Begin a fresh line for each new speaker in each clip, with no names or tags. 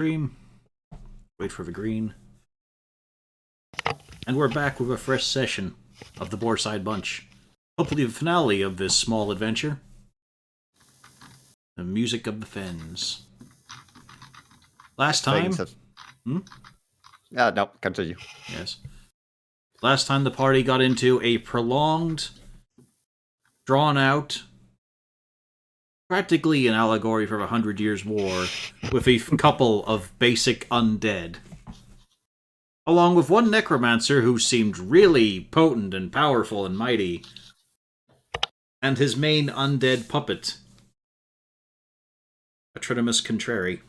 Stream. Wait for the green. And we're back with a fresh session of the Boarside Bunch. Hopefully the finale of this small adventure. The music of the fens. Last time...
No, continue.
Yes. Last time the party got into a prolonged, drawn-out, practically an allegory for a 100 Years' War, with a couple of basic undead. Along with one necromancer who seemed really potent and powerful and mighty, and his main undead puppet, Atrinimus Contrary.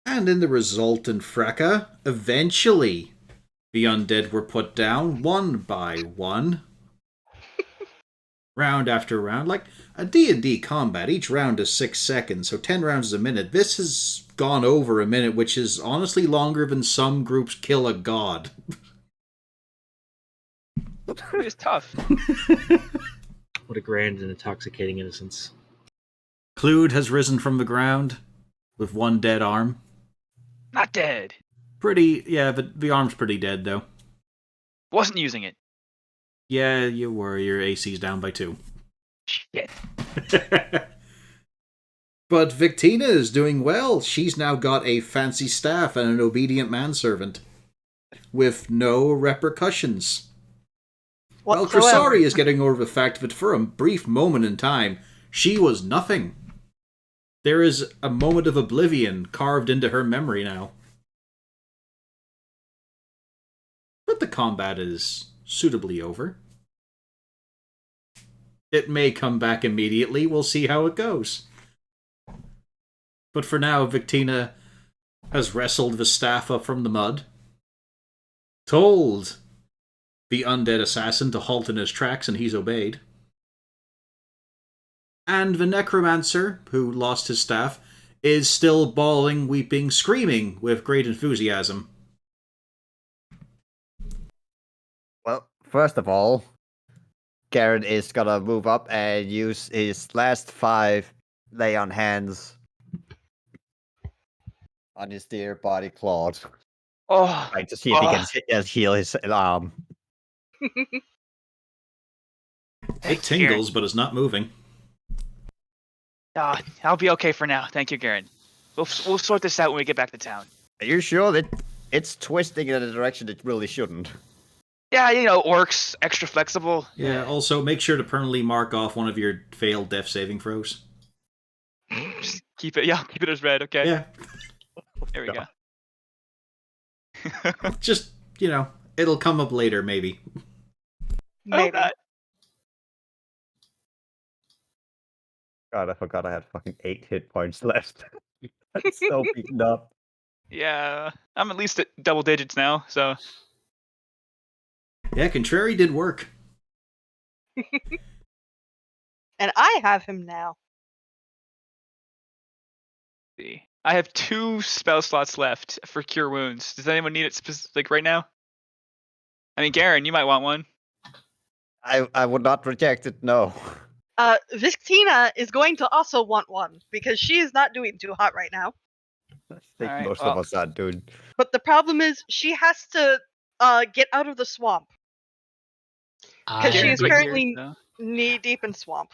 And in the resultant fracas, eventually, the undead were put down one by one. Round after round, like a D&D combat. Each round is 6 seconds, so 10 rounds is a minute. This has gone over a minute, which is honestly longer than some groups kill a god.
It's tough.
What a grand and intoxicating innocence.
Klaude has risen from the ground with one dead arm.
Not dead.
Yeah, the arm's pretty dead, though.
Wasn't using it.
Yeah, you were. Your AC's down by 2.
Shit.
But Victina is doing well. She's now got a fancy staff and an obedient manservant. With no repercussions. Well, Krasari is getting over the fact that for a brief moment in time, she was nothing. There is a moment of oblivion carved into her memory now. But the combat is suitably over. It may come back immediately. We'll see how it goes. But for now, Victina has wrestled the staff up from the mud, told the undead assassin to halt in his tracks, and he's obeyed. And the necromancer, who lost his staff, is still bawling, weeping, screaming with great enthusiasm.
Well, first of all, Garrett is gonna move up and use his last 5 lay on hands on his dear body Klaude.
Oh.
Like to see if he can heal his arm.
It tingles, but it's not moving.
I'll be okay for now. Thank you, Garen. We'll sort this out when we get back to town.
Are you sure that it's twisting in a direction it really shouldn't?
Yeah, orcs, extra flexible.
Yeah, also make sure to permanently mark off one of your failed death saving throws.
Just keep it as red, okay?
Yeah.
There we go.
Just, it'll come up later, maybe.
Maybe.
God, I forgot I had fucking 8 hit points left. That's so beaten up.
Yeah, I'm at least at double digits now, so...
Yeah, Contrary did work.
And I have him now.
See. I have 2 spell slots left for Cure Wounds. Does anyone need it right now? I mean, Garen, you might want one.
I would not reject it, no.
Victina is going to also want one, because she is not doing too hot right now.
I think
Alright,
most of us are, dude.
But the problem is, she has to get out of the swamp. Because she is currently knee-deep in swamp.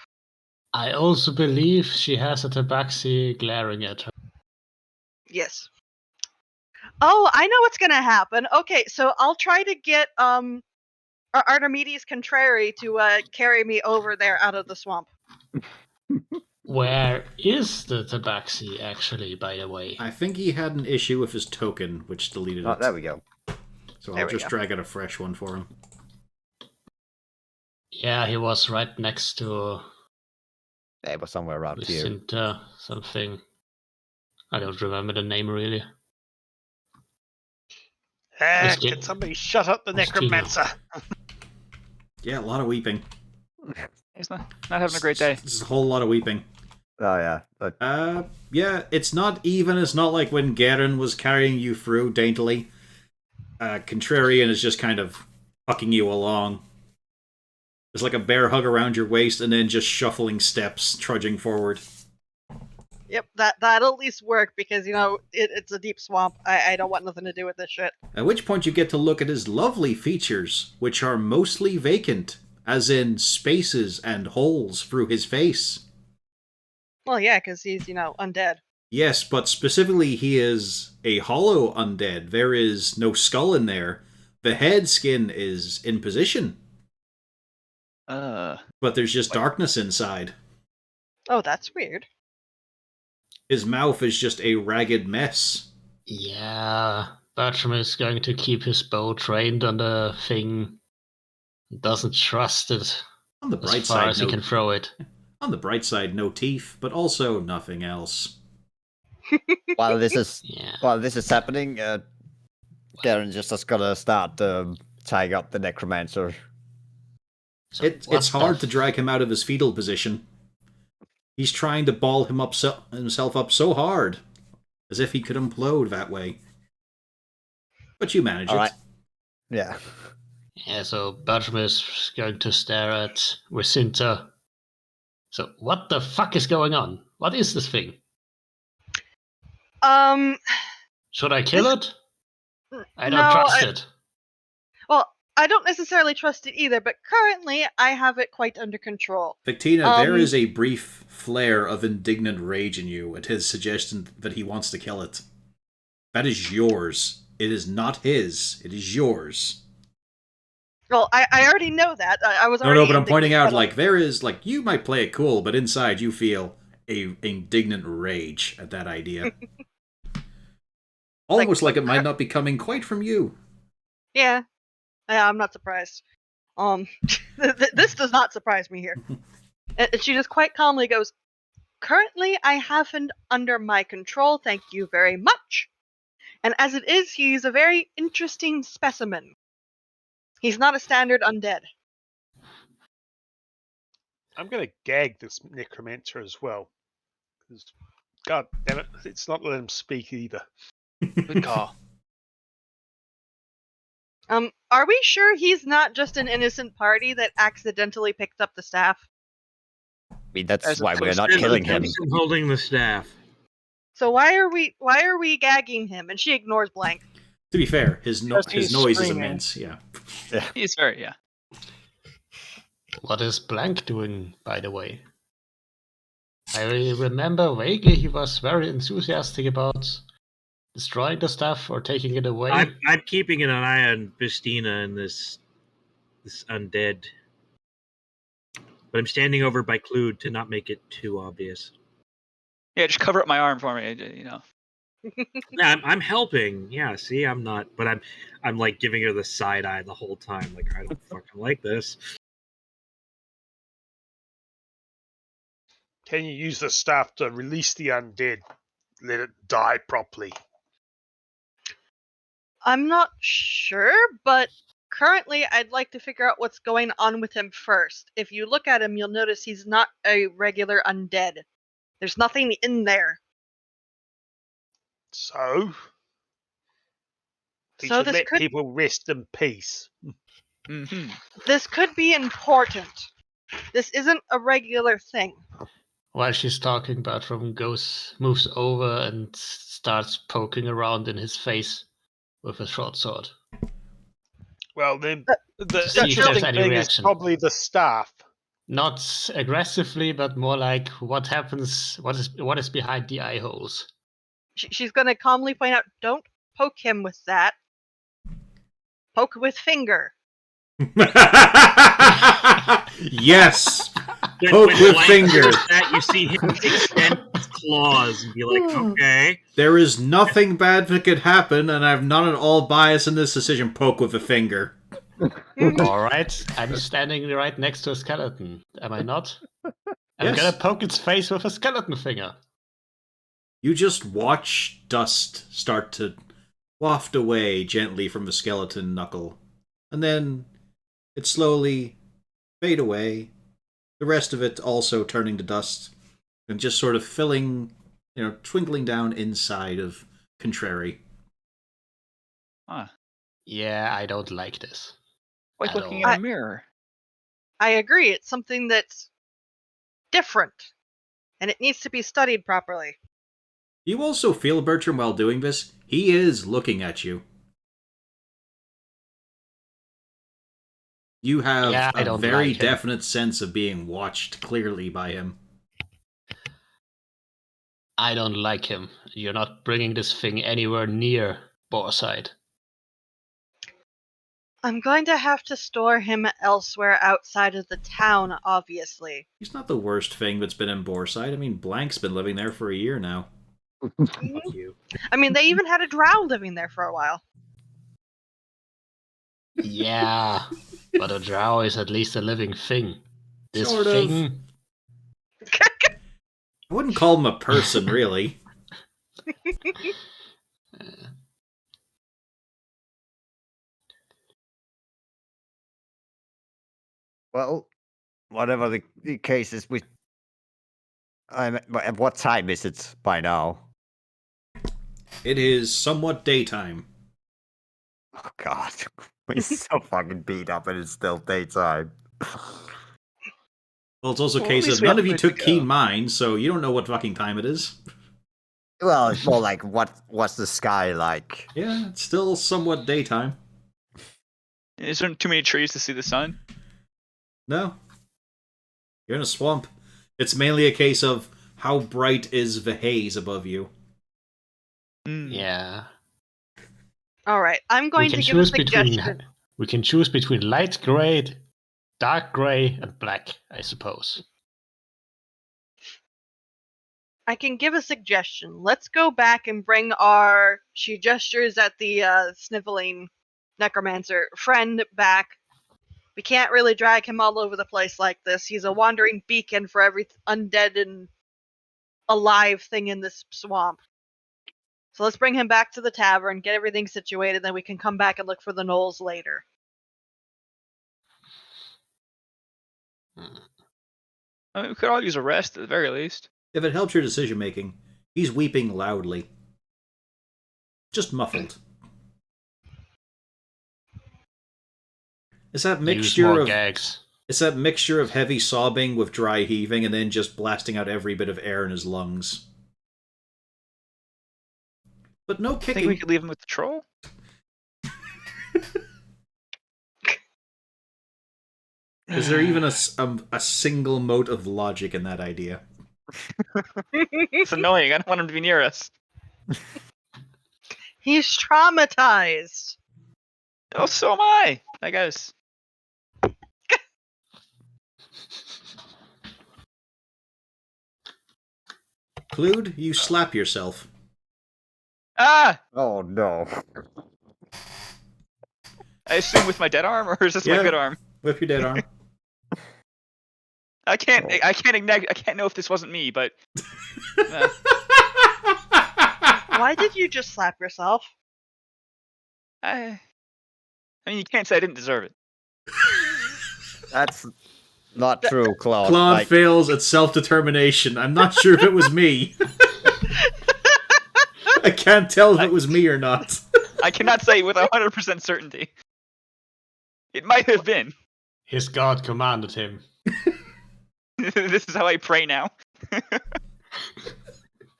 I also believe she has a tabaxi glaring at her.
Yes. Oh, I know what's gonna happen. Okay, so I'll try to get Archimedes Contrary to carry me over there out of the swamp.
Where is the tabaxi, actually, by the way?
I think he had an issue with his token, which deleted it.
There we go.
So I'll just drag out a fresh one for him.
Yeah, he was right next to...
It was somewhere around here.
Lucinda something. I don't remember the name, really.
Can somebody shut up the necromancer?
Yeah, a lot of weeping.
He's not having a great day.
This is a whole lot of weeping.
Oh, yeah.
Yeah, it's not even. It's not like when Garen was carrying you through daintily. Contrarian is just kind of fucking you along. There's like a bear hug around your waist and then just shuffling steps, trudging forward.
Yep, that'll at least work because, it's a deep swamp. I don't want nothing to do with this shit.
At which point you get to look at his lovely features, which are mostly vacant, as in spaces and holes through his face.
Well, yeah, because he's, undead.
Yes, but specifically he is a hollow undead. There is no skull in there. The head skin is in position. But there's just darkness inside.
Oh, that's weird.
His mouth is just a ragged mess.
Yeah, Bertram is going to keep his bow trained on the thing. He doesn't trust it
On the bright
as far
side,
as he can throw it.
On the bright side, no teeth, but also nothing else.
While this is happening, Garen just gotta start tying up the necromancer.
So
It's hard to drag him out of his fetal position. He's trying to ball himself up so hard, as if he could implode that way. But you manage it.
Right. Yeah.
Yeah, so Bertram is going to stare at Jacinta. So what the fuck is going on? What is this thing? Should I kill it? I don't trust it.
Well, I don't necessarily trust it either, but currently I have it quite under control.
Victina, there is a brief flare of indignant rage in you at his suggestion that he wants to kill it. That is yours. It is not his. It is yours.
Well, I already know that. I was already...
No, but I'm pointing out, there is, you might play it cool, but inside you feel a indignant rage at that idea. Almost like it might not be coming quite from you.
Yeah, I'm not surprised. This does not surprise me here. And she just quite calmly goes, "Currently, I have him under my control, thank you very much. And as it is, he's a very interesting specimen. He's not a standard undead."
I'm going to gag this necromancer as well. Because, God damn it, it's not letting him speak either.
Good call.
Are we sure he's not just an innocent party that accidentally picked up the staff?
I mean, that's
As
why we're
opposed
not
to
killing him.
I'm holding the staff.
So why are we gagging him? And she ignores Blank.
To be fair, his noise is
screaming.
immense, yeah.
He's very, yeah.
What is Blank doing, by the way? I remember vaguely he was very enthusiastic about destroying the stuff or taking it away.
I'm keeping an eye on Bistina and this undead. But I'm standing over by Klaude to not make it too obvious.
Yeah, just cover up my arm for me,
Yeah, I'm helping. Yeah, see, I'm not, but I'm like giving her the side eye the whole time. Like, I don't fucking like this.
Can you use the staff to release the undead? Let it die properly.
I'm not sure, but currently I'd like to figure out what's going on with him first. If you look at him, you'll notice he's not a regular undead. There's nothing in there.
So? He
So
should
this
let
could-
people rest in peace.
Mm-hmm.
This could be important. This isn't a regular thing.
While she's talking, Bertram moves over and starts poking around in his face with a short sword.
Well, then, the
see if there's
interesting
any
thing
reaction.
is probably the staff.
Not aggressively, but more like what happens. What is behind the eye holes?
She's going to calmly point out, don't poke him with that. Poke with finger.
Yes!
When
Poke with
Blank
finger.
does that, you see him extend his claws and be like, okay.
There is nothing bad that could happen, and I'm not at all biased in this decision. Poke with a finger.
All right, I'm standing right next to a skeleton. Am I not? I'm
Yes.
gonna poke its face with a skeleton finger.
You just watch dust start to waft away gently from the skeleton knuckle, and then it slowly fade away. The rest of it also turning to dust and just sort of filling, twinkling down inside of Contrary.
Huh.
Yeah, I don't like this.
Like
At
looking
all.
in a mirror.
I agree. It's something that's different. And it needs to be studied properly.
You also feel, Bertram, while doing this, he is looking at you. You have
Yeah, I
a
don't
very
like him.
definite sense of being watched clearly by him.
I don't like him. You're not bringing this thing anywhere near Boarside.
I'm going to have to store him elsewhere outside of the town, obviously.
He's not the worst thing that's been in Boarside. I mean, Blank's been living there for a year now.
Fuck you.
I mean, they even had a drow living there for a while.
Yeah, but a drow is at least a living thing. This
Sort of.
thing.
I wouldn't call him a person, really.
Well, whatever the case is, what time is it by now?
It is somewhat daytime.
Oh God, we're so fucking beat up, and it's still daytime.
Well, it's also a
Well,
case
at least
of
we
none
have
of you
food to
took
go.
keen minds, so you don't know what fucking time it is.
Well, it's more like what's the sky like?
Yeah, it's still somewhat daytime.
Is there too many trees to see the sun?
No. You're in a swamp. It's mainly a case of how bright is the haze above you.
Yeah.
All right, I'm going to give a suggestion.
We can choose between light gray, dark gray, and black, I suppose.
I can give a suggestion. Let's go back and bring our, she gestures at the sniveling necromancer friend back. We can't really drag him all over the place like this. He's a wandering beacon for every undead and alive thing in this swamp. So let's bring him back to the tavern, get everything situated, then we can come back and look for the gnolls later.
I mean, we could all use a rest at the very least.
If it helps your decision making, he's weeping loudly. Just muffled. It's that
Use
mixture
more
of
gags.
It's that mixture of heavy sobbing with dry heaving and then just blasting out every bit of air in his lungs. But no
I think
kicking.
we could leave him with the troll.
Is there even a single mote of logic in that idea?
It's annoying. I don't want him to be near us.
He's traumatized.
Oh, so am I guess.
Klaude, you slap yourself.
Ah!
Oh no.
I assume with my dead arm, or is this my
Yeah.
good arm?
With your dead arm.
I can't know if this wasn't me, but
Why did you just slap yourself?
I mean, you can't say I didn't deserve it.
That's not true, Claude.
Klaude fails at self-determination. I'm not sure if it was me. I can't tell if it was me or not.
I cannot say with 100% certainty. It might have been.
His god commanded him.
This is how I pray now.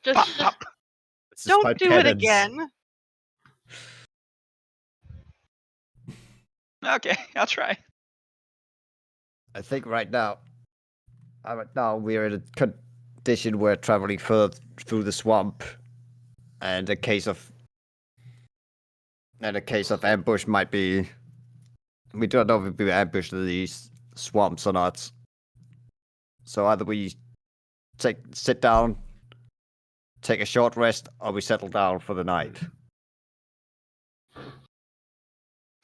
Just
Pop.
This is my
don't do it
penance.
again.
Okay, I'll try.
I think right now we're in a condition where traveling further through the swamp, and a case of ambush might be. We don't know if we ambushed in these swamps or not. So either we sit down, take a short rest, or we settle down for the night.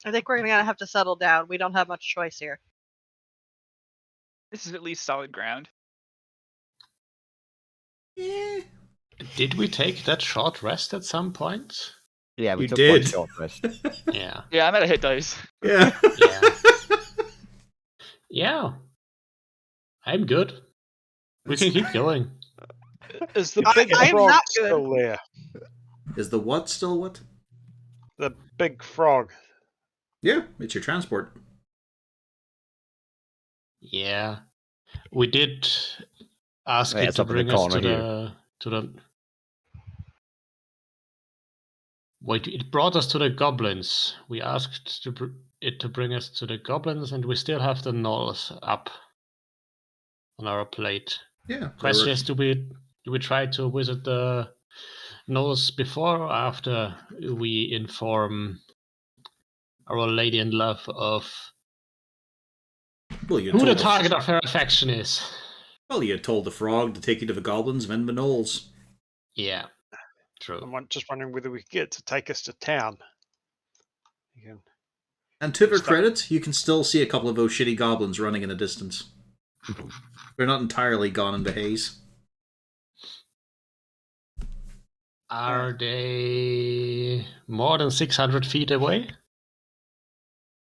I think we're gonna have to settle down. We don't have much choice here.
This is at least solid ground.
Yeah.
Did we take that short rest at some point?
Yeah, we
You
took
did.
one short rest.
Yeah.
Yeah, I'm at a hit dice.
Yeah.
Yeah. Yeah. I'm good. We can keep going.
Is the
I-
big
I'm
frog
not good.
still there?
Is the what still what?
The big frog.
Yeah, it's your transport.
Yeah. We did ask
Yeah,
it
it's
to
up in the
bring us
corner
to
here.
the Wait, it brought us to the goblins. We asked it to bring us to the goblins, and we still have the gnolls up on our plate.
Yeah.
Question is, do we try to visit the gnolls before or after we inform our lady in love of
Well, you
who the
told
target of her affection is?
Well, you told the frog to take you to the goblins and then the gnolls.
Yeah, true.
I'm just wondering whether we could get it to take us to town. You can-
And to their
Stuck.
credit, you can still see a couple of those shitty goblins running in the distance. They're not entirely gone in the haze.
Are they more than 600 feet away?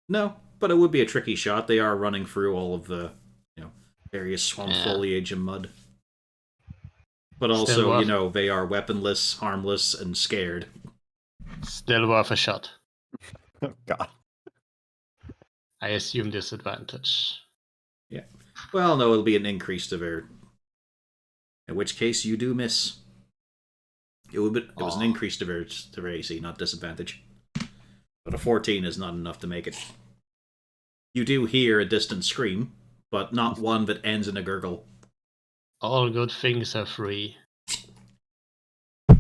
No, but it would be a tricky shot. They are running through all of the, various swamp foliage and mud. But also, they are weaponless, harmless, and scared.
Still worth a shot.
Oh, God.
I assume disadvantage.
Yeah. Well, no, it'll be an increase to their... In which case, you do miss. It was an increase to their AC, not disadvantage. But a 14 is not enough to make it. You do hear a distant scream, but not one that ends in a gurgle.
All good things are free.
I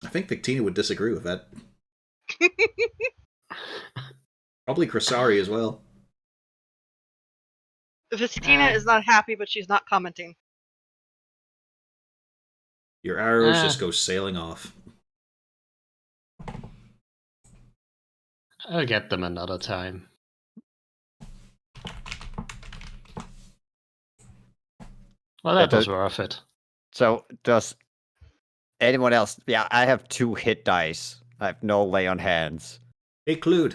think Victina would disagree with that. Probably Krasari as well.
Vestina is not happy, but she's not commenting.
Your arrows just go sailing off.
I'll get them another time. Well, that was worth it.
So, does anyone else... Yeah, I have 2 hit dice. I have no lay on hands.
Hey, Klaude.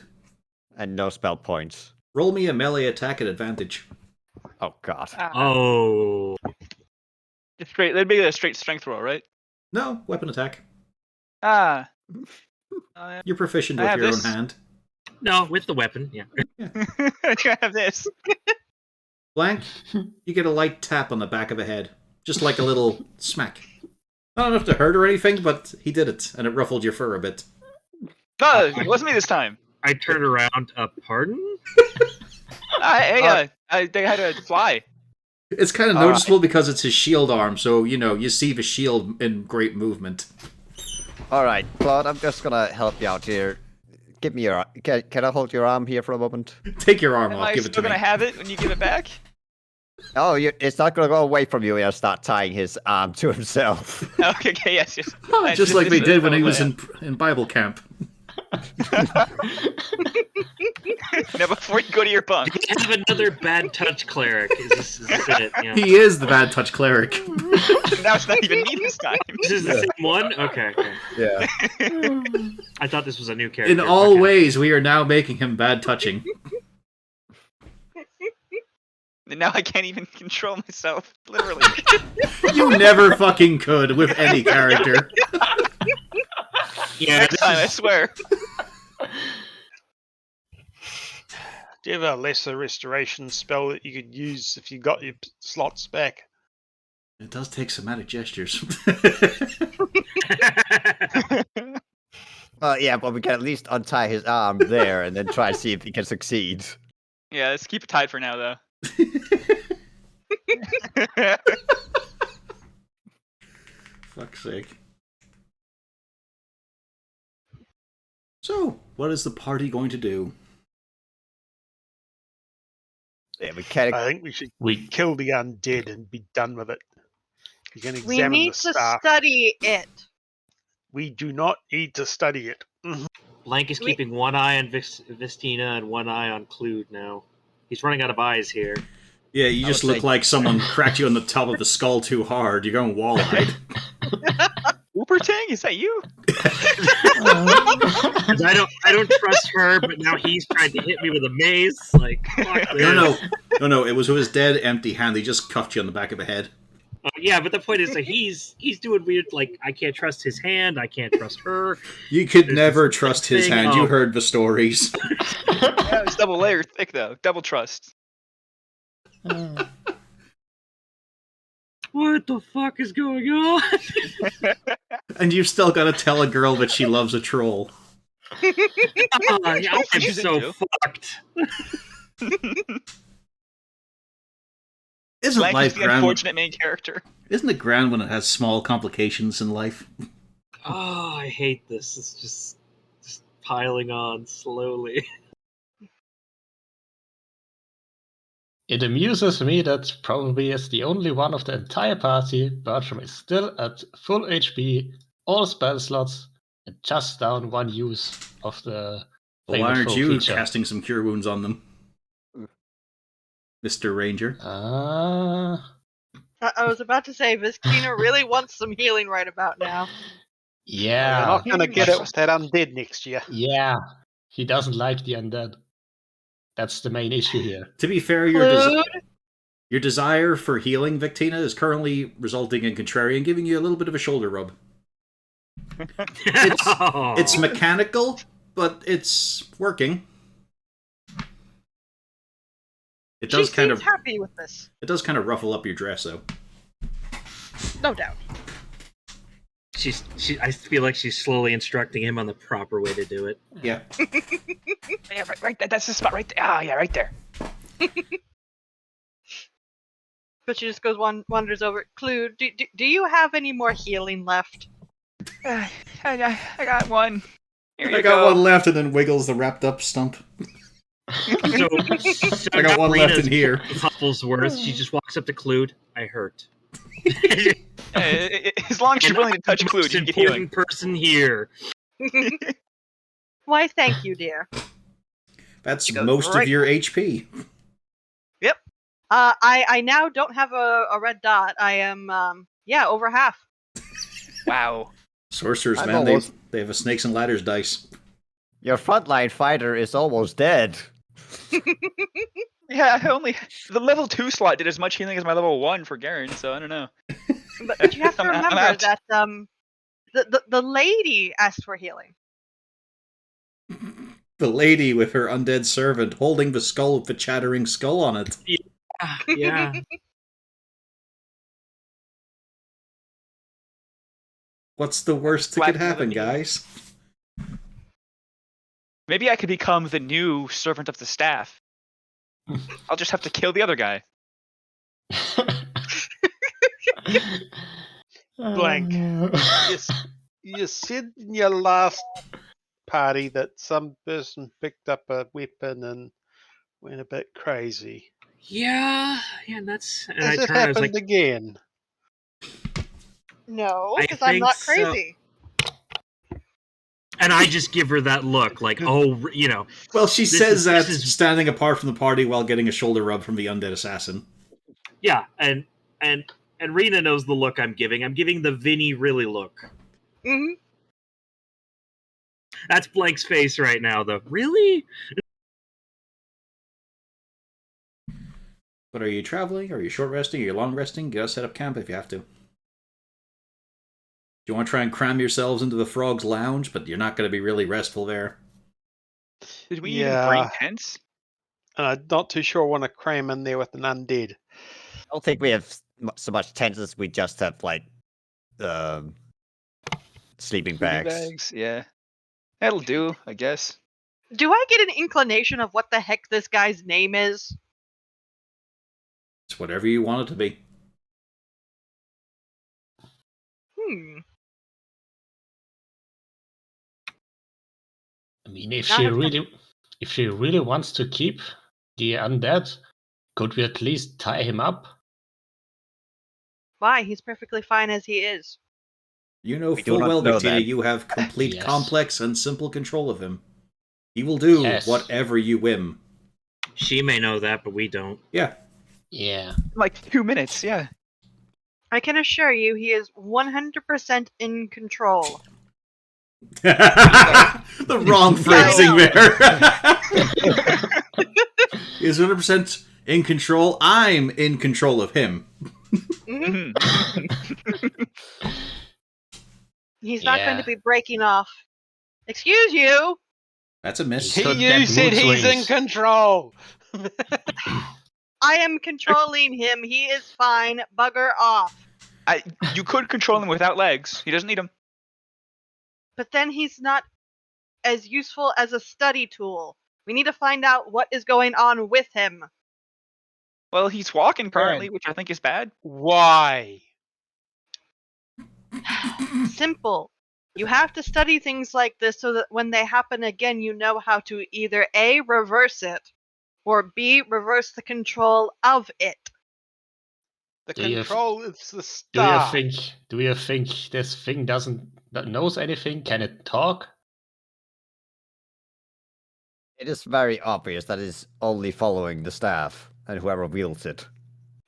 And no spell points.
Roll me a melee attack at advantage.
Oh, God.
Oh.
It's straight. That'd be a straight strength roll, right?
No, weapon attack.
Ah.
You're proficient with your own hand.
No, with the weapon, yeah.
I have this.
Blank, you get a light tap on the back of the head. Just like a little smack. Not enough to hurt or anything, but he did it, and it ruffled your fur a bit.
No, it wasn't me this time.
I turned around. Pardon?
They had to fly.
It's kind of noticeable because it's his shield arm, so, you see the shield in great movement.
Alright, Claude, I'm just gonna help you out here. Give me your... Can I hold your arm here for a moment?
Take your arm
Am
off,
I
give it to
still
me.
gonna have it when you give it back?
Oh, it's not gonna go away from you and start tying his arm to himself.
Okay, yes.
Just like they did when he was in Bible camp.
Now, before you go to your bunk.
You have another bad touch cleric. Is this it? Yeah.
He is the bad touch cleric.
Now it's not even me this time.
This is the same one? Okay.
Yeah.
I thought this was a new character.
In all ways, we are now making him bad touching.
And now I can't even control myself, literally.
You never fucking could with any character.
Yeah,
Next time, I swear.
Do you have a lesser restoration spell that you could use if you got your slots back?
It does take somatic gestures.
Yeah, but we can at least untie his arm there and then try to see if he can succeed.
Yeah, let's keep it tied for now, though.
Fuck's sake. So, what is the party going to do?
Yeah, we can't...
I think we should kill the undead and be done with it. You can
We
examine
need
the
to
staff.
study it.
We do not need to study it.
Blank is keeping one eye on Vestina and one eye on Klaude now. He's running out of eyes here.
Yeah, you just look like someone cracked you on the top of the skull too hard. You're going wall-eyed.
Woopertang, is that you?
I don't trust her, but now he's trying to hit me with a mace. Like, fuck this.
No. It was with his dead, empty hand. He just cuffed you on the back of the head.
Yeah, but the point is that he's doing weird. Like, I can't trust his hand. I can't trust her.
You could never trust his hand. You heard the stories.
Yeah, it's double layer thick though. Double trust.
What the fuck is going on?
And you've still got to tell a girl that she loves a troll.
I'm
She's
so
into.
fucked.
Isn't
Blank is
life
the
grand?
unfortunate main character.
Isn't it grand when it has small complications in life?
Oh, I hate this. It's just piling on slowly.
It amuses me that probably is the only one of the entire party. Bertram is still at full HP, all spell slots, and just down one use of the
Well, why aren't
flavorful
you
feature.
casting some cure wounds on them, Mr. Ranger?
I was about to say, Vistina really wants some healing right about now.
Yeah.
You're not going to get
Much
it with that undead next year.
Yeah. He doesn't like the undead. That's the main issue here.
To be fair,
Klaude?
your desire for healing, Victina, is currently resulting in Contrarian giving you a little bit of a shoulder rub. It's mechanical, but it's working. It
She
does kind
seems
of
happy with this.
it does kind of ruffle up your dress, though.
No doubt.
I feel like she's slowly instructing him on the proper way to do it.
Yeah.
Yeah, right. That's the spot right there. Ah, yeah, right there.
But she just goes wanders over. Klaude, do you have any more healing left?
I got one. Here you
I got
go.
one left, and then wiggles the wrapped up stump.
So
I got one left in here.
Couple's worth. She just walks up to Klaude. I hurt.
As long as you're willing to touch
I'm the
Klaude,
most
you get healing.
important person here.
Why, thank you, dear.
That's
goes
most
right-
of your HP.
I now don't have a red dot. I am over half.
Wow.
Sorcerers,
I'm
man,
almost-
they have a snakes and ladders dice.
Your frontline fighter is almost dead.
Yeah, the level 2 slot did as much healing as my level 1 for Garen, so I don't know.
But you have to
I'm
remember
out.
that the lady asked for healing.
The lady with her undead servant holding the skull with the chattering skull on it.
Yeah.
What's the worst that
Black
could happen,
Melody.
guys?
Maybe I could become the new servant of the staff. I'll just have to kill the other guy.
Blank. You said in your last party that some person picked up a weapon and went a bit crazy.
Yeah, that's. And
Has
I
it
turned. I was
happened
like,
again?
No,
I
because I'm
think
not
so.
crazy.
and I just give her that look, like, oh,
Well, she
This
says
is-
that
this is-
standing apart from the party while getting a shoulder rub from the undead assassin.
yeah, and Rena knows the look I'm giving. I'm giving the Vinny really look.
Hmm.
That's Blank's face right now, though. Really?
But are you traveling? Are you short resting? Are you long resting? You gotta set up camp if you have to. Do you want to try and cram yourselves into the Frog's Lounge? But you're not going to be really restful there.
Did we
Yeah.
even bring tents?
Not too sure I want to cram in there with an undead.
I don't think we have so much tents as we just have like sleeping bags.
Yeah. That'll do, I guess.
Do I get an inclination of what the heck this guy's name is?
It's whatever you want it to be.
I mean, if
Not
she really wants to keep the undead, could we at least tie him up?
Why? He's perfectly fine as he is.
You know
We do
full
not
well,
know
Victina,
that.
you have complete,
Yes.
complex, and simple control of him. He will do
Yes.
whatever you whim.
She may know that, but we don't.
Yeah.
Yeah.
Like 2 minutes, yeah.
I can assure you he is 100% in control.
The wrong phrasing there. He's 100% in control. I'm in control of him.
Mhm.
Mhm.
He's not going
Yeah.
to be breaking off. Excuse you!
That's a miss.
He- Could get mood swings.
control.
I am controlling him. He is fine. Bugger off.
You could control him without legs. He doesn't need them.
but then he's not as useful as a study tool. We need to find out what is going on with him.
Well, he's walking currently, which I think is bad.
Why?
Simple. You have to study things like this so that when they happen again, you know how to either A, reverse it, or B, reverse the control of it.
The
Do you
control is the
Do you
staff.
think this thing that knows anything? Can it talk?
It is very obvious that it's only following the staff and whoever wields it.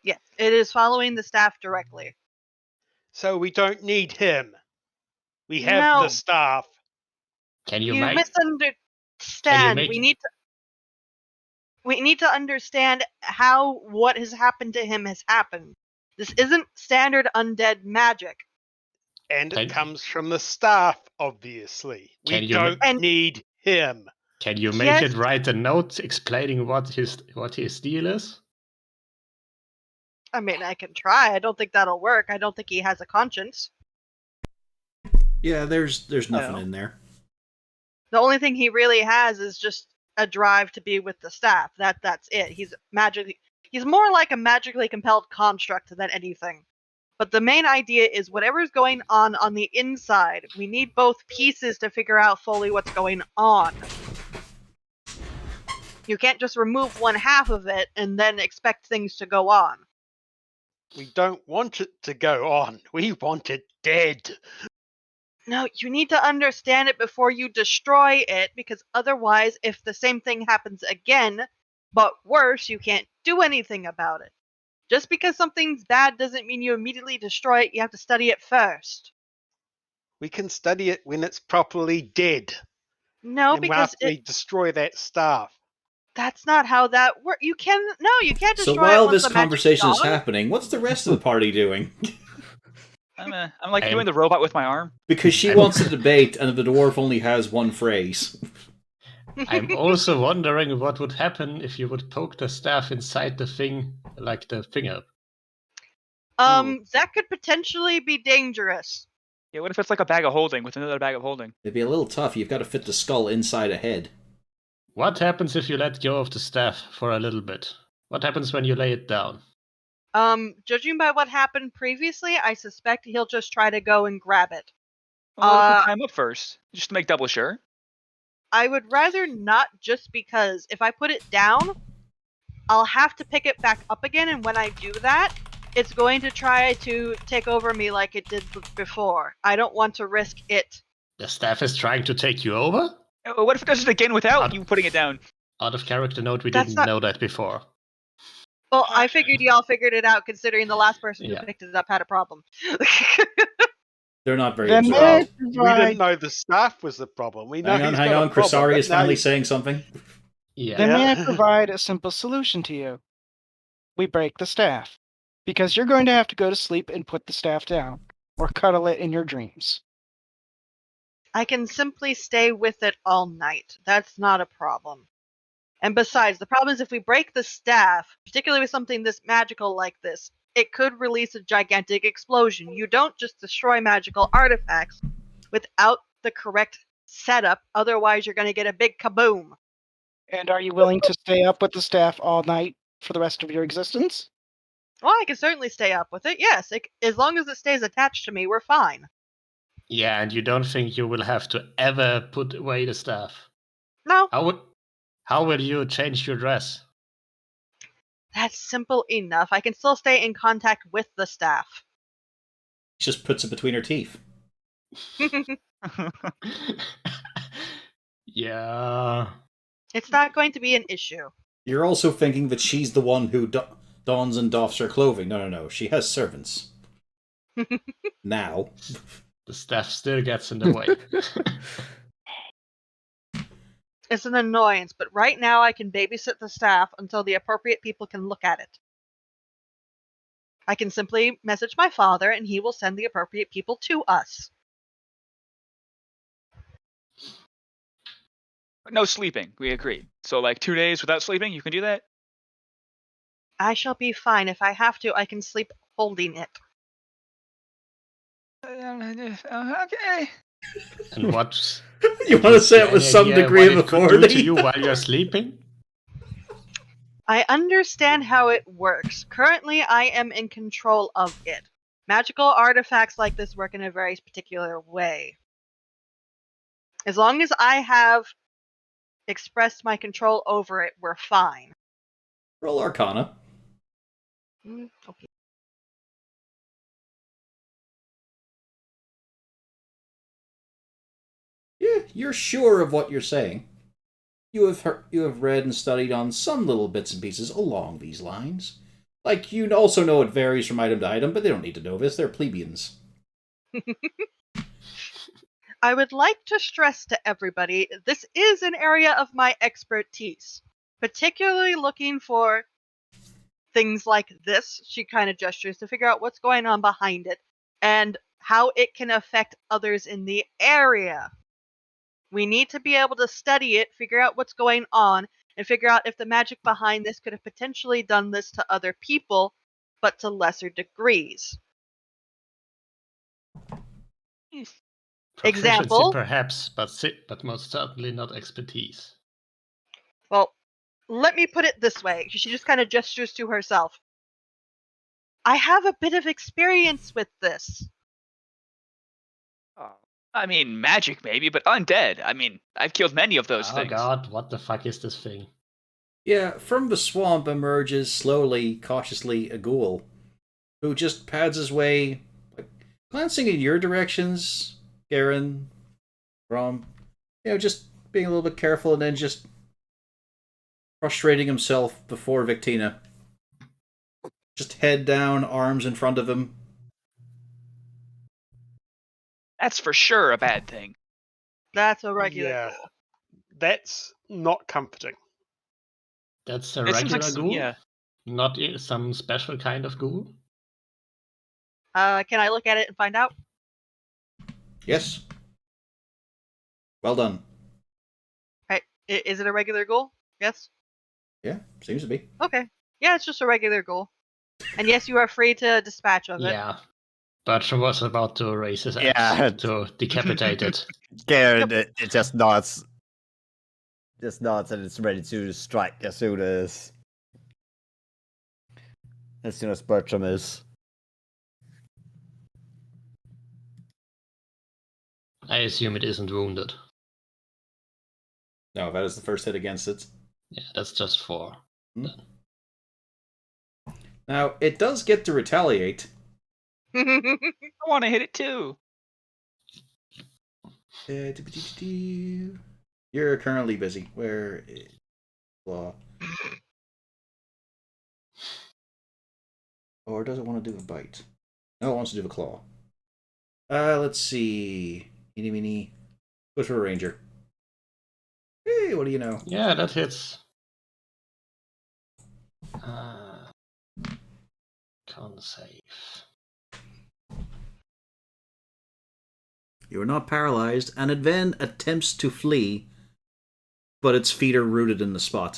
Yes, it is following the staff directly.
So we don't need him. We have
No.
the staff.
Can you
You
make?
misunderstand.
make-
We need to understand how what has happened to him has happened. This isn't standard undead magic.
And
Can-
it comes from the staff, obviously.
Can
We
you
don't
And-
need him.
Can you make
Yes.
it write a note explaining what his deal is?
I mean, I can try. I don't think that'll work. I don't think he has a conscience.
Yeah, there's nothing
No.
in there.
The only thing he really has is just a drive to be with the staff. That's it. He's more like a magically compelled construct than anything. But the main idea is whatever's going on the inside, we need both pieces to figure out fully what's going on. You can't just remove one half of it and then expect things to go on.
We don't want it to go on. We want it dead.
No, you need to understand it before you destroy it, because otherwise, if the same thing happens again, but worse, you can't do anything about it. Just because something's bad doesn't mean you immediately destroy it, you have to study it first.
We can study it when it's properly dead.
No,
and
because
after we destroy that staff.
that's not how that works. You can't destroy
So
it
while
once
this
the magic's
conversation is
gone.
happening, what's the rest of the party doing?
I'm like doing the robot with my arm.
Because she wants to debate, and the dwarf only has one phrase.
I'm also wondering what would happen if you would poke the staff inside the thing, like the finger.
That could potentially be dangerous.
Yeah, what if it's like a bag of holding with another bag of holding?
It'd be a little tough. You've got to fit the skull inside a head.
What happens if you let go of the staff for a little bit? What happens when you lay it down?
Judging by what happened previously, I suspect he'll just try to go and grab it.
Well, what if we climb up first, just to make double sure?
I would rather not, just because if I put it down, I'll have to pick it back up again, and when I do that, it's going to try to take over me like it did before. I don't want to risk it.
The staff is trying to take you over?
What if it does it again without you putting it down?
Out of character note, we
That's
didn't
not-
know that before.
Well, I figured y'all figured it out, considering the last person who
Yeah.
picked it up had a problem.
They're not very
Then
observant.
We didn't know the staff was the problem. We know
Hang on,
he's
hang
got a
on.
problem,
Crisari
but
is
now
finally
you-
saying something.
Yeah.
Then may I
Yeah.
provide a simple solution to you? We break the staff. Because you're going to have to go to sleep and put the staff down, or cuddle it in your dreams.
I can simply stay with it all night. That's not a problem. And besides, the problem is if we break the staff, particularly with something this magical like this, it could release a gigantic explosion. You don't just destroy magical artifacts without the correct setup, otherwise you're going to get a big kaboom.
And are you willing to stay up with the staff all night for the rest of your existence?
Well, I can certainly stay up with it, yes. As long as it stays attached to me, we're fine.
Yeah, and you don't think you will have to ever put away the staff?
No,
How will you change your dress?
that's simple enough. I can still stay in contact with the staff.
She just puts it between her teeth.
Yeah.
It's not going to be an issue.
You're also thinking that she's the one who dons and doffs her clothing. No. She has servants. Now.
The staff still gets in the way.
It's an annoyance, but right now I can babysit the staff until the appropriate people can look at it. I can simply message my father and he will send the appropriate people to us.
No sleeping, we agreed. So like 2 days without sleeping, you can do that?
I shall be fine. If I have to, I can sleep holding it.
Okay.
And what?
You want to say it with some
idea
degree
what
of
it could do to
authority?
you while you're sleeping?
I understand how it works. Currently, I am in control of it. Magical artifacts like this work in a very particular way. As long as I have expressed my control over it, we're fine.
Roll Arcana.
Okay.
Yeah, you're sure of what you're saying. You have read and studied on some little bits and pieces along these lines. Like, you also know it varies from item to item, but they don't need to know this. They're plebeians.
I would like to stress to everybody, this is an area of my expertise. Particularly looking for things like this, she kind of gestures to figure out what's going on behind it, and how it can affect others in the area. We need to be able to study it, figure out what's going on, and figure out if the magic behind this could have potentially done this to other people, but to lesser degrees.
Proficiency,
Example.
perhaps, but most certainly not expertise.
Well, let me put it this way. She just kind of gestures to herself. I have a bit of experience with this.
I mean, magic maybe, but undead. I mean, I've killed many of those
Oh
things.
god, what the fuck is this thing?
Yeah, from the swamp emerges slowly, cautiously, a ghoul, who just pads his way, like, glancing in your directions, Garen, Rom, just being a little bit careful, and then just prostrating himself before Victina. Just head down, arms in front of him.
That's for sure a bad thing.
That's a regular
Yeah.
ghoul.
That's not comforting.
That's a
It seems
regular
like
ghoul?
yeah.
Not some special kind of ghoul?
Can I look at it and find out?
Yes. Well done.
Right. Is it a regular ghoul? Yes?
Yeah, seems to be.
Okay. Yeah, it's just a regular ghoul. And yes, you are free to dispatch of it.
Yeah. Bertram was about to raise his axe
Yeah.
to decapitate it.
Garen, it just nods. Just nods and it's ready to strike as soon as Bertram is.
I assume it isn't wounded.
No, that is the first hit against it.
Yeah, that's just 4.
Now, it does get to retaliate.
I want to hit it too.
You're currently busy. Where is Claw? Or does it want to do a bite? No, it wants to do a claw. Let's see. Eeny, meeny. Go for a ranger. Hey, what do you know?
Yeah, that hits. Con save.
You are not paralyzed, and it then attempts to flee, but its feet are rooted in the spot.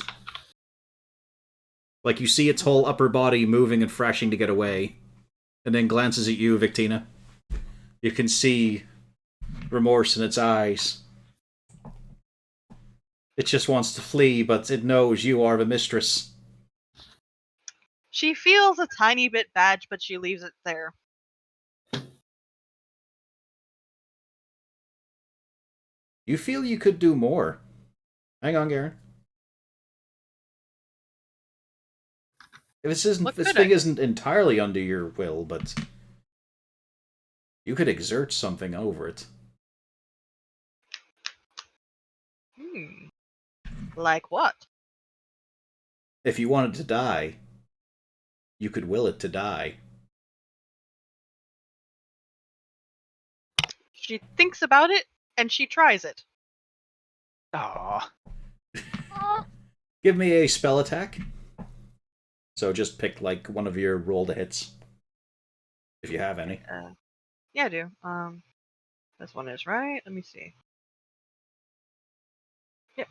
Like, you see its whole upper body moving and thrashing to get away, and then glances at you, Victina. You can see remorse in its eyes. It just wants to flee, but it knows you are the mistress.
She feels a tiny bit bad, but she leaves it there.
You feel you could do more. Hang on, Garen. This thing isn't entirely under your will, but you could exert something over it.
Like what?
If you wanted to die, you could will it to die.
She thinks about it, and she tries it.
Aww.
Give me a spell attack. So just pick, like, one of your roll to hits. If you have any.
Yeah, I do. This one is right. Let me see. Yep.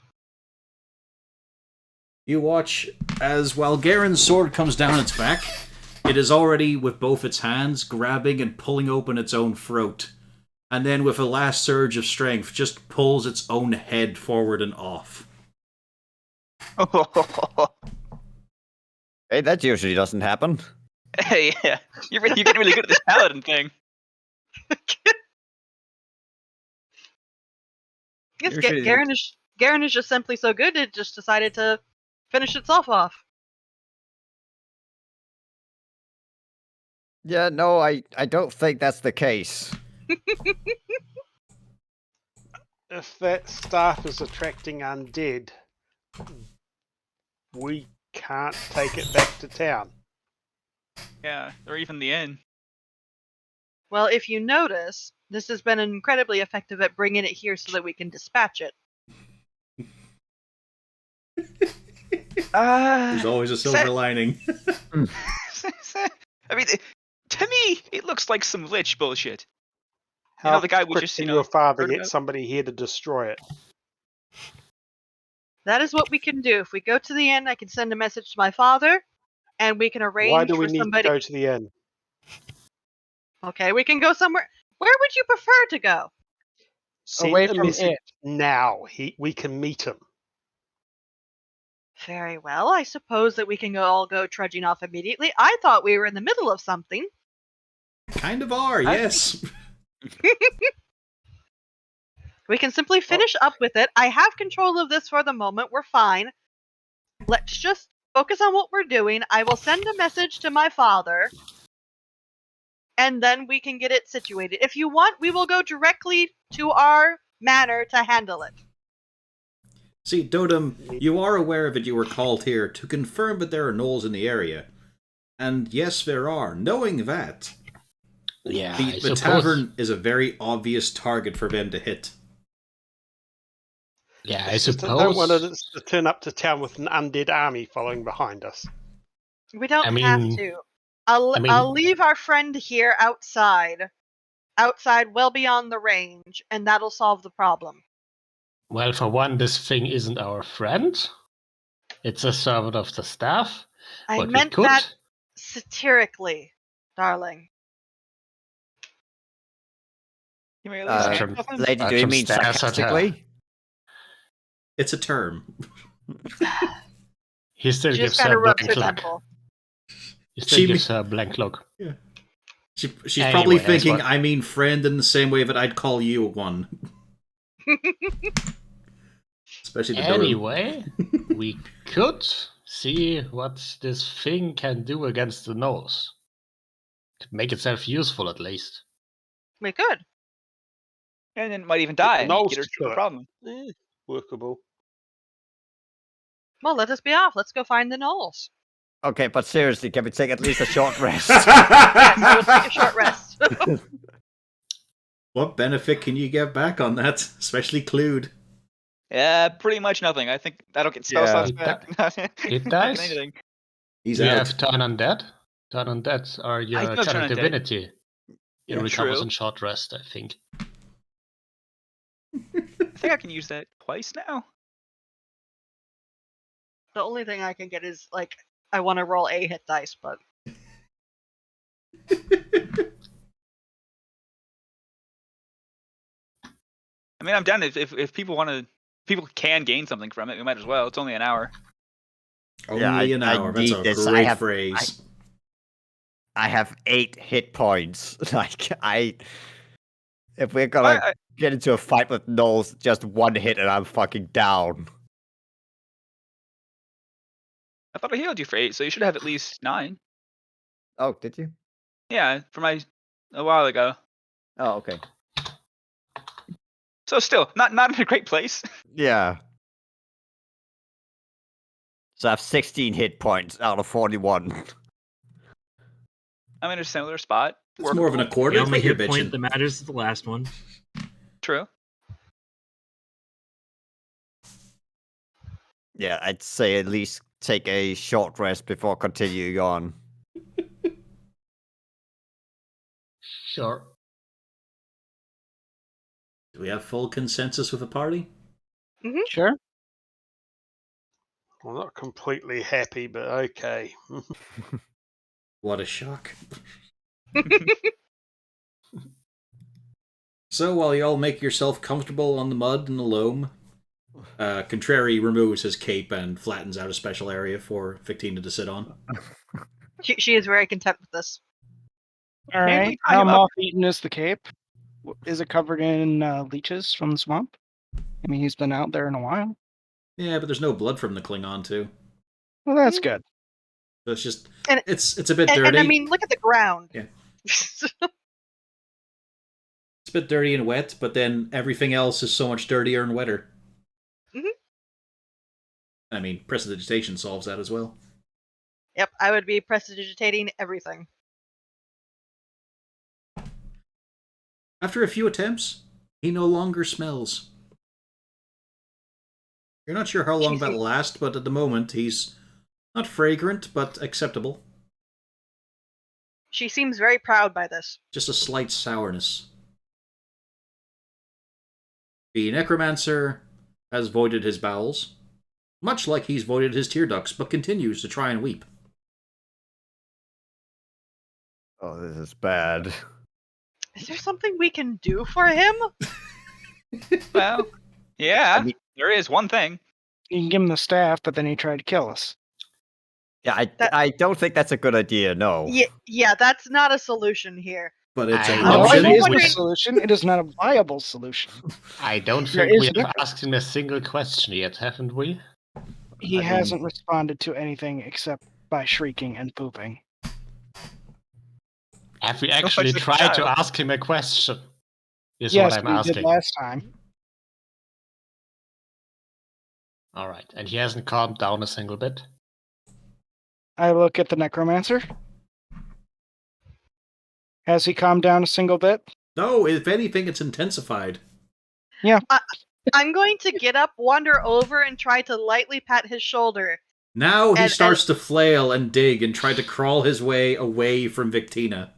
You watch as, while Garen's sword comes down its back, it is already, with both its hands, grabbing and pulling open its own throat and then with a last surge of strength, just pulls its own head forward and off.
Hey, that usually doesn't happen.
Hey, yeah. You're getting really good at this paladin thing.
Yes,
Usually-
Garen is just simply so good it just decided to finish itself off.
Yeah, no, I don't think that's the case.
If that staff is attracting undead, we can't take it back to town.
Yeah, or even the inn.
Well, if you notice, this has been incredibly effective at bringing it here so that we can dispatch it.
There's always a silver lining.
I mean, to me, it looks like some lich bullshit.
How
the guy we
quick
just,
can
you know,
your father
heard
get
about?
somebody here to destroy it?
That is what we can do. If we go to the inn, I can send a message to my father, and we can arrange
Why do we
for
need
somebody.
to go to the inn?
Okay, we can go somewhere. Where would you prefer to go?
Send
Away
a
from
message
it.
now. We can meet him.
Very well. I suppose that we can all go trudging off immediately. I thought we were in the middle of something.
Kind of are, yes.
We can simply finish up with it. I have control of this for the moment. We're fine. Let's just focus on what we're doing. I will send a message to my father, and then we can get it situated. If you want, we will go directly to our manor to handle it.
See, Dodum, you are aware that you were called here to confirm that there are gnolls in the area. And yes, there are. Knowing that,
Yeah,
the
suppose-
tavern is a very obvious target for them to hit.
Yeah, I
It's just
suppose.
I don't want us to turn up to town with an undead army following behind us.
We don't
I mean-
have to. I'll leave our friend here outside, well beyond the range, and that'll solve the problem.
Well, for one, this thing isn't our friend. It's a servant of the staff.
I
But we
meant
could.
that satirically, darling.
You may at least
Uh,
stand with him.
Lady, do you mean
stares at her.
sarcastically?
It's a term.
He still
She
gives
just kind
her
of
a
rubs her
blank look.
temple.
He still
She
gives her a blank look.
She's
Anyway,
probably
that's
thinking,
what-
I mean friend in the same way that I'd call you one. Especially the Dodum.
Anyway, we could see what this thing can do against the nose. Could make itself useful at least.
We could.
And then might even die and
Knolls
get her
to
through the
it.
problem.
Workable.
Well, let us be off. Let's go find the gnolls.
Okay, but seriously, can we take at least a short rest?
Yes, I will take a short rest.
What benefit can you get back on that? Especially Klaude.
Yeah, pretty much nothing. I think I don't get spell
Yeah.
slots back.
It
Not
dies.
anything.
He's
We
out.
have turn undead. Turn undead are
I
your
do have
channel
turn undead.
divinity. It
Yeah,
recovers
true.
in short rest, I think.
I think I can use that twice now.
The only thing I can get is, like, I want to roll a hit dice, but
I mean, I'm down if people want to. People can gain something from it. We might as well. It's only an hour.
Only
Yeah,
an
I
hour. That's
need
a
this.
great phrase.
I have 8 hit points. If we're gonna
I-
get into a fight with gnolls, just one hit and I'm fucking down.
I thought I healed you for 8, so you should have at least 9.
Oh, did you?
Yeah, a while ago.
Oh, okay.
So still, not in a great place.
Yeah. So I have 16 hit points out of 41.
I'm in a similar spot.
It's more of an
Workable.
accord.
The
That's
only
what you're
hit point
bitching.
that matters is the last one.
True.
Yeah, I'd say at least take a short rest before continuing on.
Sure.
Do we have full consensus with the party?
Sure.
I'm not completely happy, but okay.
What a shock. So while you all make yourself comfortable on the mud and the loam, Contrary removes his cape and flattens out a special area for Victina to sit on.
She is very content with this.
All
Maybe
right.
we tie
How
him up.
moth-eaten is the cape? Is it covered in leeches from the swamp? I mean, he's been out there in a while.
Yeah, but there's no blood from the Klingon too.
Well, that's good.
So it's just
And-
it's a bit dirty.
And I mean, look at the ground.
Yeah. It's a bit dirty and wet, but then everything else is so much dirtier and wetter.
Mhm.
I mean, prestidigitation solves that as well.
Yep, I would be prestidigitating everything.
After a few attempts, he no longer smells. You're not sure how long that'll last, but at the moment he's not fragrant, but acceptable.
She seems very proud by this.
Just a slight sourness. The necromancer has voided his bowels, much like he's voided his tear ducts, but continues to try and weep.
Oh, this is bad.
Is there something we can do for him?
Well, yeah,
I mean-
there is one thing.
You can give him the staff, but then he tried to kill us.
Yeah, I don't think that's a good idea, no.
Yeah, that's not a solution here.
But it's
I
an
don't
No,
I'm
it
think
is
wondering-
a solution. It is not a viable solution.
I don't
There
think we
is
have
no-
asked him a single question yet, haven't we?
He
I mean-
hasn't responded to anything except by shrieking and pooping.
Have we actually
such a
tried to
child.
ask him a question? Is
Yes,
what I'm
we
asking.
did last time.
All right, and he hasn't calmed down a single bit.
I look at the necromancer. Has he calmed down a single bit?
No, if anything, it's intensified.
I'm going to get up, wander over, and try to lightly pat his shoulder.
Now he
And-
starts to flail and dig and try to crawl his way away from Victina.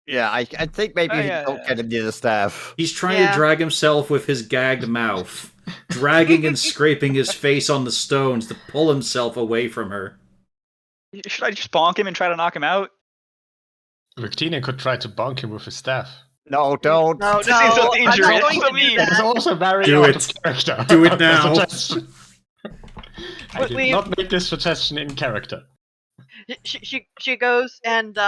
Yeah, I think maybe don't get him near the staff.
He's trying
Yeah.
to drag himself with his gagged mouth, dragging and scraping his face on the stones to pull himself away from her.
Should I just bonk him and try to knock him out?
Victina could try to bonk him with his staff.
No, don't.
No,
This seems so
I'm
dangerous.
not going
So
to do
mean.
That is
that.
also very
Do
out
it.
of character.
Do it now.
Suggestion. I
But
did
we-
not make this suggestion in character.
She goes and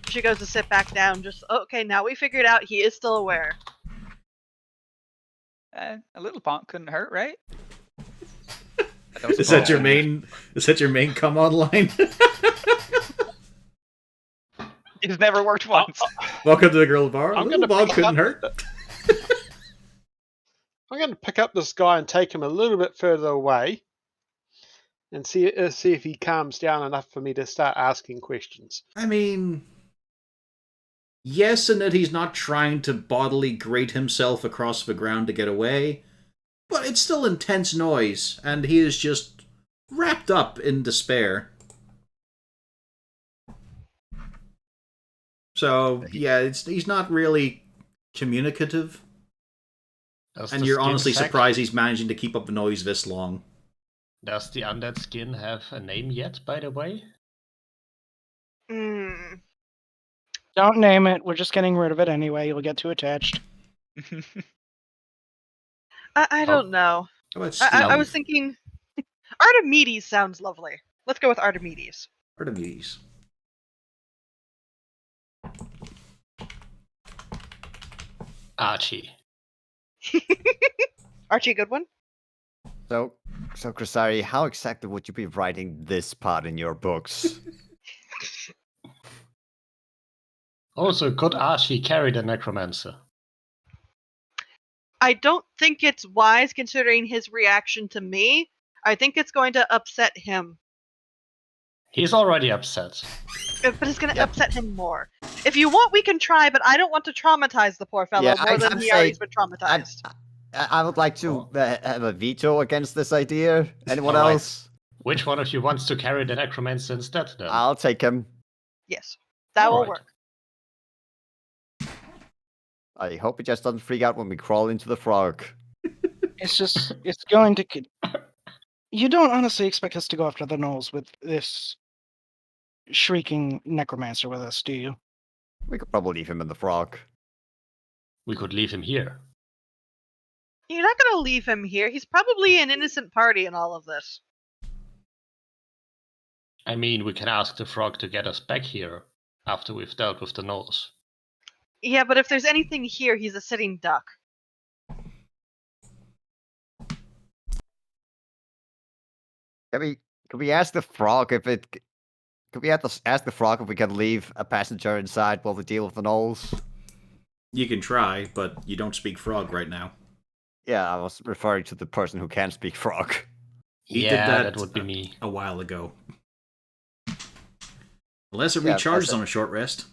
she goes to sit back down. Just okay. Now we figured out he is still aware.
A little bonk couldn't hurt, right?
Is that your main? Is that your main come on line?
It's never worked once.
Welcome to the girl bar. A
I'm
little
gonna
bog couldn't hurt.
I'm going to pick up this guy and take him a little bit further away, and see if he calms down enough for me to start asking questions.
I mean, yes, in that he's not trying to bodily grate himself across the ground to get away, but it's still intense noise, and he is just wrapped up in despair. So, yeah, he's not really communicative,
Does
and
the
you're
skin
honestly
sack-
surprised he's managing to keep up the noise this long.
Does the undead skin have a name yet, by the way?
Hmm.
Don't name it. We're just getting rid of it anyway. You'll get too attached.
I don't know.
How about
I was
Steve?
thinking Archimedes sounds lovely. Let's go with Archimedes.
Archimedes.
Archie.
Archie, a good one.
So Krasari, how exactly would you be writing this part in your books?
Also, could Archie carry the necromancer?
I don't think it's wise considering his reaction to me. I think it's going to upset him.
He's already upset.
But it's going to
Yep.
upset him more. If you want, we can try, but I don't want to traumatize the poor fellow
Yeah,
more than
I'm
he already's
saying-
been traumatized.
I would like to have a veto against this idea. Anyone
Alright.
else?
Which one of you wants to carry the necromancer instead, then?
I'll take him.
Yes, that will
Alright.
work.
I hope he just doesn't freak out when we crawl into the frog.
It's going to. You don't honestly expect us to go after the Knolls with this shrieking necromancer with us, do you?
We could probably leave him in the frog.
We could leave him here.
You're not going to leave him here. He's probably an innocent party in all of this.
I mean, we can ask the frog to get us back here after we've dealt with the gnolls.
Yeah, but if there's anything here, he's a sitting duck.
Can we ask the frog if it? Can we ask the frog if we can leave a passenger inside while we deal with the gnolls?
You can try, but you don't speak frog right now.
Yeah, I was referring to the person who can speak frog.
He
Yeah,
did
that would be me.
a while ago. Unless it
Yeah,
recharges on a short rest.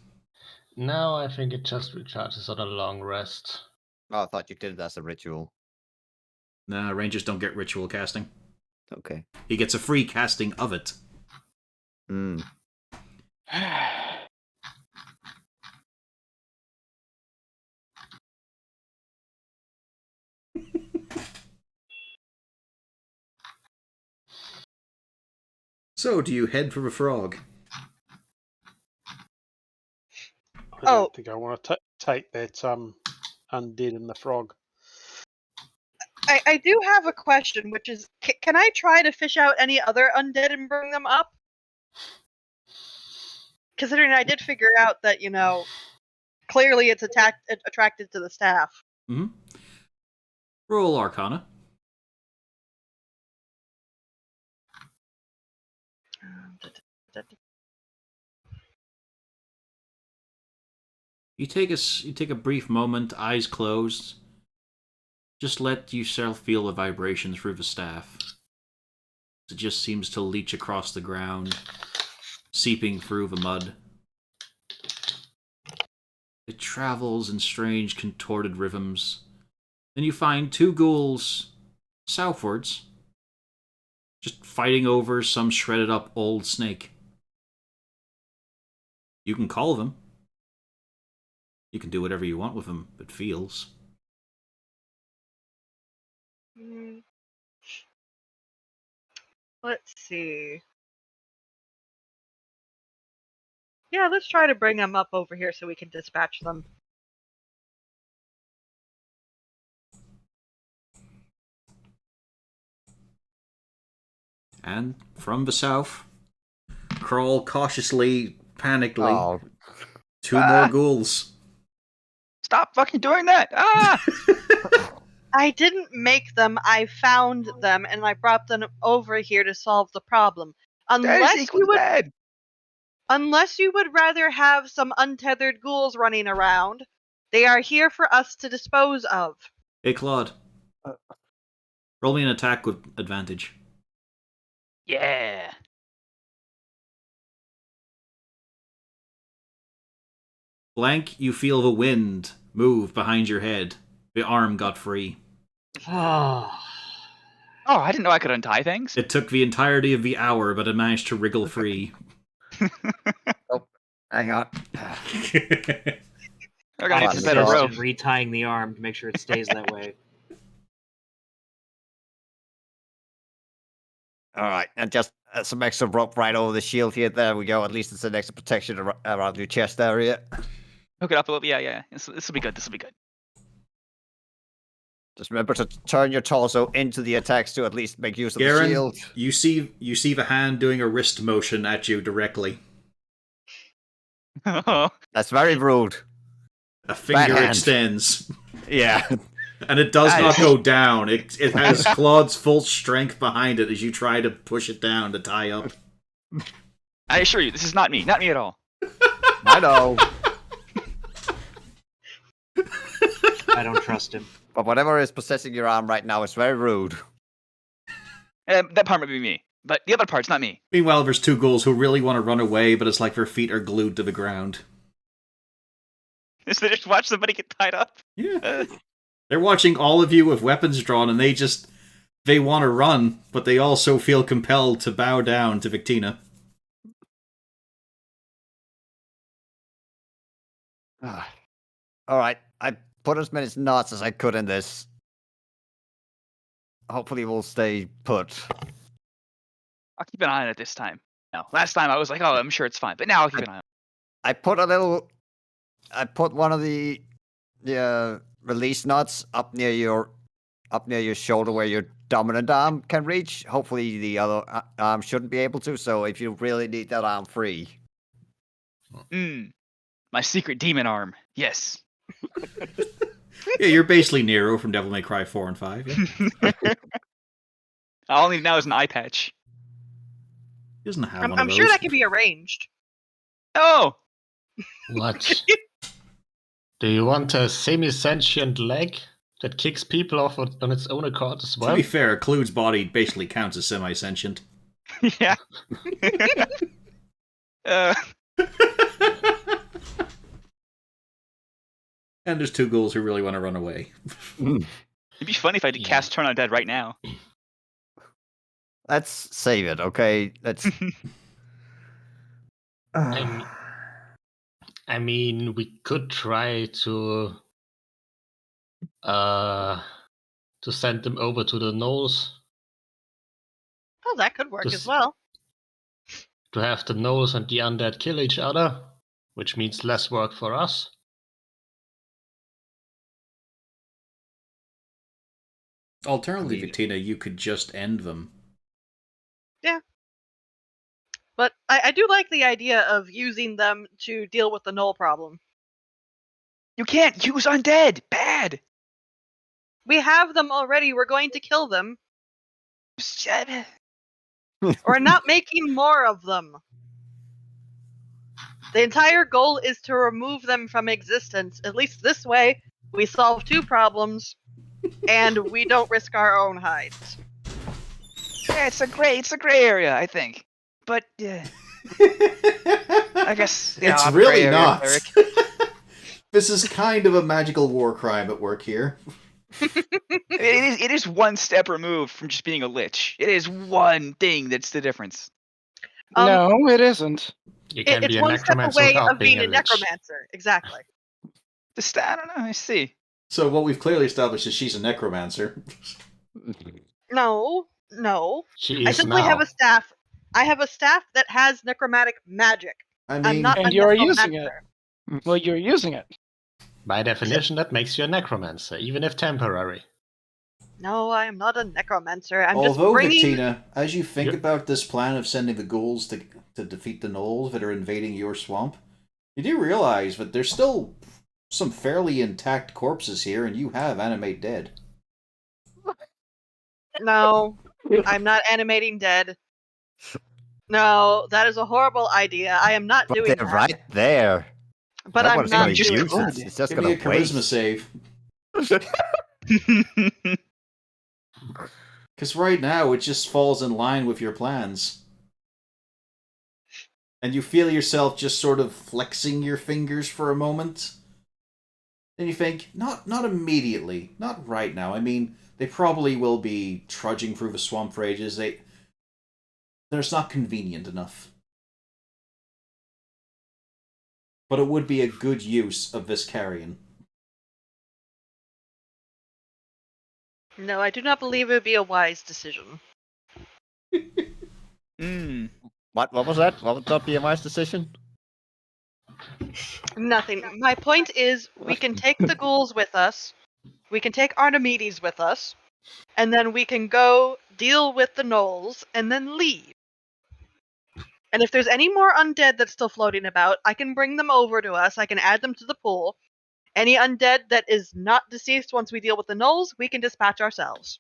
No, I think it just recharges on a long rest.
Oh, I thought you did it as a ritual.
Nah, rangers don't get ritual casting.
Okay.
He gets a free casting of it.
Hmm.
So, do you head for the frog?
I don't think I want to take that undead and the frog.
I do have a question, which is, can I try to fish out any other undead and bring them up? Considering I did figure out that, clearly it's attracted to the staff.
Mm-hmm. Roll Arcana. You take a brief moment, eyes closed. Just let yourself feel the vibration through the staff. It just seems to leach across the ground, seeping through the mud. It travels in strange, contorted rhythms. Then you find two ghouls southwards, just fighting over some shredded up old snake. You can call them. You can do whatever you want with them, it feels.
Let's see. Yeah, let's try to bring them up over here so we can dispatch them.
And from the south, crawl cautiously, panically, two more ghouls.
Stop fucking doing that! Ah!
I didn't make them, I found them, and I brought them over here to solve the problem. Unless you would rather have some untethered ghouls running around, they are here for us to dispose of.
Hey, Klaude. Roll me an attack with advantage.
Yeah.
Blank, you feel the wind move behind your head. The arm got free.
Oh, I didn't know I could untie things.
It took the entirety of the hour, but it managed to wriggle free.
Oh, hang on.
We're gonna need
Wow,
a better
so-
rope.
Retying the arm to make sure it stays that way.
All right, and just some extra rope right over the shield here. There we go. At least it's an extra protection around your chest area.
Hook it up a little. Yeah. This will be good. This will be good.
Just remember to turn your torso into the attacks to at least make use of the
Garen,
shield.
you see the hand doing a wrist motion at you directly.
That's very rude.
A finger
hand.
extends.
Yeah.
And it does not go down. It has Claude's full strength behind it as you try to push it down to tie up.
I assure you, this is not me. Not me at all.
I know.
I don't trust him.
But whatever is possessing your arm right now is very rude.
That part might be me, but the other part's not me.
Meanwhile, there's two ghouls who really want to run away, but it's like their feet are glued to the ground.
Is they just watch somebody get tied up?
Yeah. They're watching all of you with weapons drawn, and they want to run, but they also feel compelled to bow down to Victina.
All right, I put as many knots as I could in this. Hopefully we'll stay put.
I'll keep an eye on it this time. No, last time I was like, oh, I'm sure it's fine, but now I'll keep an eye on it.
I put one of the release knots up near your shoulder where your dominant arm can reach. Hopefully the other arm shouldn't be able to, so if you really need that arm free.
My secret demon arm. Yes.
Yeah, you're basically Nero from Devil May Cry 4 and 5. Yeah?
All I need now is an eye patch.
He doesn't have one
I'm
of those.
sure that can be arranged.
Oh!
What? Do you want a semi-sentient leg that kicks people off on its own accord as
To
well?
be fair, Klaude's body basically counts as semi-sentient.
Yeah.
And there's two ghouls who really want to run away.
It'd be funny if I did cast Turn Undead right now.
Let's save it, okay? Let's.
I mean, we could try to send them over to the Knolls.
Oh, that could work
Just-
as well.
To have the Knolls and the undead kill each other, which means less work for us.
Alternatively, Tina, you could just end them.
Yeah. But I do like the idea of using them to deal with the null problem.
You can't use undead! Bad!
We have them already. We're going to kill them. We're not making more of them. The entire goal is to remove them from existence. At least this way, we solve two problems, and we don't risk our own hides.
Yeah, it's a gray area, I think. But I guess
it's
I'm a
really
gray area
not.
cleric.
This is kind of a magical war crime at work here.
It is one step removed from just being a lich. It is one thing that's the difference.
No, it isn't.
You can
It's
be a
one step
necromancer
away
without
of being a
lich.
necromancer. Exactly.
I don't know. I see.
So what we've clearly established is she's a necromancer.
No.
She
I
is
simply
now.
have a staff. I have a staff that has necromantic magic.
I
I'm
mean,
not
And
a
you're using it.
necromancer.
Well, you're using it.
By definition, that makes you a necromancer, even if temporary.
No, I am not a necromancer. I'm
although,
just bringing...
Victina, as you think
Yep.
about this plan of sending the ghouls to defeat the gnolls that are invading your swamp, you do realize that there's still some fairly intact corpses here, and you have animate dead.
No, I'm not animating dead. No, that is a horrible idea. I am not
But
doing
they're
that.
right there.
But
No
I'm
one's
not
gonna
doing
use
that.
it. It's just
Give me a
gonna
charisma
waste.
save. Because right now, it just falls in line with your plans. And you feel yourself just sort of flexing your fingers for a moment. Then you think, not immediately. Not right now. I mean, they probably will be trudging through the swamp for ages. They're just not convenient enough. But it would be a good use of this carrion.
No, I do not believe it would be a wise decision.
What was that? What would that be a wise decision?
Nothing. My point is, we can take the ghouls with us, we can take Archimedes with us, and then we can go deal with the gnolls, and then leave. And if there's any more undead that's still floating about, I can bring them over to us, I can add them to the pool. Any undead that is not deceased once we deal with the gnolls, we can dispatch ourselves.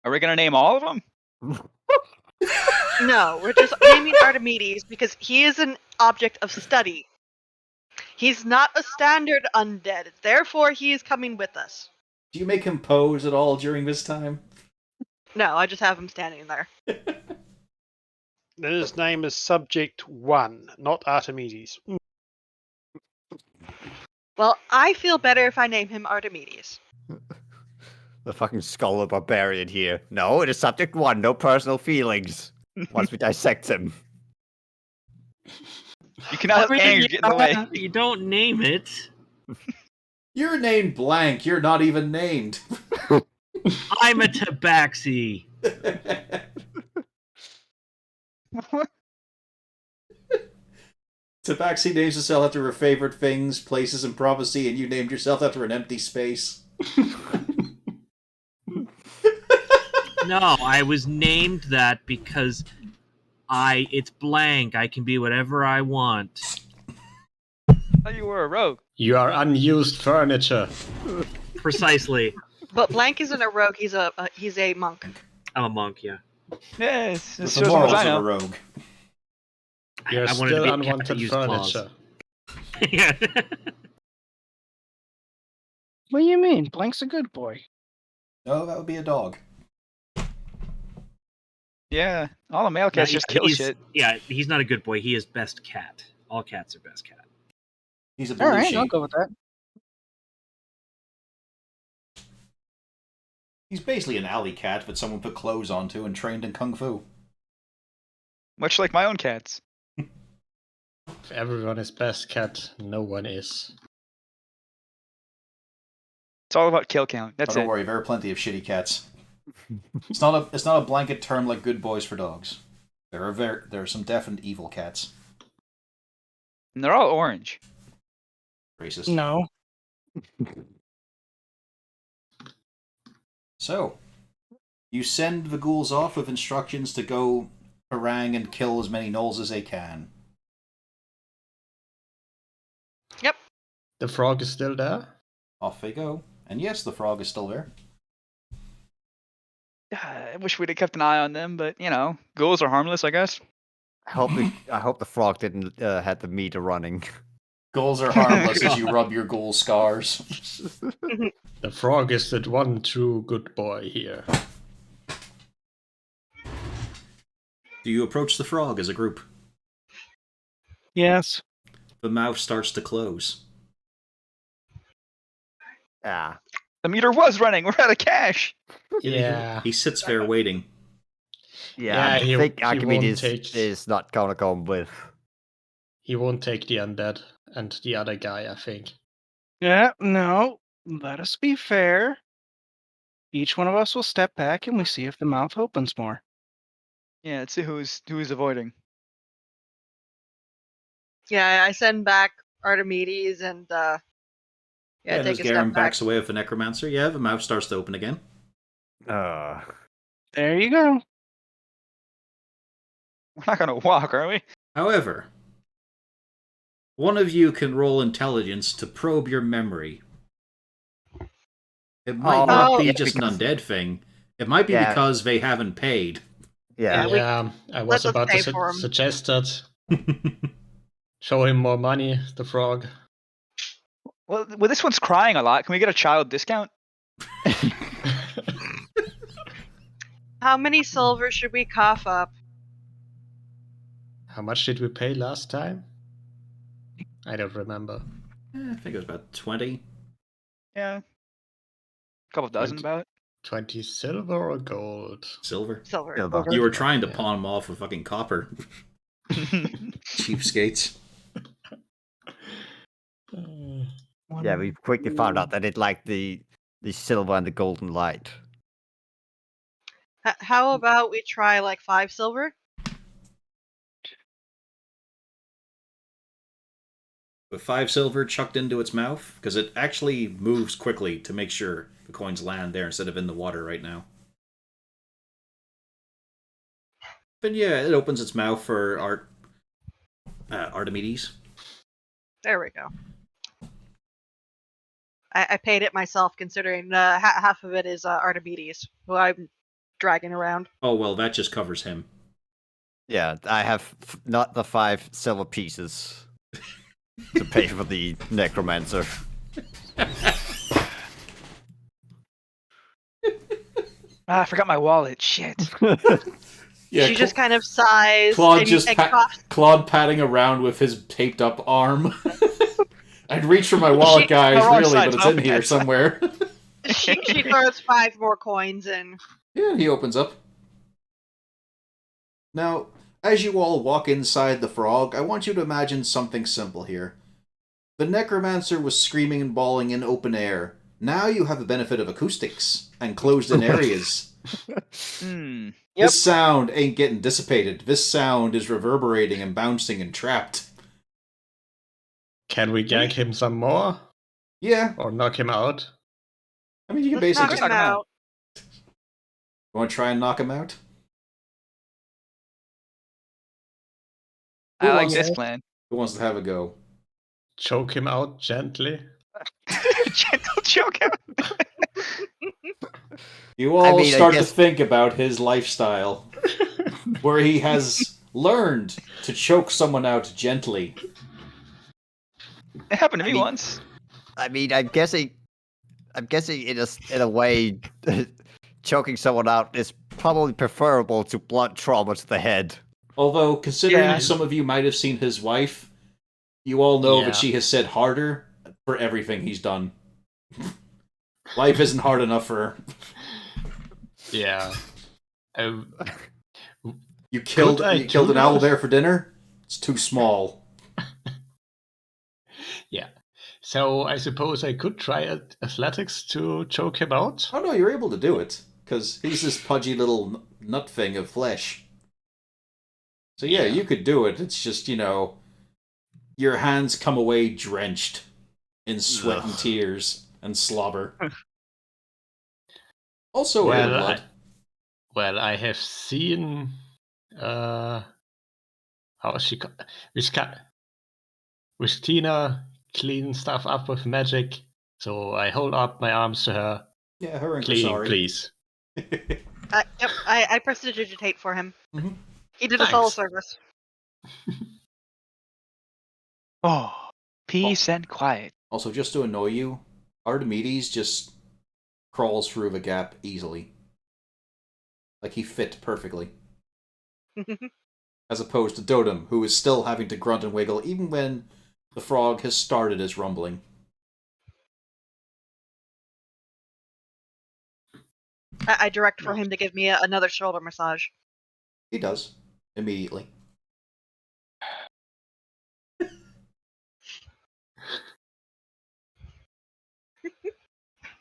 Are we gonna name all of them?
No, we're just naming Archimedes because he is an object of study. He's not a standard undead, therefore he is coming with us.
Do you make him pose at all during this time?
No, I just have him standing there.
And his name is Subject 1, not Archimedes.
Well, I feel better if I name him Archimedes.
The fucking skull of barbarian here. No, it is subject 1, no personal feelings. Once we dissect him.
You cannot have anger get in the way.
You don't name it.
You're named blank. You're not even named.
I'm a tabaxi.
Tabaxi names herself after her favorite things, places, and prophecy, and you named yourself after an empty space.
No, I was named that because it's blank. I can be whatever I want.
Oh, you were a rogue.
You are unused furniture.
Precisely.
But Blank isn't a rogue. He's a monk.
I'm a monk, yeah.
Yes,
With
this
the
shows
morals
what I
of a
know.
rogue.
You're
I wanted to
still
be a cat that
unwanted
used claws.
furniture.
Yeah.
What do you mean? Blank's a good boy.
No, that would be a dog.
Yeah, all the male cats just kill shit.
Yeah, he's not a good boy. He is best cat. All cats are best cat.
He's a
All right,
Belushi.
I'll go with that.
He's basically an alley cat that someone put clothes onto and trained in kung fu.
Much like my own cats.
If everyone is best cat, no one is.
It's all about kill count.
But
That's
don't
it.
worry, there are plenty of shitty cats. It's not a blanket term like good boys for dogs. There are some definite evil cats.
And they're all orange.
Racist.
No.
So, you send the ghouls off with instructions to go harangue and kill as many gnolls as they can.
Yep.
The frog is still there?
Off they go. And yes, the frog is still there.
I wish we'd have kept an eye on them, but ghouls are harmless, I guess.
I hope the frog didn't had the meter running.
Ghouls are harmless as you rub your ghoul scars.
The frog is the one true good boy here.
Do you approach the frog as a group?
Yes.
The mouth starts to close.
Ah.
The meter was running. We're out of cash.
Yeah.
He sits there waiting.
Yeah, I
he
think
won't
Archimedes
take-
is not gonna come with.
He won't take the undead and the other guy, I think.
Yeah, no. Let us be fair. Each one of us will step back and we see if the mouth opens more.
Yeah, let's see who's avoiding.
Yeah, I send back Archimedes and
And as
take a
Garen
step back.
backs away with the necromancer, the mouth starts to open again.
There you go.
We're not gonna walk, are we?
However, one of you can roll intelligence to probe your memory. It might not be just an undead thing. It might be because they haven't paid.
Yeah.
I was
let's
about
pay
to
for him.
suggest that. Show him more money, the frog.
Well, this one's crying a lot. Can we get a child discount?
How many silver should we cough up?
How much did we pay last time? I don't remember.
I think it was about 20.
Yeah. A couple dozen
20.
about.
20 silver or gold?
Silver.
Silver.
Silver.
You were trying to
Yeah.
pawn them off with fucking copper. Cheapskates.
Yeah, we quickly found out that it liked the silver and the golden light.
How about we try like 5 silver?
With 5 silver chucked into its mouth, because it actually moves quickly to make sure the coins land there instead of in the water right now. But yeah, it opens its mouth for Archimedes.
There we go. I paid it myself, considering half of it is Archimedes, who I'm dragging around.
Oh, well, that just covers him.
Yeah, I have not the 5 silver pieces to pay for the necromancer.
I forgot my wallet. Shit.
Yeah,
She just kind of sighs
Klaude
and,
just
and coughs.
Claude patting around with his taped up arm. I'd reach for my wallet,
She-
guys,
the wrong
really,
side,
but it's in
okay.
here somewhere.
She throws 5 more coins in.
Yeah, he opens up. Now, as you all walk inside the frog, I want you to imagine something simple here. The necromancer was screaming and bawling in open air. Now you have the benefit of acoustics and closed-in areas.
Hmm.
This sound ain't getting dissipated. This sound is reverberating and bouncing and trapped.
Can we gank him some more?
Yeah.
Or knock him out?
I mean, you can
Let's
basically
knock
just...
him out.
You want to try and knock him out?
I like
wants-
this plan.
Who wants to have a go?
Choke him out gently?
Gentle choke out.
You all
I
start to
guess-
think about his lifestyle, where he has learned to choke someone out gently.
It happened to me
mean-
once.
I mean, I'm guessing in a way, choking someone out is probably preferable to blunt trauma to the head.
Although, considering
Yeah.
some of you might have seen his wife, you all know
Yeah.
that she has said harder for everything he's done. Life isn't hard enough for her.
Yeah.
You killed
I
an
do
owl
that?
bear for dinner? It's too small.
Yeah. So I suppose I could try athletics to choke him out.
Oh no, you're able to do it, because he's this pudgy little nut thing of flesh. So yeah, you could do it. It's just, your hands come away drenched in sweat and
Ugh.
tears and slobber. Also,
Well,
blood.
I have seen how is she with Tina clean stuff up with magic. So I hold up my arms to her.
Yeah, her and
Clean,
sorry.
please.
Yep, I prestidigitate for him.
Mhm.
He did us all a
Thanks.
service.
Oh, peace and quiet.
Also, just to annoy you, Archimedes just crawls through the gap easily. Like he fit perfectly. As opposed to Dotem, who is still having to grunt and wiggle even when the frog has started his rumbling.
I direct for him to give me another shoulder massage.
He does. Immediately.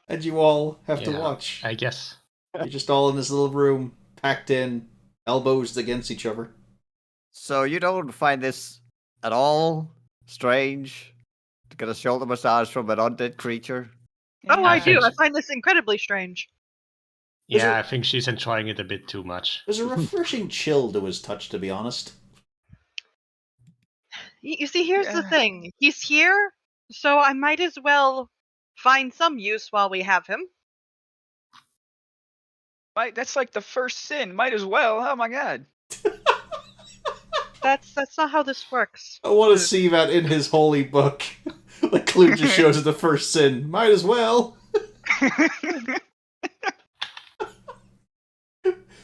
And you all have to
Yeah,
watch.
I guess.
You're just all in this little room, packed in, elbows against each other.
So you don't find this at all strange to get a shoulder massage from an undead creature?
Oh, I
I
do.
think-
I find this incredibly strange.
Is
Yeah,
it-
I think she's enjoying it a bit too much.
There's a refreshing chill to his touch, to be honest.
You see, here's the
Yeah.
thing. He's here, so I might as well find some use while we have him.
That's like the first sin. Might as well. Oh my god.
That's not how this works.
I want to see that in his holy book. Like Klaude just shows it the first sin. Might as well.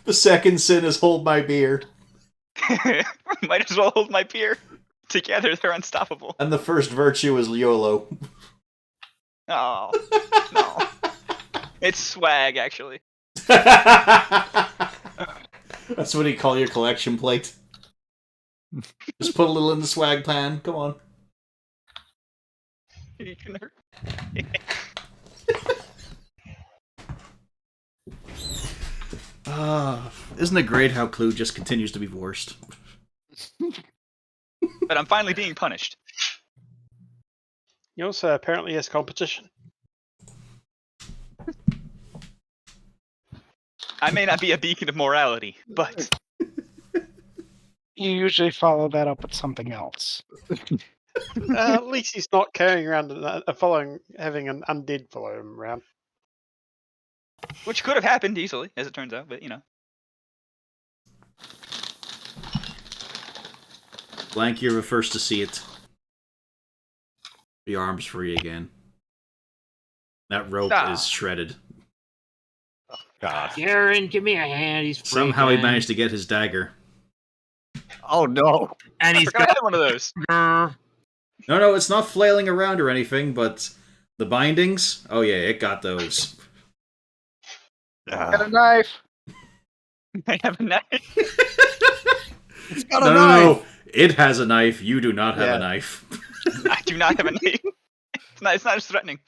The second sin is hold my beer.
Might as well hold my beer. Together, they're unstoppable.
And the first virtue is YOLO.
Oh, no. It's swag, actually.
That's what you call your collection plate. Just put a little in the swag pan. Come on.
You can hurt.
Isn't it great how Klaude just continues to be worst?
But I'm finally being punished.
He also apparently has competition.
I may not be a beacon of morality, but
You usually follow that up with something else.
At least he's not carrying around having an undead follow him around.
which could have happened easily, as it turns out. But
Blank, you're the first to see it. The arm's free again. That rope is shredded.
God.
Garen, give me a hand. He's
Somehow he
freaking.
managed to get his dagger.
Oh no.
And
I
he's
forgot I
got.
had one of those.
No, it's not flailing around or anything, but the bindings, oh yeah, it got those.
Got a knife.
I have a knife.
It's got
No,
a
no,
knife.
no. It has a knife. You do not have
Yeah.
a knife.
I do not have a knife. It's not as threatening.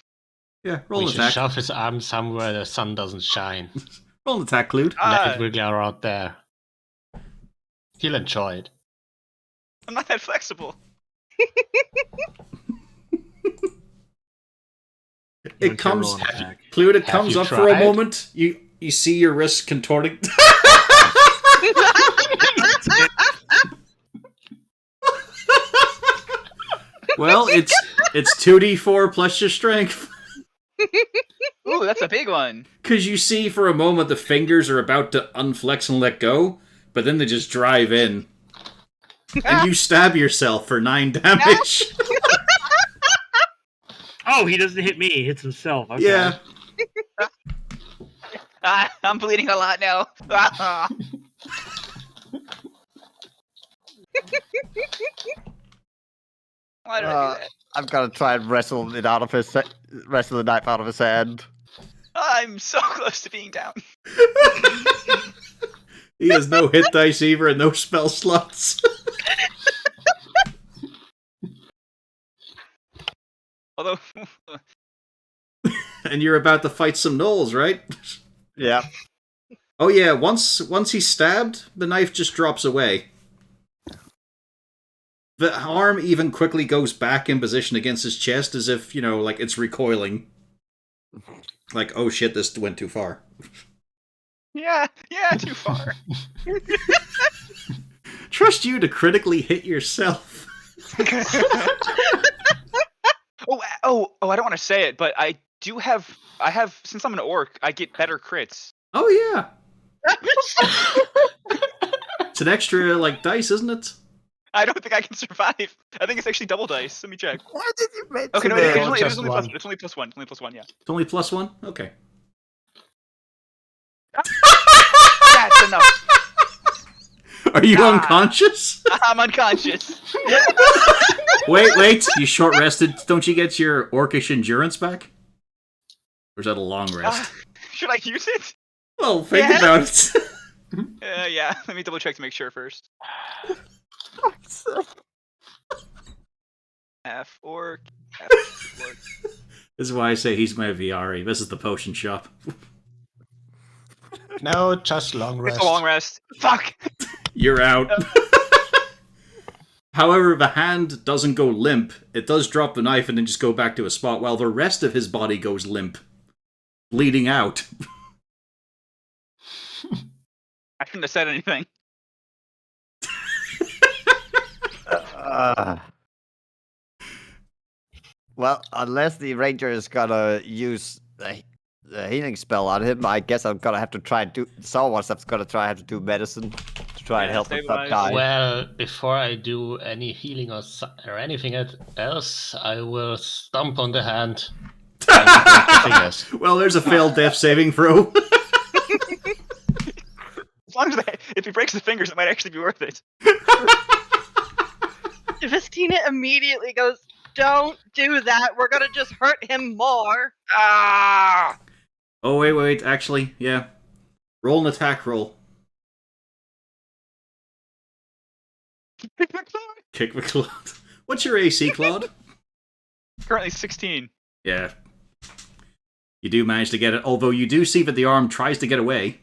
Yeah, roll
We
an
should
attack.
shove his arm somewhere the sun doesn't shine.
Roll an attack, Klaude.
Let it wiggle around there. He'll enjoy it.
I'm not that flexible.
It comes,
roll an attack.
Klaude, it
Have
comes
you
up for a
tried?
moment. You see your wrists contorting. Well, it's 2d4 plus your strength.
Ooh, that's a big one.
Because you see for a moment the fingers are about to unflex and let go, but then they just drive in. And you stab yourself for 9 damage.
Oh, he doesn't hit me. He hits himself. Okay.
Yeah.
I'm bleeding a lot now. Why did I do that?
I'm gonna try and wrestle the knife out of his hand.
I'm so close to being down.
He has no hit dice either and no spell slots.
Although,
And you're about to fight some gnolls, right?
Yeah.
Oh yeah, once he's stabbed, the knife just drops away. The arm even quickly goes back in position against his chest as if, like it's recoiling. Like, oh shit, this went too far.
yeah, too far.
Trust you to critically hit yourself.
Oh, I don't want to say it, but I have, since I'm an orc, I get better crits.
Oh yeah. It's an extra, dice, isn't it?
I don't think I can survive. I think it's actually double dice. Let me check.
Why did you mention
Okay, no,
it?
it's only
one.
it's only plus one. Only plus one, yeah.
It's only +1? Okay.
That's enough.
Are you unconscious?
I'm unconscious.
Wait, you short rested. Don't you get your orcish endurance back? Or is that a long rest?
Should I use it?
Well, think about it.
Yeah. Let me double check to make sure first. Half orc.
This is why I say he's my VRE. This is the potion shop.
No, just long rest.
It's a long rest. Fuck.
You're out. However, the hand doesn't go limp. It does drop the knife and then just go back to a spot, while the rest of his body goes limp. Bleeding out.
I shouldn't have said anything.
Well, unless the ranger is gonna use the healing spell on him, I guess I'm gonna have to try and do. Someone's gonna have to do medicine to try and help him not
stabilize.
die.
Well, before I do any healing or anything else, I will stomp on the hand and break the fingers.
Well, there's a failed death saving throw.
As long as if he breaks the fingers, it might actually be worth it.
Vestina immediately goes, "Don't do that. We're gonna just hurt him more."
Ah!
Oh, wait. Actually, yeah. Roll an attack roll. Kick the Claude. What's your AC, Claude?
Currently 16.
Yeah. You do manage to get it, although you do see that the arm tries to get away.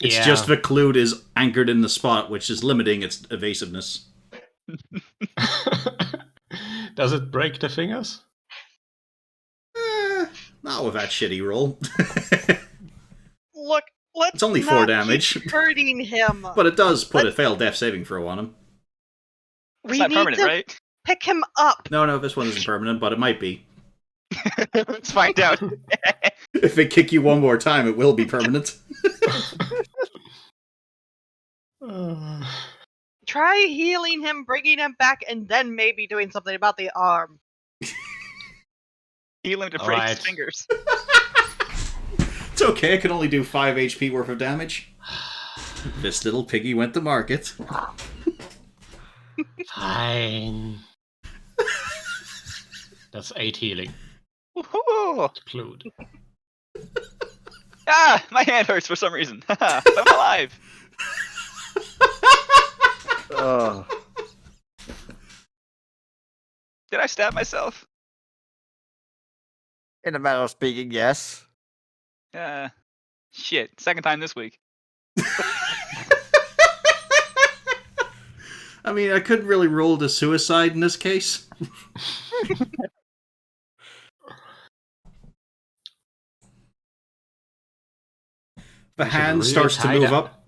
It's just the Klaude is anchored in the spot, which is limiting its evasiveness.
Does it break the fingers?
Not with that shitty roll.
Look, let's
It's only
not
4
keep
damage.
hurting him.
But it does put a failed death saving throw on him.
It's
We
not
need
permanent,
to
right?
pick him up.
No, this one isn't permanent, but it might be.
Let's find out.
If they kick you one more time, it will be permanent.
Try healing him, bringing him back, and then maybe doing something about the arm.
Heal him to
All
break
right.
his fingers.
It's okay, I can only do 5 HP worth of damage. This little piggy went to market.
Fine. That's 8 healing.
Woohoo!
Clued.
Ah, my hand hurts for some reason. I'm alive.
Oh.
Did I stab myself?
In a matter of speaking, yes.
Shit. Second time this week.
I mean, I couldn't really roll to suicide in this case. The
You should
hand
really
starts to
tie
move
that.
up,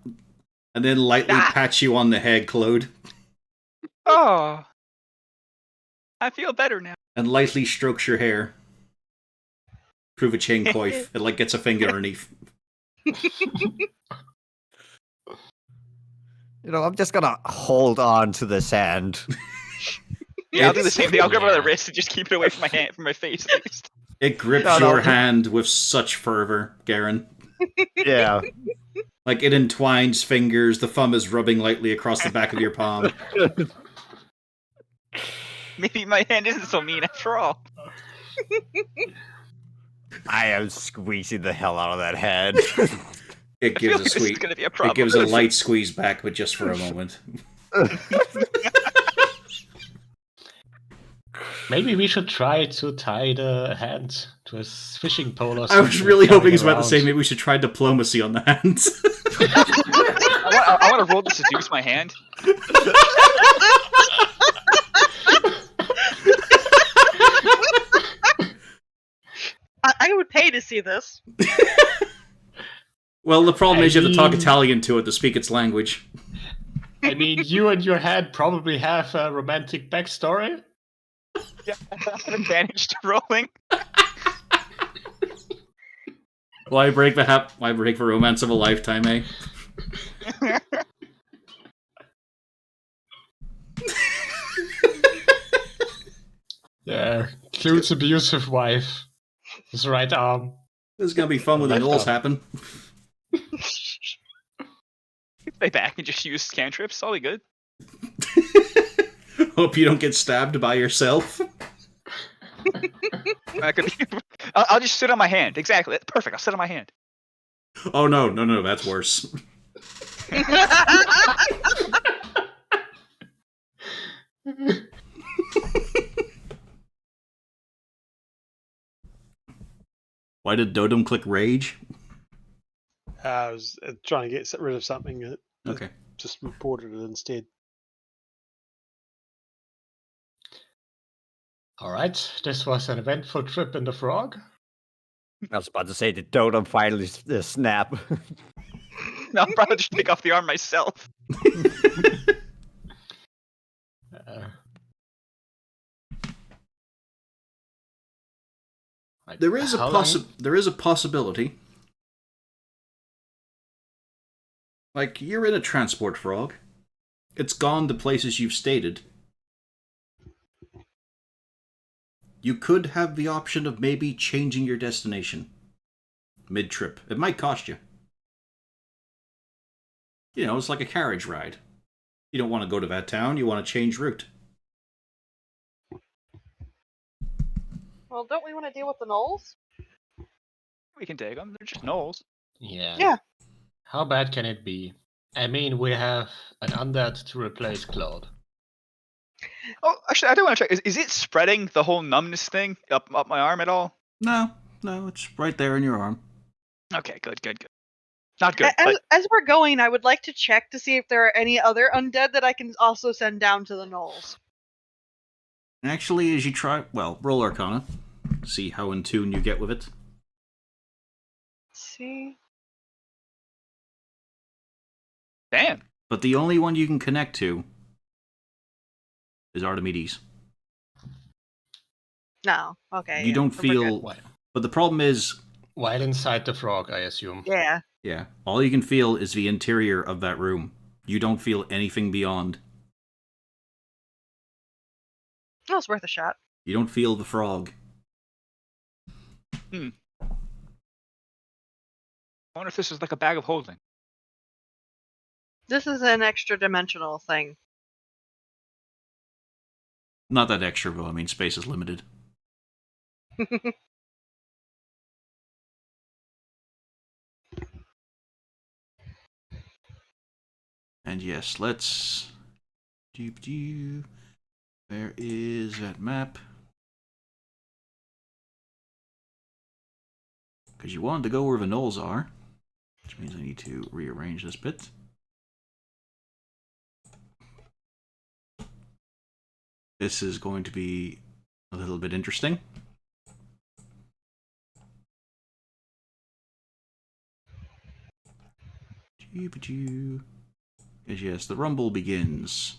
and then lightly pats you on the head, Klaude,
Oh, I feel better now.
and lightly strokes your hair. Prove a chain coif. It like gets a finger underneath.
I'm just gonna hold on to this hand.
Yeah, I'll do the same thing. I'll grab it by the wrist and just keep it away from my hand, from my face at least.
It grips
No,
your
no.
hand with such fervor, Garen.
Yeah.
Like it entwines fingers, the thumb is rubbing lightly across the back of your palm.
Maybe my hand isn't so mean after all.
I am squeezing the hell out of that hand.
It
I feel
gives
like
a
this is
sweet.
gonna be a problem.
It gives a light squeeze back, but just for a moment.
Maybe we should try to tie the hand to a fishing pole or
I
something.
was really hoping he was about to
around.
say maybe we should try diplomacy on the hands.
I want to roll to seduce my hand.
I would pay to see this.
Well, the problem is you have to talk
mean-
Italian to it to speak its language.
I mean, you and your hand probably have a romantic backstory.
Yeah, I have advantage to rolling.
Why break the romance of a lifetime, eh?
Yeah, Clude's abusive wife. His right arm.
This is gonna be fun when the
Left
knolls
arm.
happen.
Stay back and just use cantrips. I'll be good.
Hope you don't get stabbed by yourself.
I could be, I'll just sit on my hand. Exactly. Perfect. I'll sit on my hand.
Oh no, that's worse. Why did Dodom click rage?
I was trying to get rid of something that
Okay.
just reported it instead.
Alright, this was an eventful trip in the frog.
I was about to say, did Dotem finally snap?
No, I'll probably just take off the arm myself.
There is a possibility. Like, you're in a transport frog. It's gone to places you've stated. You could have the option of maybe changing your destination mid-trip. It might cost you. You know, it's like a carriage ride. You don't want to go to that town, you want to change route.
Well, don't we want to deal with the gnolls?
We can take them. They're just gnolls.
Yeah.
Yeah.
How bad can it be? I mean, we have an undead to replace Klaude.
Oh, actually, I do want to check. Is it spreading the whole numbness thing up my arm at all?
No, it's right there in your arm.
Okay, good. Not good.
As we're going, I would like to check to see if there are any other undead that I can also send down to the gnolls.
Actually, as you try, roll Arcana. See how in tune you get with it.
Let's see.
Damn.
But the only one you can connect to is Archimedes.
No. Okay.
You don't
we're good.
feel... But the problem is...
While inside the frog, I assume.
Yeah.
Yeah. All you can feel is the interior of that room. You don't feel anything beyond.
That was worth a shot.
You don't feel the frog.
I wonder if this is like a bag of holding.
This is an extra dimensional thing.
Not that extra, though. I mean, space is limited. And yes, let's... Where is that map? Because you wanted to go where the gnolls are. Which means I need to rearrange this bit. This is going to be a little bit interesting. Yes, the rumble begins.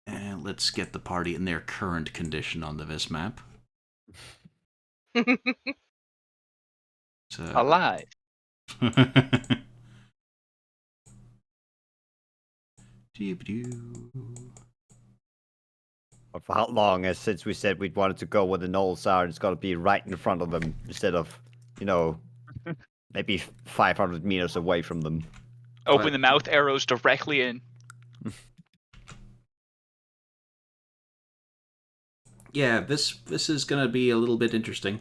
And let's get the party in their current condition on this map. So...
Alive.
But for how long? As since we said we'd wanted to go where the gnolls are, it's got to be right in front of them instead of, maybe 500 meters away from them.
Open the mouth arrows directly in.
Yeah, this is gonna be a little bit interesting.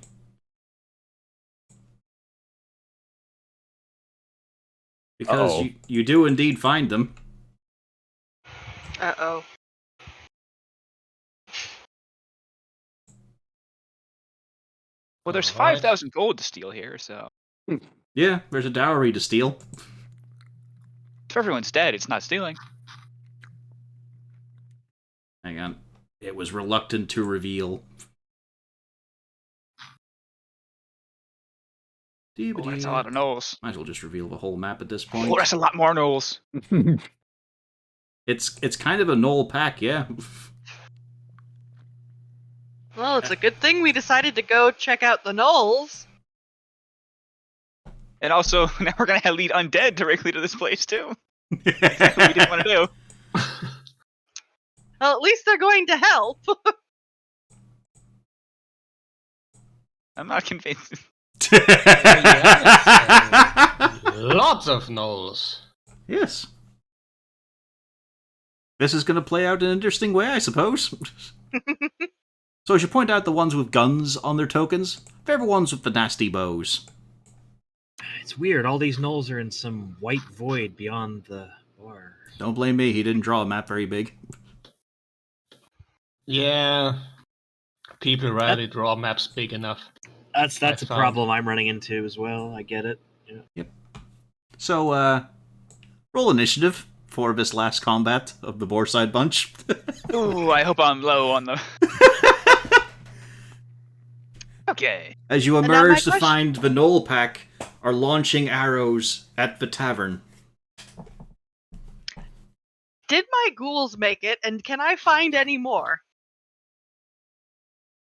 Because you do indeed find them.
Uh-oh.
Well, there's
Alright.
5,000 gold to steal here, so
Yeah, there's a dowry to steal.
if everyone's dead, it's not stealing.
Hang on. It was reluctant to reveal.
Oh, that's a lot of gnolls.
Might as well just reveal the whole map at this point.
Oh, that's a lot more gnolls.
It's kind of a gnoll pack, yeah.
Well, it's a good thing we decided to go check out the gnolls.
And also, now we're gonna lead undead directly to this place too. Exactly what we didn't want to do.
Well, at least they're going to help.
I'm not convinced.
Lots of gnolls.
Yes. This is going to play out in an interesting way, I suppose. So I should point out the ones with guns on their tokens. They're the ones with the nasty bows.
It's weird. All these gnolls are in some white void beyond the bar.
Don't blame me, he didn't draw a map very big.
Yeah. People rarely draw maps big enough.
That's
I
a
found.
problem I'm running into as well. I get it. Yeah.
Yep. So, roll initiative for this last combat of the Boarside bunch.
Ooh, I hope I'm low on the... Okay.
As you
now my
emerge to
question-
find the Gnoll pack are launching arrows at the tavern.
Did my ghouls make it, and can I find any more?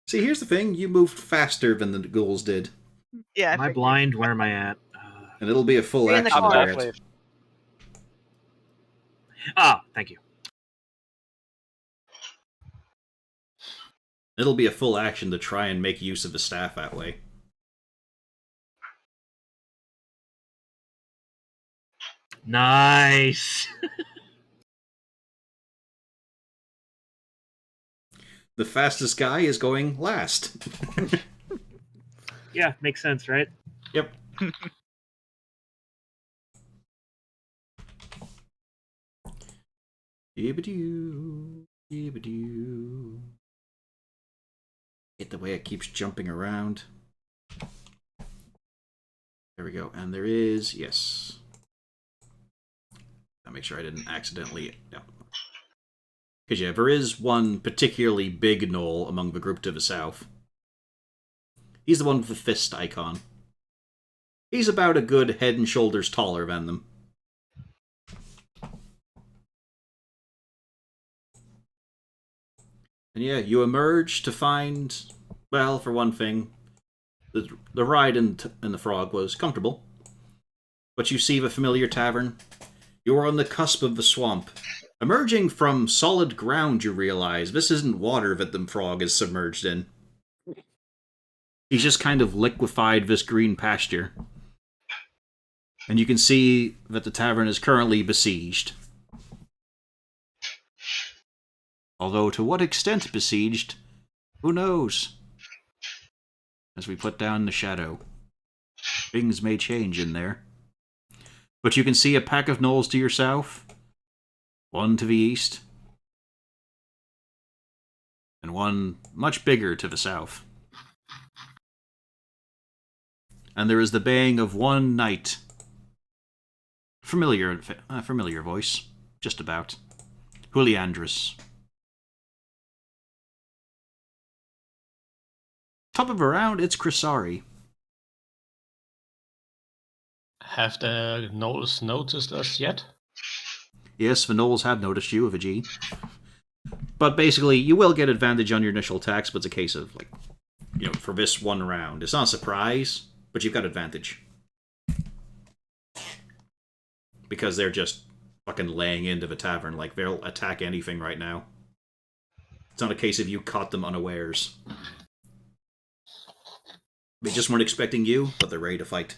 See, here's the thing, you moved faster than the ghouls did.
Yeah, I
Am I
figured.
blind? Where am I at?
And it'll be a full
You're in the
action.
corner.
Barrett.
Thank you.
It'll be a full action to try and make use of the staff that way.
Nice.
The fastest guy is going last.
Yeah, makes sense, right?
Yep. Yibbidoo, yibbidoo. Hate the way it keeps jumping around. There we go. And there is, yes. I'll make sure I didn't accidentally... No. Because, yeah, there is one particularly big gnoll among the group to the south. He's the one with the fist icon. He's about a good head and shoulders taller than them. And yeah, you emerge to find, well, for one thing, the ride in the Frog was comfortable. But you see the familiar tavern. You are on the cusp of the swamp. Emerging from solid ground, you realize this isn't water that the Frog is submerged in. He's just kind of liquefied this green pasture. And you can see that the tavern is currently besieged. Although to what extent besieged, who knows? As we put down the shadow. Things may change in there. But you can see a pack of gnolls to your south, one to the east, and one much bigger to the south. And there is the baying of one knight. Familiar voice, just about. Juliandrus. Top of a round, it's Crisari.
Have the gnolls noticed us yet?
Yes, the gnolls have noticed you, of a G. But basically, you will get advantage on your initial attacks, but it's a case of, like, you know, for this one round. It's not a surprise, but you've got advantage. Because they're just fucking laying into the tavern, like, they'll attack anything right now. It's not a case of you caught them unawares. They just weren't expecting you, but they're ready to fight.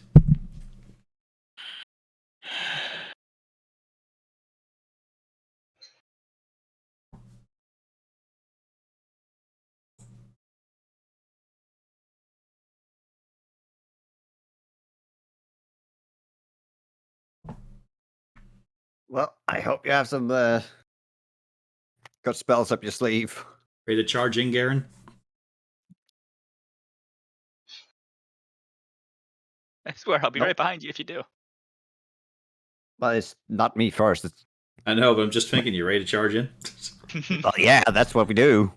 Well, I hope you have some good spells up your sleeve.
Ready to charge in, Garen?
I swear I'll be
Nope.
right behind you if you do.
Well, it's not me first. It's...
I know, but I'm just thinking, you ready to charge in?
Well, yeah, that's what we do.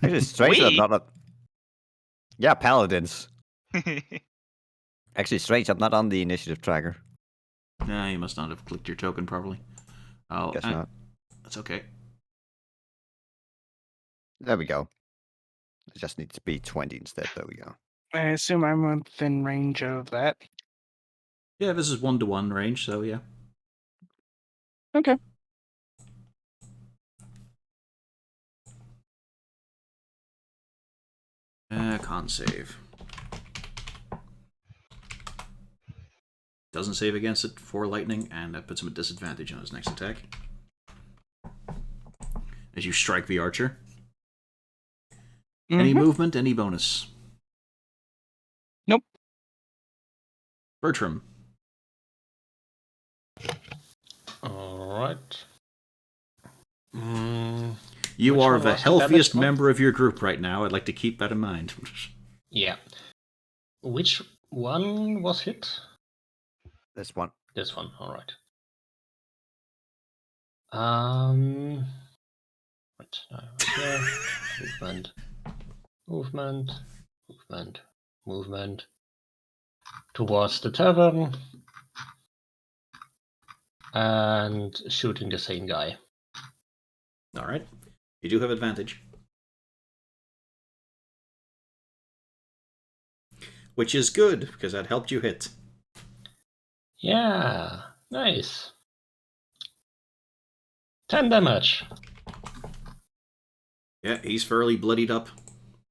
Actually, strange I'm
We?
not a... Yeah, paladins. Actually, strange I'm not on the initiative tracker.
Nah, you must not have clicked your token properly. Oh,
Guess not.
That's okay.
There we go. It just needs to be 20 instead. There we go.
I assume I'm within range of that.
Yeah, this is 1-to-1 range, so yeah.
Okay.
Con save. Doesn't save against it for lightning, and that puts him at disadvantage on his next attack. As you strike the archer. Any movement, any bonus?
Nope.
Bertram.
Alright.
You
Which
are
one
the
was the
healthiest
damage one?
member of your group right now. I'd like to keep that in mind.
Yeah. Which one was hit?
This one.
This one, alright. Right, here. Movement. Movement. Movement. Movement. Towards the tavern. And shooting the same guy.
Alright. You do have advantage. Which is good, because that helped you hit.
Yeah, nice. 10 damage.
Yeah, he's fairly bloodied up.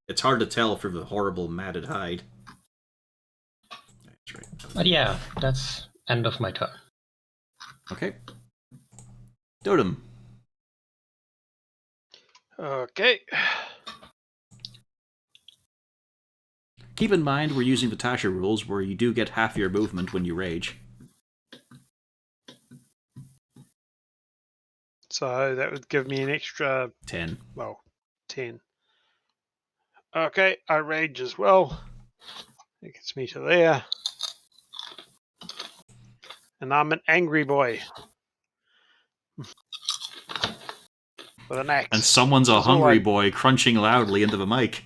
It's hard to tell through the horrible matted hide. That's right.
But yeah, that's end of my turn.
Okay. Dotem.
Okay.
Keep in mind we're using the Tasha rules where you do get half your movement when you rage.
So that would give me an extra,
10.
well, 10. Okay, I rage as well. That gets me to there. And I'm an angry boy. With an axe.
And someone's a
That's all
hungry
I-
boy crunching loudly into the mic.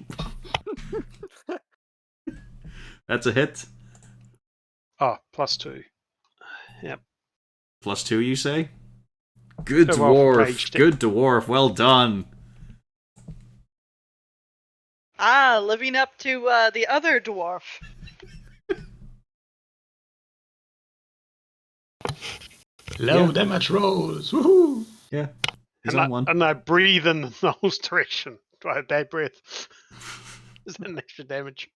That's a hit.
Oh, +2. Yep.
+2, you say? Good
So well,
dwarf.
raged it.
Good dwarf. Well done.
Ah, living up to the other dwarf.
Low
Yeah.
damage rolls. Woohoo!
Yeah. He's
And
on one.
I breathe in the nose direction. Do I have bad breath? Is that an extra damage?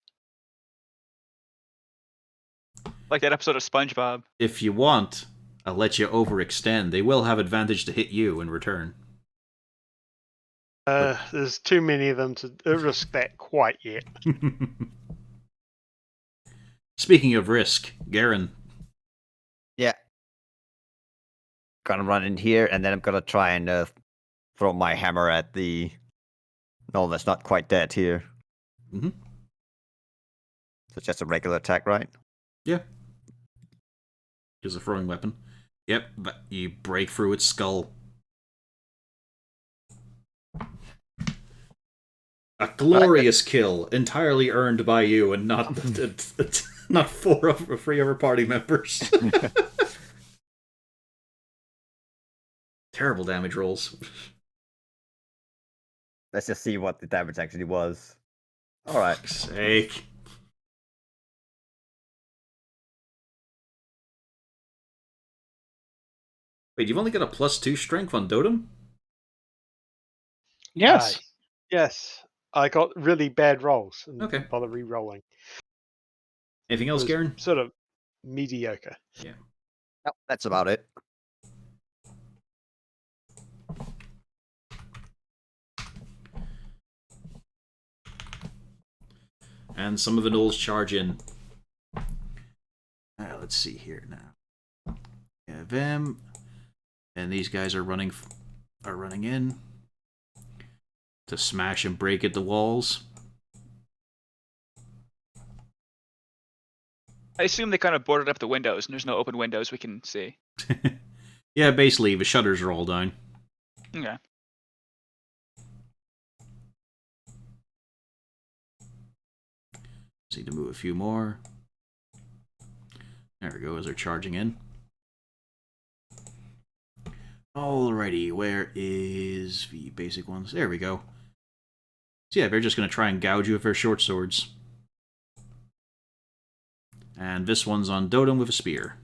Like that episode of SpongeBob.
If you want, I'll let you overextend. They will have advantage to hit you in return.
There's too many of them to risk that quite yet.
Speaking of risk, Garen.
Yeah. Gonna run in here, and then I'm gonna try and throw my hammer at the... No, that's not quite dead here.
Mm-hmm.
So it's just a regular attack, right?
Yeah. Use a throwing weapon. Yep, but you break through its skull. A glorious kill, entirely earned by you, and not not for three other party members. Terrible damage rolls.
Let's just see what the damage actually was. Alright.
For fuck's sake. Wait, you've only got a +2 strength on Dotem?
Yes.
Yes. I got really bad rolls and
Okay.
didn't bother re-rolling.
Anything
It
else,
was
Garen?
sort of mediocre.
Yeah.
Nope, that's about it.
And some of the gnolls charge in. Let's see here now. Yeah, them. And these guys are running in to smash and break at the walls.
I assume they kind of boarded up the windows, and there's no open windows we can see.
Yeah, basically the shutters are all down.
Okay.
Just need to move a few more. There we go, as they're charging in. Alrighty, where is the basic ones? There we go. So yeah, they're just going to try and gouge you with their short swords. And this one's on Dotem with a spear.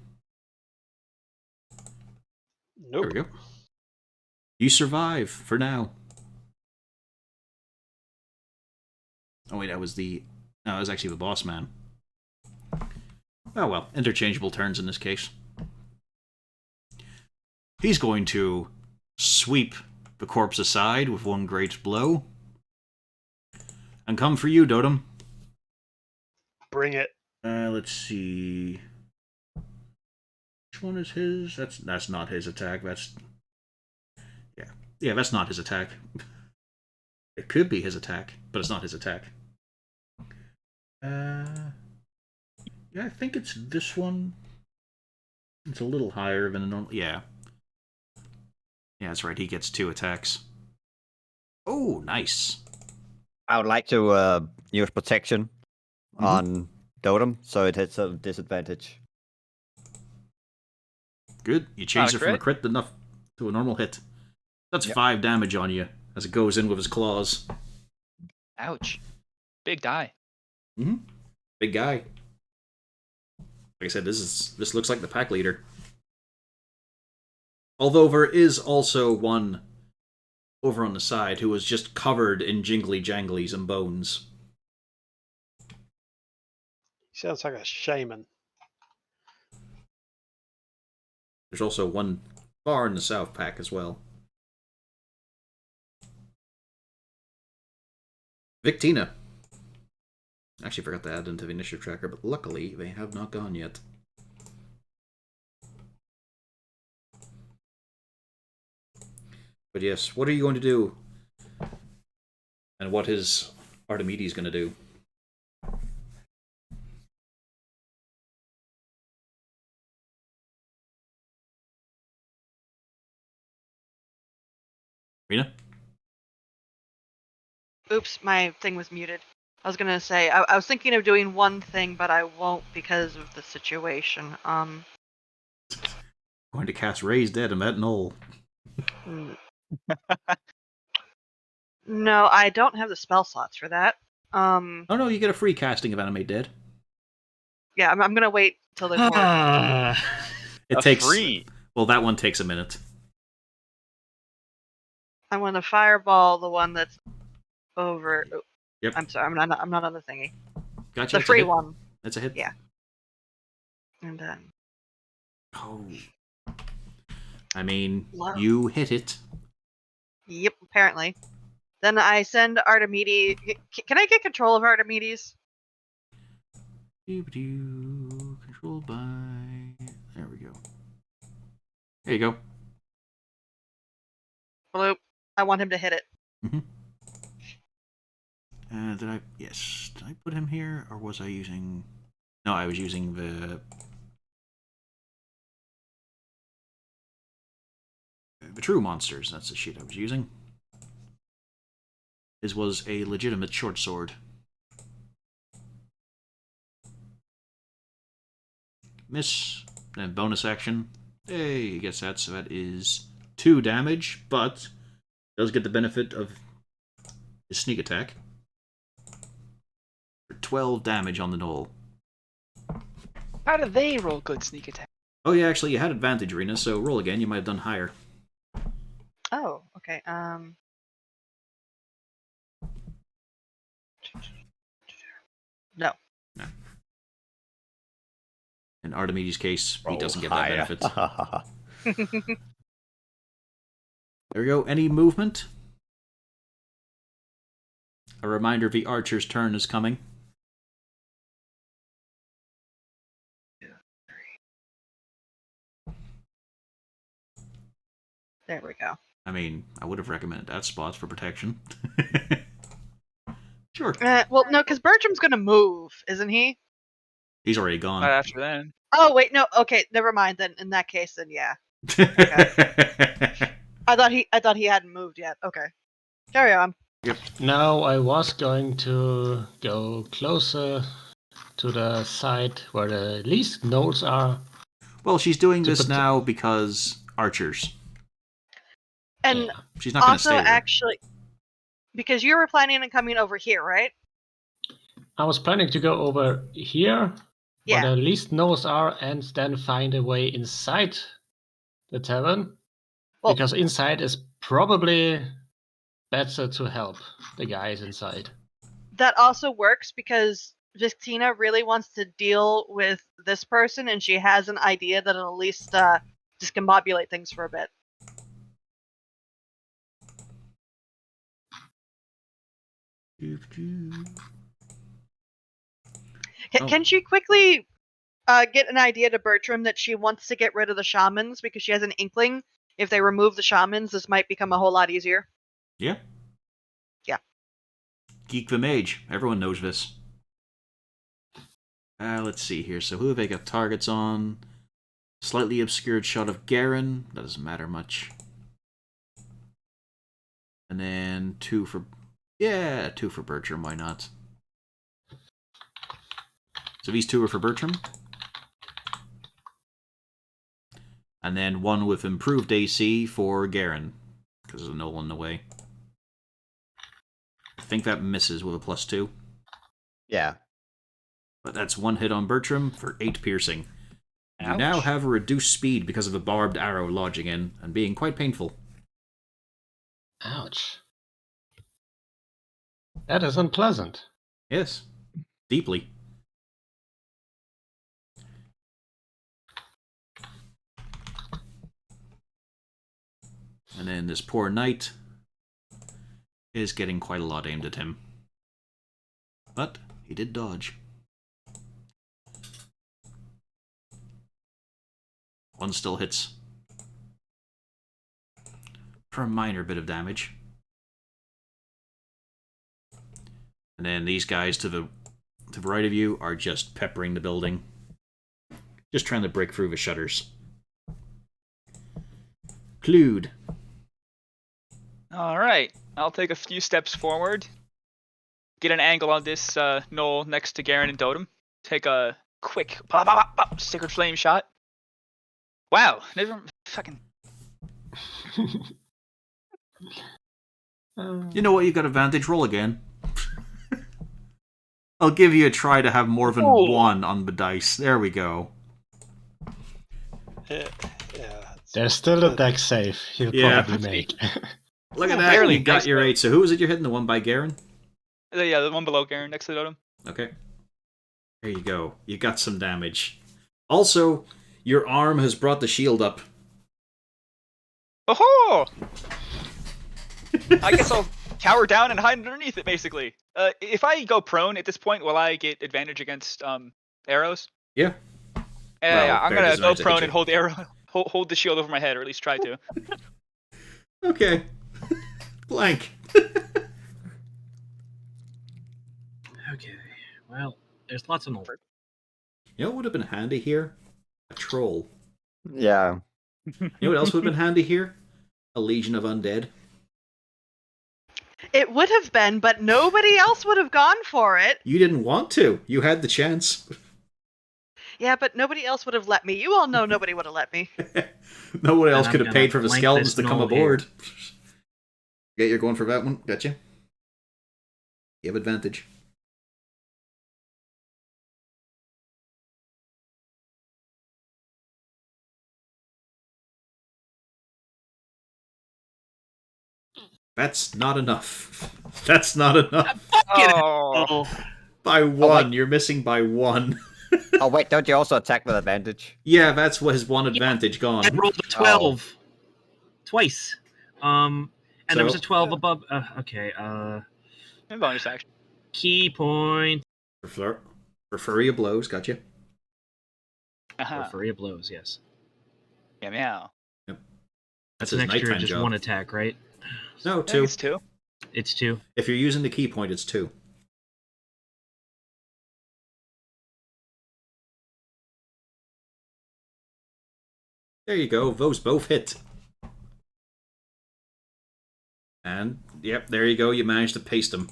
Nope.
There we go. You survive, for now. Oh wait, that was the... No, that was actually the boss man. Oh well, interchangeable turns in this case. He's going to sweep the corpse aside with one great blow. And come for you, Dotem.
Bring it.
Let's see. Which one is his? That's not his attack. That's... Yeah, that's not his attack. It could be his attack, but it's not his attack. Yeah, I think it's this one. It's a little higher than a normal... Yeah. Yeah, that's right. He gets 2 attacks. Oh, nice.
I would like to use protection on Dotem, so it hits a disadvantage.
Good. You changed it from a
crit?
crit enough to a normal hit. That's
Yep.
5 damage on you as it goes in with his claws.
Ouch. Big die.
Big guy. Like I said, this looks like the pack leader. Although there is also one over on the side who was just covered in jingly janglies and bones.
Sounds like a shaman.
There's also one far in the south pack as well. Victina. Actually forgot to add into the initiative tracker, but luckily they have not gone yet. But yes, what are you going to do? And what is Archimedes going to do? Rena?
Oops, my thing was muted. I was gonna say I was thinking of doing one thing, but I won't because of the situation.
Going to cast Raise Dead and that null.
Mm. No, I don't have the spell slots for that.
Oh no, you get a free casting of Animate Dead.
Yeah, I'm gonna wait till there's more.
It
A
takes...
free.
Well, that one takes a minute.
I want to fireball the one that's over. Oh,
Yep.
I'm sorry, I'm not on the thingy.
Gotcha.
The
it's a
free
hit.
one.
That's a hit.
Yeah. And then.
Oh. I mean,
Wow.
you hit it.
Yep, apparently. Then I send Archimedes. Can I get control of Archimedes?
Controlled by... There we go. There you go.
Bloop. I want him to hit it.
Mm-hmm. Did I... Yes. Did I put him here? Or was I using... No, I was using the true monsters. That's the sheet I was using. His was a legitimate short sword. Miss. Then bonus action. Hey, he gets that, so that is 2 damage, but does get the benefit of his sneak attack. For 12 damage on the knoll.
How do they roll good sneak attack?
Oh yeah, actually you had advantage, Rena, so roll again, you might have done higher.
Oh, okay. No.
No. In Artemides' case, he doesn't get
higher.
that benefit. There we go. Any movement? A reminder the archer's turn is coming.
There we go.
I mean, I would have recommended that spot for protection. Sure.
Well, no, because Bertram's gonna move, isn't he?
He's already gone.
Not after then.
Oh wait, no. Okay, never mind. Then in that case, then yeah. I thought he hadn't moved yet. Okay, carry on.
Now I was going to go closer to the side where the least nodes are.
Well, she's doing this now because archers.
And
Yeah.
She's not going to
also,
stay there.
actually, because you were planning on coming over here, right?
I was planning to go over here
Yeah.
where the least nodes are and then find a way inside the tavern.
Well-
because inside is probably better to help the guys inside.
That also works because Victina really wants to deal with this person, and she has an idea that'll at least discombobulate things for a bit. Can she quickly get an idea to Bertram that she wants to get rid of the shamans because she has an inkling if they remove the shamans, this might become a whole lot easier?
Yeah.
Yeah.
Geek the Mage. Everyone knows this. Let's see here. So who have they got targets on? Slightly obscured shot of Garen. That doesn't matter much. And then 2 for... Yeah, 2 for Bertram. Why not? So these 2 are for Bertram. And then 1 with improved AC for Garen. Because there's a knoll in the way. I think that misses with a +2.
Yeah.
But that's 1 hit on Bertram for 8 piercing. You
Ouch.
now have a reduced speed because of a barbed arrow lodging in and being quite painful.
Ouch. That is unpleasant.
Yes. Deeply. And then this poor knight is getting quite a lot aimed at him. But he did dodge. 1 still hits. For a minor bit of damage. And then these guys to the right of you are just peppering the building. Just trying to break through the shutters. Klaude.
Alright, I'll take a few steps forward. Get an angle on this knoll next to Garen and Dotem. Take a quick pop, pop, pop, pop, Sacred Flame shot. Wow, never fucking...
You know what? You got advantage. Roll again. I'll give you a try to have more than 1 on the dice. There we go.
Yeah.
There's still a deck save he'll
Yeah.
probably make.
Look at
Oh,
that.
barely.
You got
Nice
your
roll.
8. So who was it you're hitting? The one by Garen?
Yeah, the one below Garen next to Dotem.
Okay. There you go. You got some damage. Also, your arm has brought the shield up.
Oh! I guess I'll cower down and hide underneath it, basically. If I go prone at this point, will I get advantage against arrows?
Yeah.
Yeah, I'm
Bear
gonna
doesn't
go
have to hit
prone
you.
and hold the arrow, hold the shield over my head, or at least try to.
Okay. Blank.
Okay. Well, there's lots of null.
You know what would have been handy here? A troll.
Yeah.
You know what else would have been handy here? A legion of undead.
It would have been, but nobody else would have gone for it.
You didn't want to. You had the chance.
Yeah, but nobody else would have let me. You all know nobody would have let me.
Nobody else
I'm
could have
gonna
paid for the
flank
skeletons
this
to come
gnoll
aboard. Yeah, you're going for that one. Gotcha. You have advantage. That's not enough. That's not enough.
Oh,
By one.
wait.
You're missing by one.
Oh wait, don't you also attack with advantage?
Yeah, that's his one advantage gone.
I rolled a 12 twice. And there was
So-
a 12 above. Okay.
and bonus action.
Key point.
For flurry of blows, gotcha.
Uh-huh.
Fury of blows. Yes.
Yeah, meow.
That's
That's
his
an extra
nighttime
just
job.
one attack, right?
No,
I think
2.
it's 2.
It's 2.
If you're using the key point, it's 2. There you go. Those both hit. And, yep, there you go. You managed to paste them.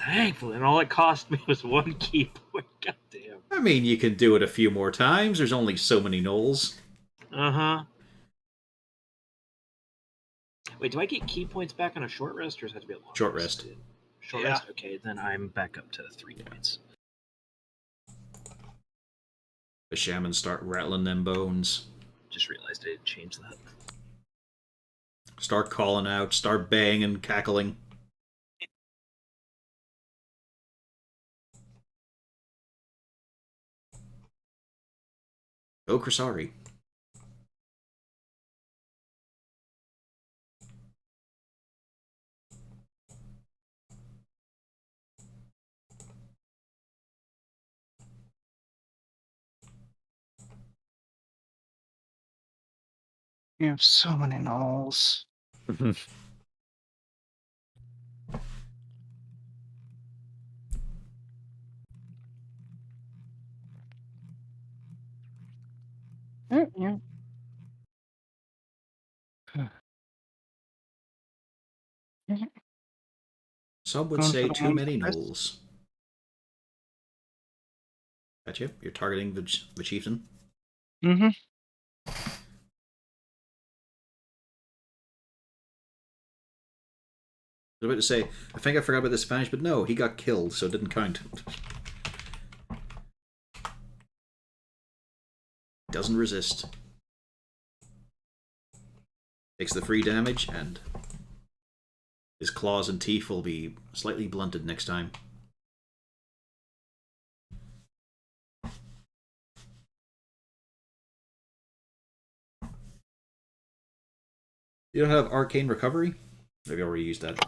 Thankfully, and all it cost me was 1 key point. God damn.
I mean, you can do it a few more times. There's only so many gnolls.
Uh-huh. Wait, do I get key points back on a short rest, or does it have to be a long
Short rest.
Short
Yeah.
rest? Okay, then I'm back up to 3 points.
The shamans start rattling them bones.
Just realized I didn't change that.
Start calling out. Start baying and cackling. Go, Krasari.
You have so many gnolls. Yeah.
Some would
Going
say
for the
too
one
many
first.
gnolls. Gotcha. You're targeting the chieftain.
Mm-hmm.
I was about to say, I think I forgot about this advantage, but no, he got killed, so it didn't count. Doesn't resist. Takes the free damage, and his claws and teeth will be slightly blunted next time. You don't have Arcane Recovery? Maybe I already used that.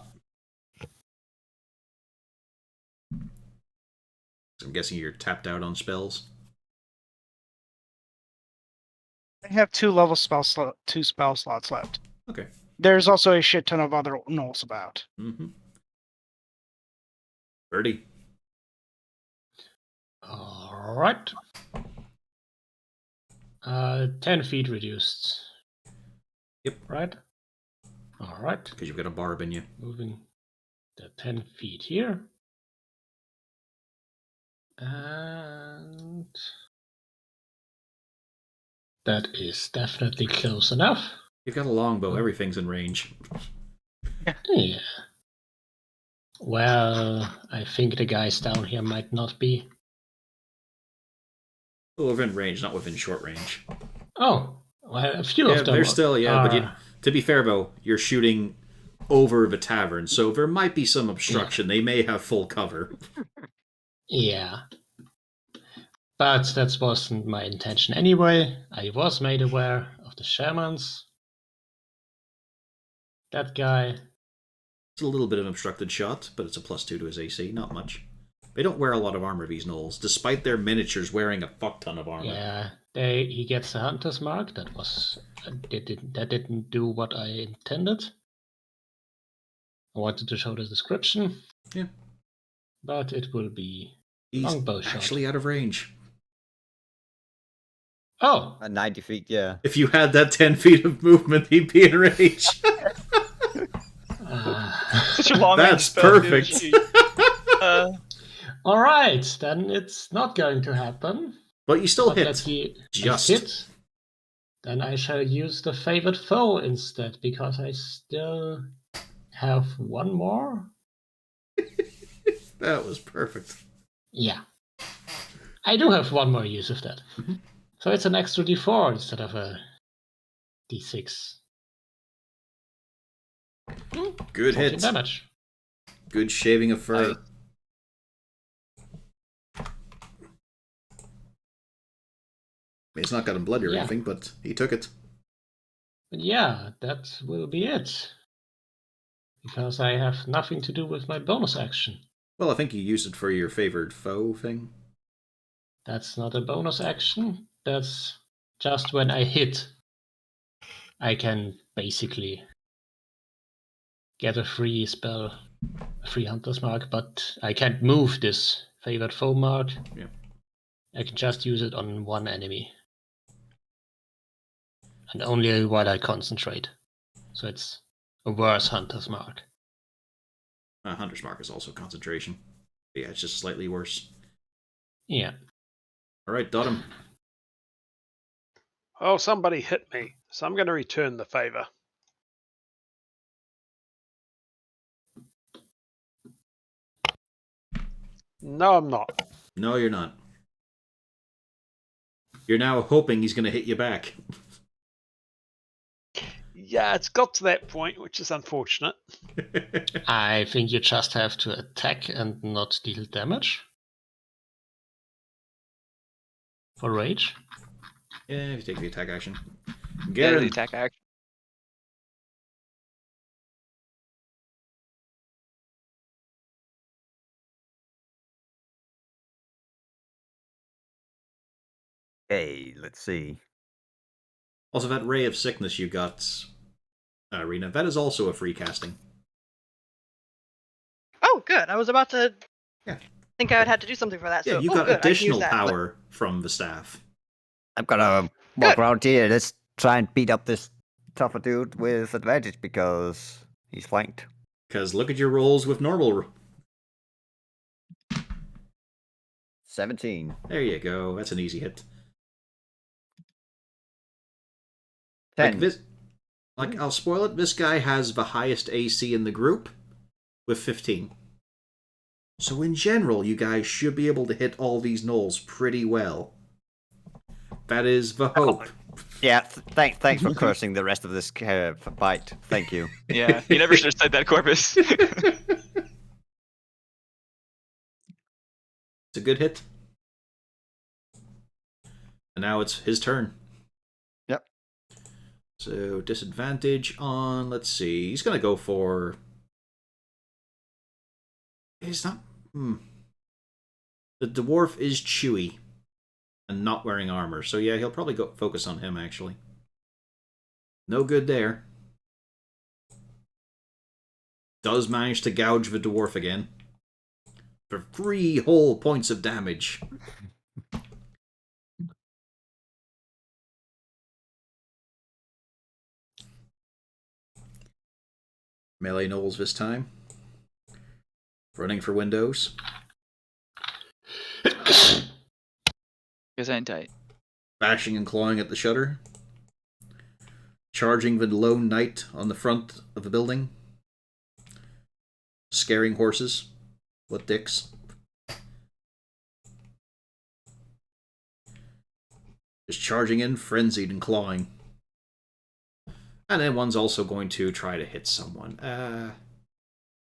I'm guessing you're tapped out on spells.
I have 2 level two spell slots left.
Okay.
There's also a shit ton of other gnolls about.
Mm-hmm. Birdie.
All right. 10 feet reduced.
Yep.
Right? All right.
Because you've got a barb in you.
Moving the 10 feet here. And that is definitely close enough.
You've got a longbow. Everything's in range.
Yeah. Well, I think the guys down here might not be.
Well, within range, not within short range.
Oh, well, a few
Yeah,
of them
they're still, yeah, but
are-
to be fair, though, you're shooting over the tavern, so there might be some obstruction. They may have full cover.
Yeah. But that wasn't my intention anyway. I was made aware of the shamans. That guy.
It's a little bit of an obstructed shot, but it's a +2 to his AC, not much. They don't wear a lot of armor, these gnolls, despite their miniatures wearing a fuck ton of armor.
Yeah, he gets a hunter's mark. That was that didn't do what I intended. I wanted to show the description.
Yeah.
But it will be
He's
longbow shot.
actually out of range.
Oh,
At 90 feet, yeah.
If you had that 10 feet of movement, he'd be in range.
Such a long
That's
spell, dude.
perfect.
Jeez.
All right, then it's not going to happen.
But you still
But
hit.
let's see.
Just.
Hit. Then I shall use the favored foe instead, because I still have one more.
That was perfect.
Yeah. I do have one more use of that.
Mhm.
So it's an extra d4 instead of a d6.
Good
14
hit.
damage.
Good shaving of fur.
Nice.
He's not got him bloody or
Yeah.
anything, but he took it.
But yeah, that will be it. Because I have nothing to do with my bonus action.
Well, I think you used it for your favored foe thing.
That's not a bonus action. That's just when I hit. I can basically get a free spell, a free hunter's mark, but I can't move this favored foe mark.
Yeah.
I can just use it on one enemy. And only while I concentrate. So it's a worse hunter's mark.
Hunter's Mark is also concentration. But yeah, it's just slightly worse.
Yeah.
Alright, Dottam.
Oh, somebody hit me, so I'm going to return the favor. No, I'm not.
No, you're not. You're now hoping he's going to hit you back.
Yeah, it's got to that point, which is unfortunate.
I think you just have to attack and not deal damage. For rage.
Yeah, if you take the attack action.
Yeah,
Garen.
the attack action.
Hey, let's see.
Also, that Ray of Sickness you got, Rena, that is also a free casting.
Oh, good. I was about to
Yeah.
think I would have to do something for that.
Yeah,
so,
you
oh,
got
good. I can use
additional
that.
power from the staff.
I'm gonna walk
Good.
around here. Let's try and beat up this tougher dude with advantage because he's flanked.
Because look at your rolls with normal.
17.
There you go. That's an easy hit.
10.
I'll spoil it. This guy has the highest AC in the group with 15. So in general, you guys should be able to hit all these gnolls pretty well. That is the hope.
Yeah, thanks for cursing the rest of this fight. Thank you.
Yeah, you never should have said that, Corvus.
It's a good hit. And now it's his turn.
Yep.
So disadvantage on, let's see, he's going to go for... He's not... The dwarf is chewy and not wearing armor. So yeah, he'll probably go focus on him, actually. No good there. Does manage to gouge the dwarf again. For 3 whole points of damage. Melee gnolls this time. Running for windows.
Gesundheit.
Bashing and clawing at the shutter. Charging the lone knight on the front of the building. Scaring horses. What dicks. Just charging in, frenzied and clawing. And then one's also going to try to hit someone.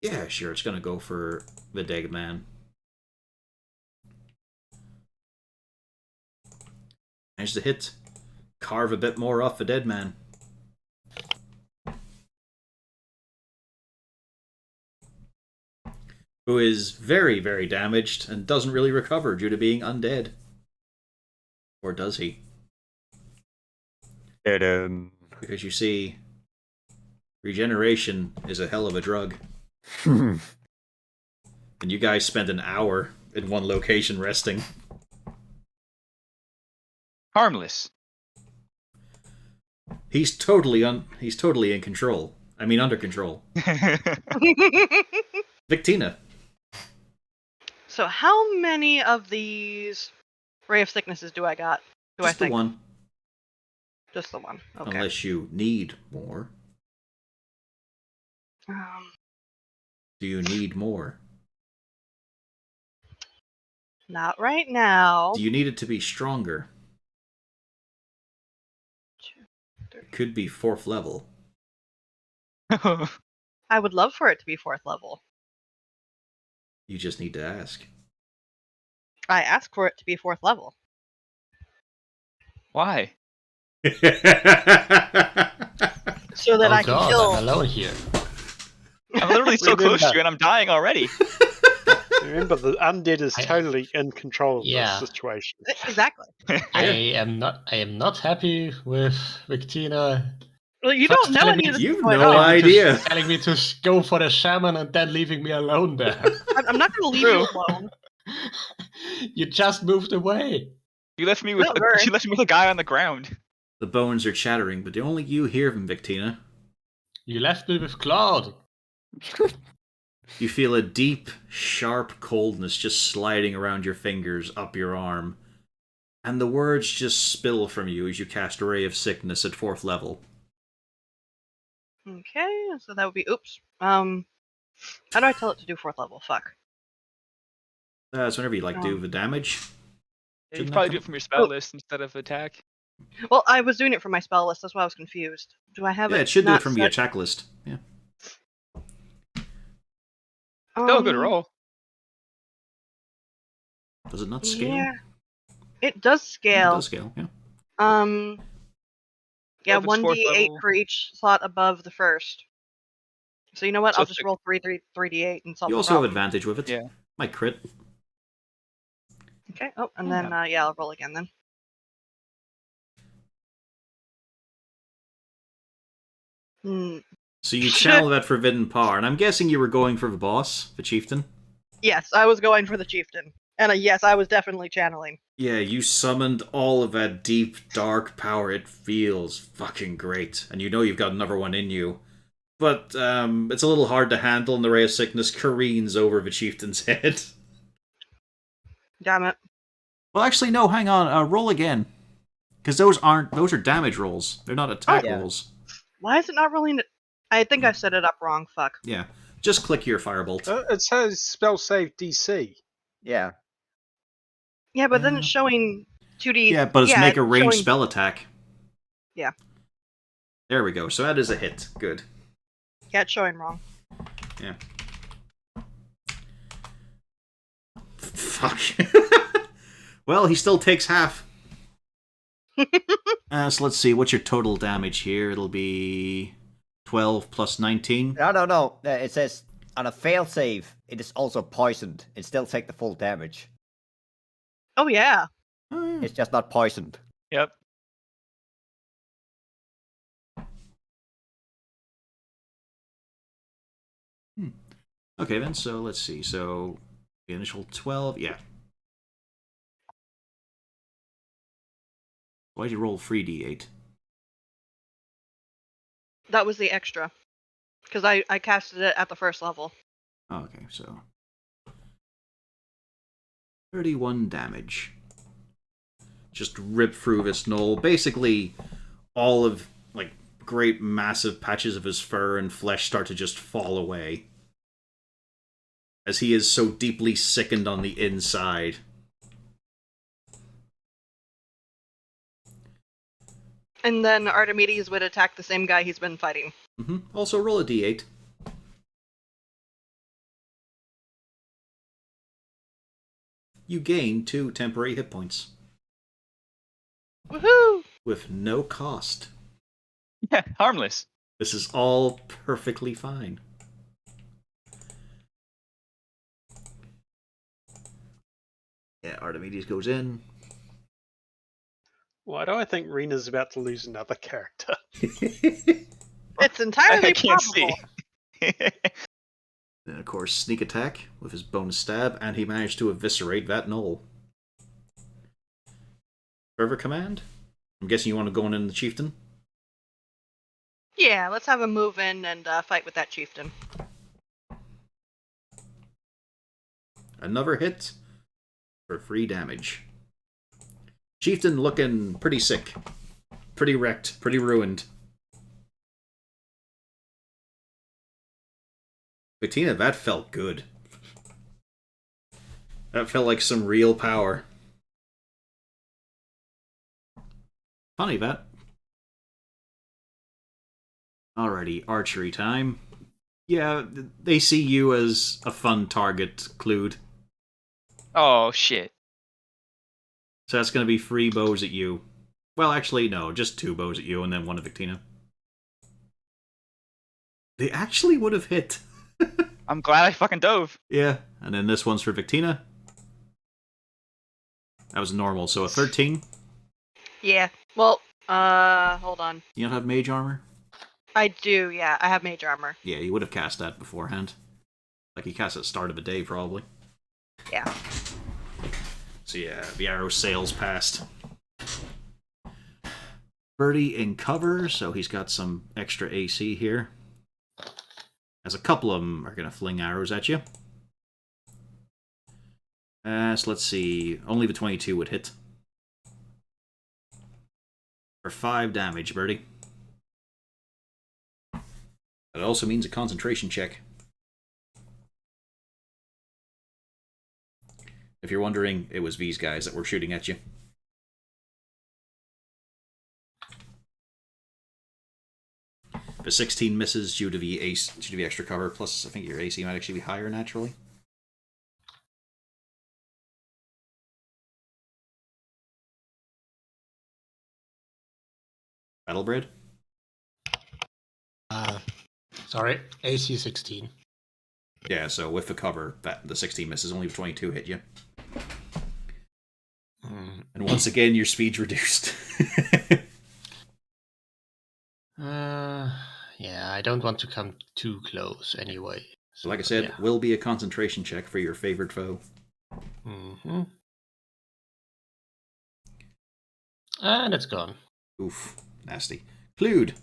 Yeah, sure, it's going to go for the dead man. Managed to hit. Carve a bit more off the dead man. Who is very, very damaged and doesn't really recover due to being undead. Or does he? Because you see, regeneration is a hell of a drug. And you guys spent an hour in one location resting.
Harmless.
He's totally in control. I mean under control. Victina.
So how many of these Ray of Sicknesses do I got?
Just the one.
Just the one. Okay.
Unless you need more. Do you need more?
Not right now.
Do you need it to be stronger? It could be 4th level.
I would love for it to be 4th level.
You just need to ask.
I ask for it to be 4th level.
Why?
So that I can
God,
kill.
I'm alone here.
I'm literally so close to you and I'm dying already.
Remember, the undead is totally in control of
Yeah.
this situation.
Exactly.
I am not happy with Victina.
Well, you
First
don't know
telling
any
me-
of this.
You've
is going
no
on.
idea.
Telling me to go for the shaman and then leaving me alone there.
I'm not going to leave you alone.
You just moved away.
You left me with
Don't worry.
you left me with a guy on the ground.
The bones are chattering, but only you hear them, Victina.
You left me with Klaude.
You feel a deep, sharp coldness just sliding around your fingers, up your arm. And the words just spill from you as you cast a Ray of Sickness at 4th level.
Okay, so that would be oops. How do I tell it to do 4th level? Fuck.
That's whenever you do the damage.
You
Shouldn't
probably
that
do it
come-
from your spell list instead of attack.
Well, I was doing it from my spell list. That's why I was confused. Do I have
Yeah,
it?
it should do
not
it from the
set-
attack list. Yeah.
Still a good roll.
Does it not scale?
Yeah, it does
It
scale.
does scale, yeah.
Yeah,
If it's 4th
1d8
level-
for each slot above the first. So you know what?
So
I'll
it's
just
like-
roll 3d8 and solve
You
the
also have
problem.
advantage with it.
Yeah.
Might crit.
Okay. Oh, and then yeah, I'll roll again then.
So you channel that forbidden power, and I'm guessing you were going for the boss, the chieftain?
Yes, I was going for the chieftain. And yes, I was definitely channeling.
Yeah, you summoned all of that deep, dark power. It feels fucking great. And you know you've got another one in you. But it's a little hard to handle, and the Ray of Sickness careens over the chieftain's head.
Damn it.
Well, actually, no, hang on. Roll again. Because those are damage rolls. They're not attack
yeah.
rolls.
Why is it not rolling it? I think I set it up wrong. Fuck.
Yeah. Just click your firebolt.
It says spell save DC.
Yeah.
Yeah, but then it's showing 2d.
Yeah, but it's make a ranged
showing-
spell attack.
Yeah.
There we go. So that is a hit. Good.
Yeah, it's showing wrong.
Yeah. Fuck. Well, he still takes half. So let's see. What's your total damage here? It'll be 12 plus 19.
No. It says on a fail save, it is also poisoned. It still take the full damage.
Oh yeah.
Oh, yeah.
It's just not poisoned.
Yep.
Okay, then. So let's see. So the initial 12. Yeah. Why'd you roll 3d8?
That was the extra. Because I casted it at the first level.
Oh, okay, so 31 damage. Just rip through this knoll. Basically, all of great massive patches of his fur and flesh start to just fall away. As he is so deeply sickened on the inside.
And then Archimedes would attack the same guy he's been fighting.
Also, roll a d8. You gain 2 temporary hit points.
Woohoo!
With no cost.
Yeah, harmless.
This is all perfectly fine. Yeah, Archimedes goes in.
Why do I think Rena's about to lose another character?
It's entirely
I can't
probable.
see.
Then, of course, sneak attack with his bonus stab, and he managed to eviscerate that knoll. Further command? I'm guessing you want to go in the chieftain?
Yeah, let's have him move in and fight with that chieftain.
Another hit for 3 damage. Chieftain looking pretty sick. Pretty wrecked. Pretty ruined. Bettina, that felt good. That felt like some real power. Funny, that. Alrighty, archery time. Yeah, they see you as a fun target, Klaude.
Oh, shit.
So that's going to be 3 bows at you. Well, actually, no, just 2 bows at you and then 1 at Victina. They actually would have hit.
I'm glad I fucking dove.
Yeah, and then this one's for Victina. That was normal, so a 13.
Yeah. Well, hold on.
You don't have mage armor?
I do, yeah. I have mage armor.
Yeah, you would have cast that beforehand. Like, you cast it at the start of the day, probably.
Yeah.
So yeah, the arrow sails past. Birdie in cover, so he's got some extra AC here. As a couple of them are going to fling arrows at you. So let's see. Only the 22 would hit. For 5 damage, Birdie. That also means a concentration check. If you're wondering, it was these guys that were shooting at you. The 16 misses due to the extra cover, plus I think your AC might actually be higher naturally. Battlebred?
Sorry, AC 16.
Yeah, so with the cover, the 16 misses, only the 22 hit you. And once again, your speed's reduced.
Yeah, I don't want to come too close anyway.
So like I said,
yeah.
will be a concentration check for your favorite foe.
Mm-hmm. And it's gone.
Oof, nasty. Klaude.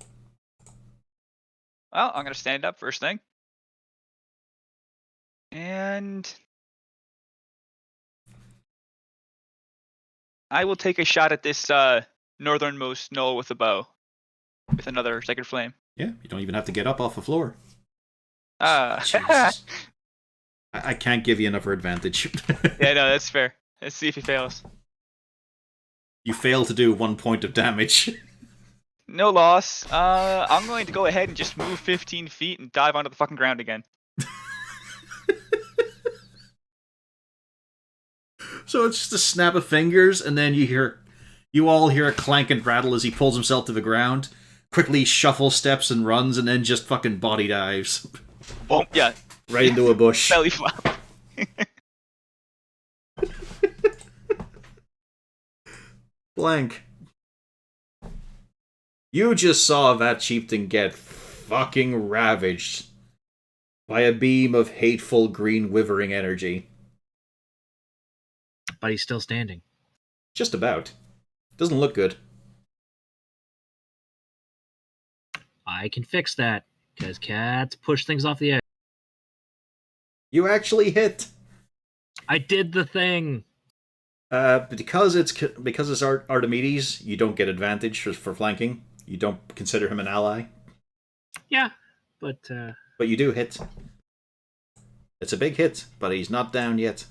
Well, I'm gonna stand up first thing. And I will take a shot at this northernmost knoll with a bow. With another Sacred Flame.
Yeah, you don't even have to get up off the floor.
Ah.
Jesus. I can't give you another advantage.
Yeah, no, that's fair. Let's see if he fails.
You fail to do 1 point of damage.
No loss. I'm going to go ahead and just move 15 feet and dive onto the fucking ground again.
So it's just a snap of fingers, and then you all hear a clank and rattle as he pulls himself to the ground, quickly shuffle steps and runs, and then just fucking body dives.
Boom, yeah.
Right into a bush.
Belly flop.
Blank. You just saw that chieftain get fucking ravaged by a beam of hateful green withering energy.
But he's still standing.
Just about. Doesn't look good.
I can fix that, because cats push things off the edge.
You actually hit.
I did the thing.
Because it's Archimedes, you don't get advantage for flanking. You don't consider him an ally.
Yeah, but
you do hit. It's a big hit, but he's not down yet.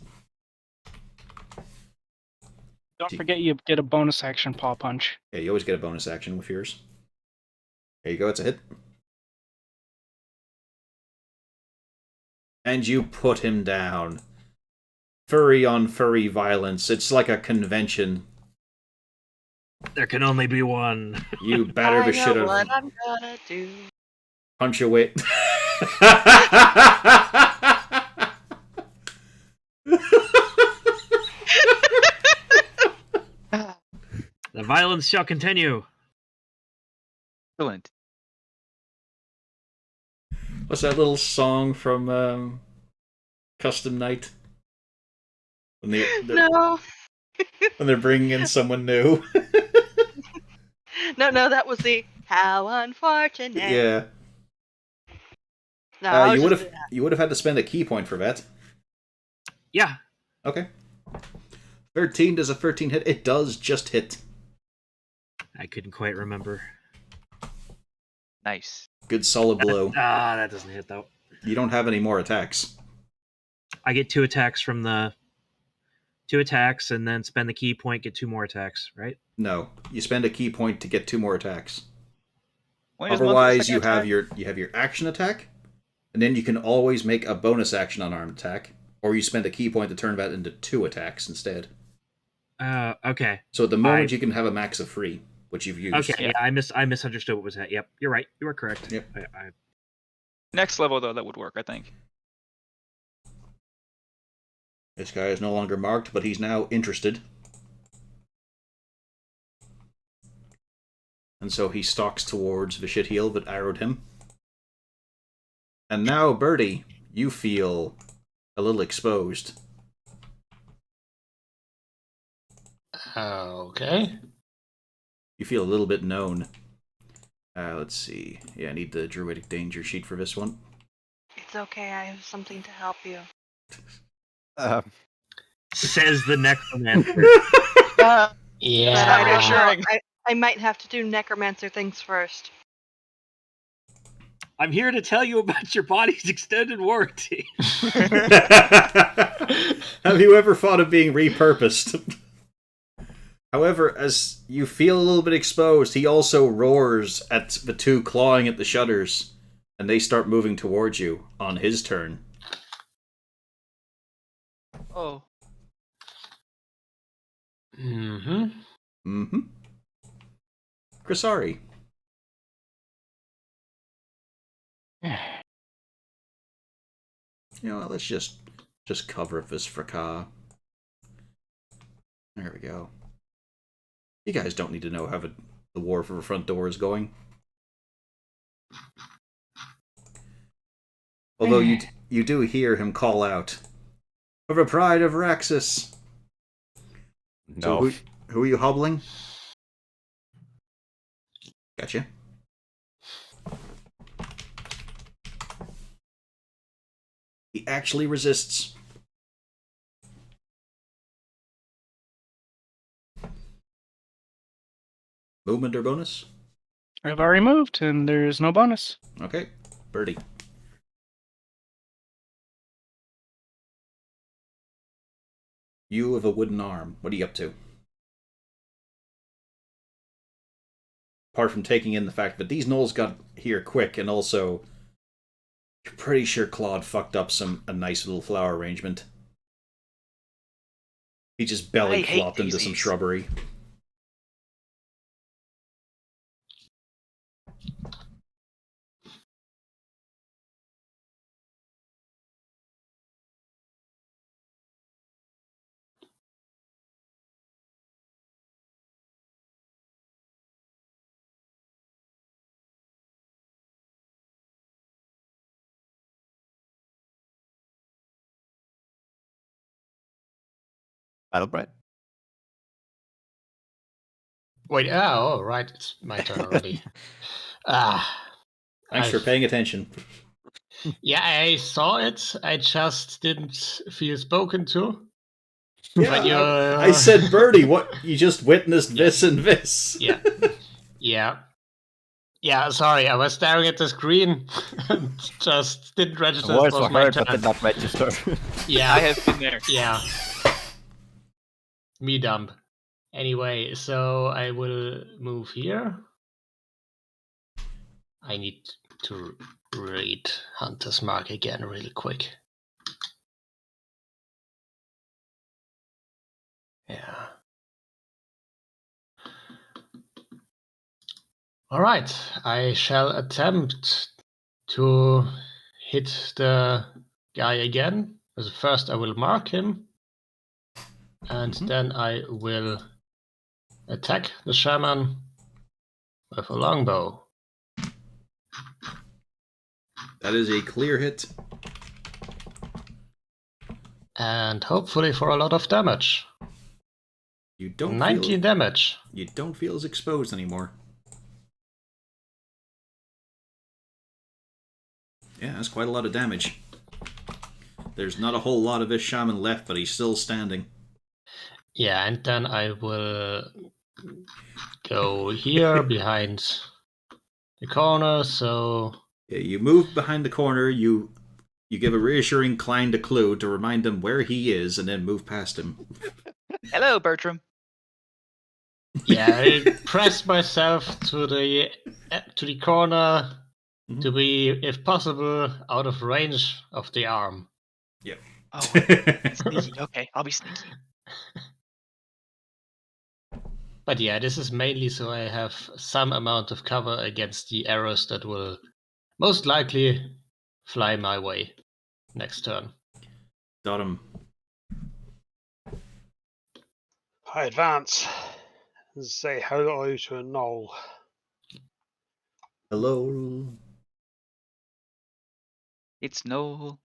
Don't forget you get a bonus action paw punch.
Yeah, you always get a bonus action with yours. There you go, it's a hit. And you put him down. Furry on furry violence. It's like a convention.
there can only be one.
You batter the shit out of
what
him.
I'm gonna do.
Punch away.
The violence shall continue.
Excellent.
What's that little song from Custom Night? When
No.
when they're bringing in someone new.
No, that was the How unfortunate.
Yeah.
No, I was
you
just-
would have had to spend a key point for that.
Yeah.
Okay. 13 does a 13 hit? It does just hit.
I couldn't quite remember.
Nice.
Good solid blow.
That doesn't hit though.
You don't have any more attacks.
I get 2 attacks from the 2 attacks, and then spend the key point, get 2 more attacks, right?
No, you spend a key point to get 2 more attacks.
When does Monk get a
Otherwise,
second
you have your action attack, and then you can always make a bonus action on armed attack, or you spend a key point to turn that into 2 attacks instead.
Okay.
So at the moment, you can have a max of 3, which you've used.
Okay, yeah, I misunderstood what was that. Yep, you're right. You are correct.
Yep.
Next level, though, that would work, I think.
This guy is no longer marked, but he's now interested. And so he stalks towards Vishitheel, but arrowed him. And now, Birdie, you feel a little exposed.
Okay.
You feel a little bit known. Let's see. Yeah, I need the Druidic Danger sheet for this one.
It's okay, I have something to help you.
Says the necromancer.
But
Yeah.
I might have to do necromancer things first.
I'm here to tell you about your body's extended warranty.
Have you ever thought of being repurposed? However, as you feel a little bit exposed, he also roars at the 2 clawing at the shutters, and they start moving towards you on his turn.
Oh.
Mm-hmm.
Krisari. You know what, let's just cover this for Ka. There we go. You guys don't need to know how the war for the front door is going. Although you do hear him call out, "For the pride of Raxus!"
No.
So who are you hobbling? Gotcha. He actually resists. Movement or bonus?
I've already moved, and there's no bonus.
Okay, Birdie. You have a wooden arm. What are you up to? Apart from taking in the fact that these gnolls got here quick, and also you're pretty sure Klaude fucked up a nice little flower arrangement. He just belly flopped into some shrubbery.
Battlebright?
Wait, right, it's my turn already.
Thanks for paying attention.
Yeah, I saw it. I just didn't feel spoken to.
Yeah, I said, Birdie, what you just witnessed this and this.
Yeah, sorry, I was staring at the screen and just didn't register.
The voice
it was
was
my
heard,
turn.
but did not register.
Yeah,
I have been there.
yeah. Me dumb. Anyway, so I will move here. I need to read Hunter's Mark again really quick. Yeah. All right, I shall attempt to hit the guy again. As first, I will mark him, and then I will attack the shaman with a longbow.
That is a clear hit.
And hopefully for a lot of damage.
You don't
19 damage.
You don't feel as exposed anymore. Yeah, that's quite a lot of damage. There's not a whole lot of this shaman left, but he's still standing.
Yeah, and then I will go here behind the corner, so...
Yeah, you move behind the corner, you give a reassuring climb to Klaude to remind him where he is, and then move past him.
Hello, Bertram.
Yeah, I press myself to the corner to be, if possible, out of range of the arm.
Yep.
Oh, sneaky. Okay, I'll be sneaky.
But yeah, this is mainly so I have some amount of cover against the arrows that will most likely fly my way next turn.
Got him.
I advance and say hello to a knoll.
Hello.
It's no.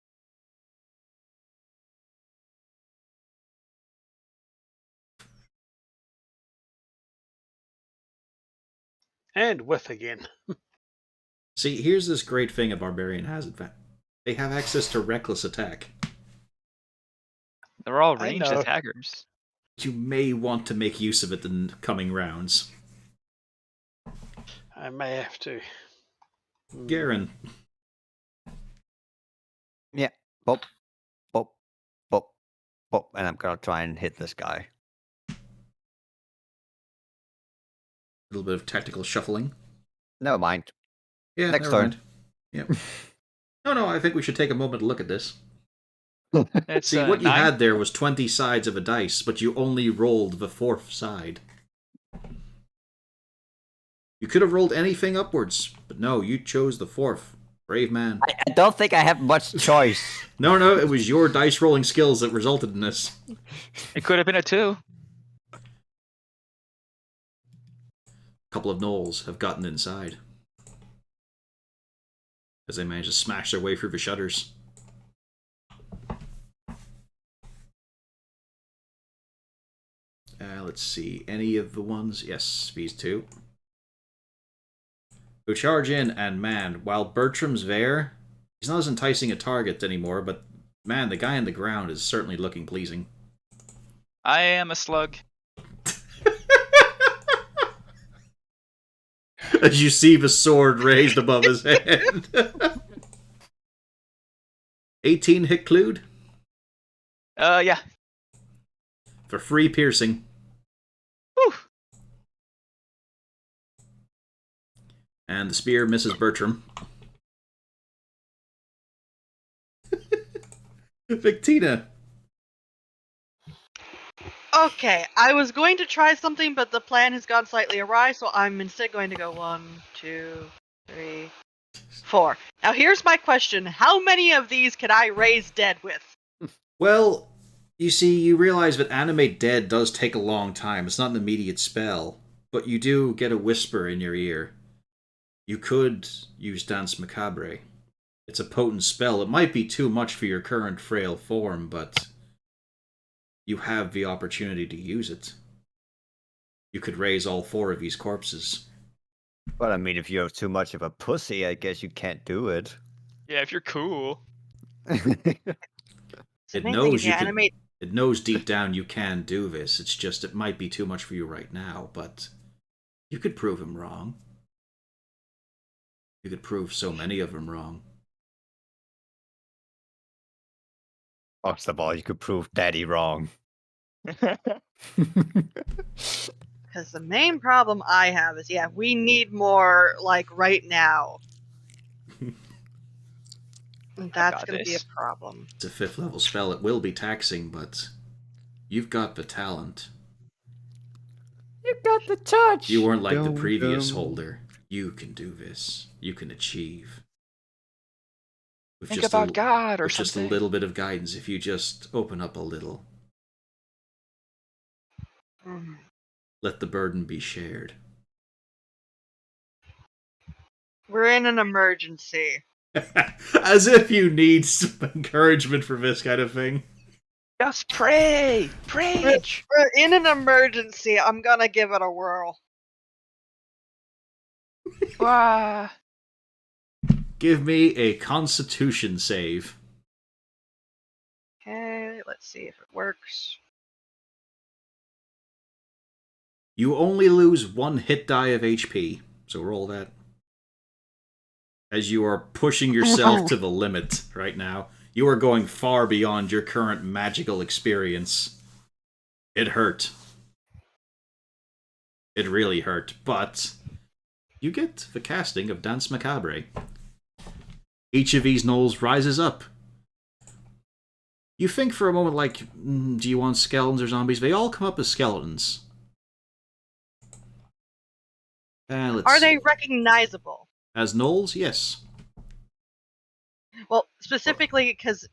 And whiff again.
See, here's this great thing a barbarian has, in fact. They have access to reckless attack.
They're all
I
ranged
know.
attackers.
You may want to make use of it in coming rounds.
I may have to.
Garen.
Yeah. Bop, bop, bop, bop. And I'm gonna try and hit this guy.
A little bit of tactical shuffling.
Never mind.
Yeah,
Next
never
turn.
mind. Yep. No, I think we should take a moment to look at this.
It's,
See, what you
9?
had there was 20 sides of a dice, but you only rolled the 4th side. You could have rolled anything upwards, but no, you chose the 4th. Brave man.
I don't think I have much choice.
No, it was your dice rolling skills that resulted in this.
It could have been a 2.
A couple of gnolls have gotten inside as they managed to smash their way through the shutters. Let's see. Any of the ones? Yes, these two. Who charge in, and man, while Bertram's there, he's not as enticing a target anymore, but man, the guy on the ground is certainly looking pleasing.
I am a slug.
As you see the sword raised above his head. 18 hit Klaude?
Yeah.
For free piercing.
Whew.
And the spear misses Bertram. Victina.
Okay, I was going to try something, but the plan has gone slightly awry, so I'm instead going to go 1, 2, 3, 4. Now here's my question. How many of these can I raise dead with?
Well, you see, you realize that Animate Dead does take a long time. It's not an immediate spell, but you do get a whisper in your ear. You could use Dance Macabre. It's a potent spell. It might be too much for your current frail form, but you have the opportunity to use it. You could raise all 4 of these corpses.
But I mean, if you're too much of a pussy, I guess you can't do it.
Yeah, if you're cool.
It
Main
knows
thing
you
is
can.
animate.
It knows deep down you can do this. It's just it might be too much for you right now, but you could prove him wrong. You could prove so many of them wrong.
First of all, you could prove Daddy wrong.
Because the main problem I have is, yeah, we need more, like, right now. And that's
got
going to be a
this.
problem.
It's a 5th level spell. It will be taxing, but you've got the talent.
You got the touch.
You weren't like the previous holder. You can do this. You can achieve. With
Think
just
about God or
with just a
something.
little bit of guidance, if you just open up a little.
Mm.
Let the burden be shared.
We're in an emergency.
As if you need some encouragement for this kind of thing.
Just pray! Preach!
We're in an emergency. I'm going to give it a whirl.
Wah.
Give me a Constitution save.
Okay, let's see if it works.
You only lose 1 hit die of HP, so roll that. As you are pushing yourself to the limit right now. You are going far beyond your current magical experience. It hurt. It really hurt, but you get the casting of Dance Macabre. Each of these gnolls rises up. You think for a moment like, do you want skeletons or zombies? They all come up as skeletons.
Are they recognizable?
As gnolls? Yes.
Well, specifically because.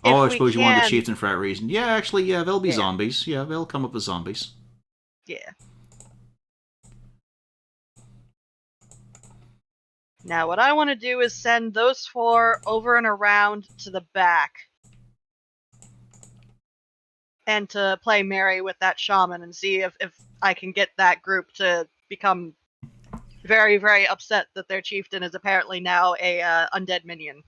Oh, I suppose you wanted the chieftain for that reason. Yeah, actually, yeah, they'll be zombies. Yeah, they'll come up as zombies.
Yeah. Now, what I want to do is send those 4 over and around to the back. And to play Mary with that shaman and see if I can get that group to become very, very upset that their chieftain is apparently now a undead minion.